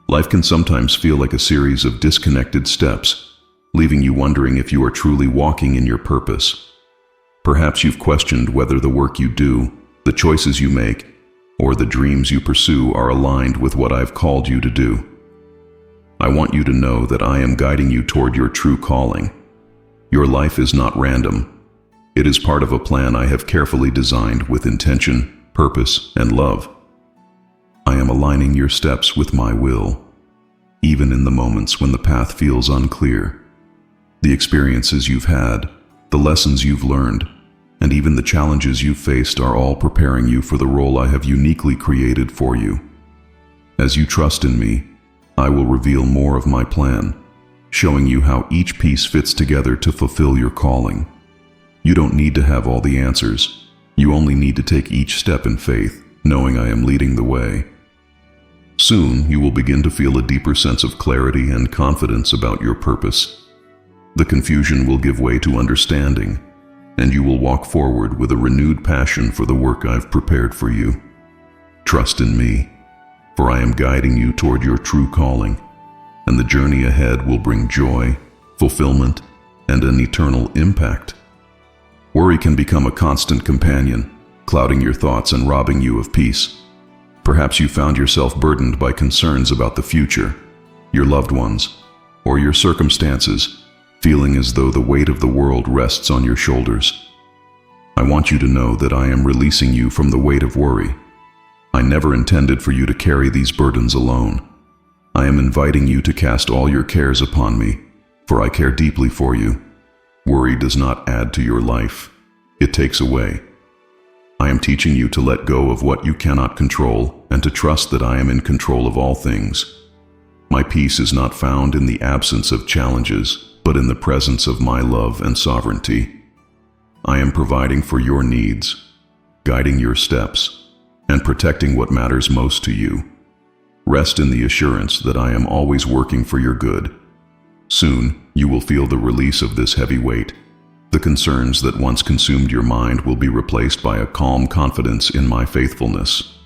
Life can sometimes feel like a series of disconnected steps, leaving you wondering if you are truly walking in your purpose. Perhaps you've questioned whether the work you do, the choices you make, or the dreams you pursue are aligned with what I've called you to do. I want you to know that I am guiding you toward your true calling. Your life is not random. It is part of a plan I have carefully designed with intention, purpose, and love. I am aligning your steps with my will, even in the moments when the path feels unclear. The experiences you've had, the lessons you've learned, and even the challenges you've faced are all preparing you for the role I have uniquely created for you. As you trust in me, I will reveal more of my plan, showing you how each piece fits together to fulfill your calling. You don't need to have all the answers. You only need to take each step in faith, knowing I am leading the way. Soon, you will begin to feel a deeper sense of clarity and confidence about your purpose. The confusion will give way to understanding, and you will walk forward with a renewed passion for the work I've prepared for you. Trust in me, for I am guiding you toward your true calling, and the journey ahead will bring joy, fulfillment, and an eternal impact. Worry can become a constant companion, clouding your thoughts and robbing you of peace. Perhaps you found yourself burdened by concerns about the future, your loved ones, or your circumstances, feeling as though the weight of the world rests on your shoulders. I want you to know that I am releasing you from the weight of worry. I never intended for you to carry these burdens alone. I am inviting you to cast all your cares upon me, for I care deeply for you. Worry does not add to your life. It takes away. I am teaching you to let go of what you cannot control and to trust that I am in control of all things. My peace is not found in the absence of challenges, but in the presence of my love and sovereignty. I am providing for your needs, guiding your steps, and protecting what matters most to you. Rest in the assurance that I am always working for your good. Soon, you will feel the release of this heavy weight. The concerns that once consumed your mind will be replaced by a calm confidence in my faithfulness.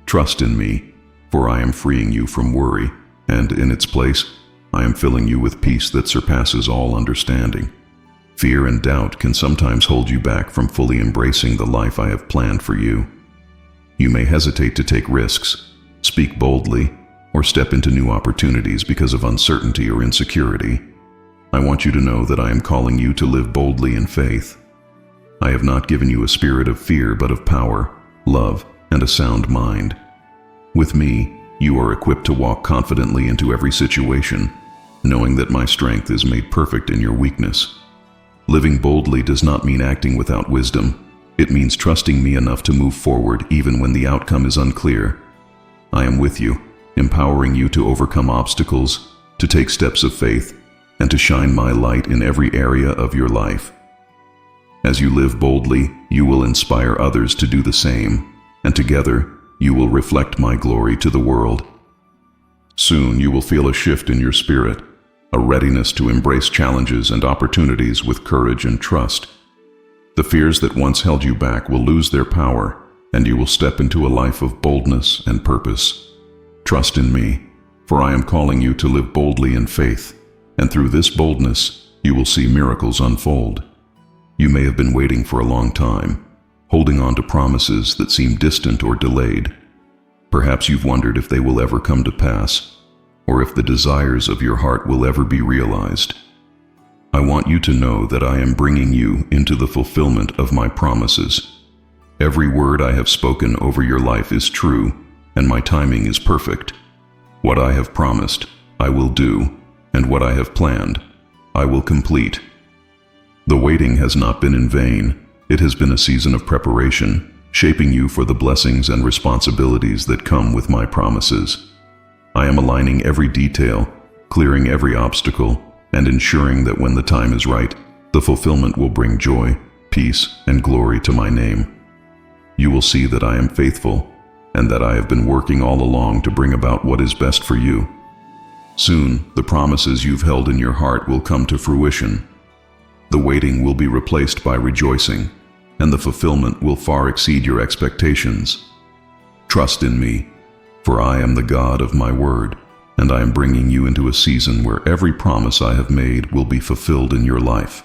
Trust in me, for I am freeing you from worry, and in its place, I am filling you with peace that surpasses all understanding. Fear and doubt can sometimes hold you back from fully embracing the life I have planned for you. You may hesitate to take risks, speak boldly, or step into new opportunities because of uncertainty or insecurity. I want you to know that I am calling you to live boldly in faith. I have not given you a spirit of fear, but of power, love, and a sound mind. With me, you are equipped to walk confidently into every situation, knowing that my strength is made perfect in your weakness. Living boldly does not mean acting without wisdom. It means trusting me enough to move forward even when the outcome is unclear. I am with you, empowering you to overcome obstacles, to take steps of faith, and to shine my light in every area of your life. As you live boldly, you will inspire others to do the same, and together, you will reflect my glory to the world. Soon you will feel a shift in your spirit, a readiness to embrace challenges and opportunities with courage and trust. The fears that once held you back will lose their power, and you will step into a life of boldness and purpose. Trust in me, for I am calling you to live boldly in faith, and through this boldness, you will see miracles unfold. You may have been waiting for a long time, holding on to promises that seem distant or delayed. Perhaps you've wondered if they will ever come to pass, or if the desires of your heart will ever be realized. I want you to know that I am bringing you into the fulfillment of my promises. Every word I have spoken over your life is true, and my timing is perfect. What I have promised, I will do, and what I have planned, I will complete. The waiting has not been in vain. It has been a season of preparation, shaping you for the blessings and responsibilities that come with my promises. I am aligning every detail, clearing every obstacle, and ensuring that when the time is right, the fulfillment will bring joy, peace, and glory to my name. You will see that I am faithful, and that I have been working all along to bring about what is best for you. Soon, the promises you've held in your heart will come to fruition. The waiting will be replaced by rejoicing, and the fulfillment will far exceed your expectations. Trust in me, for I am the God of my word, and I am bringing you into a season where every promise I have made will be fulfilled in your life.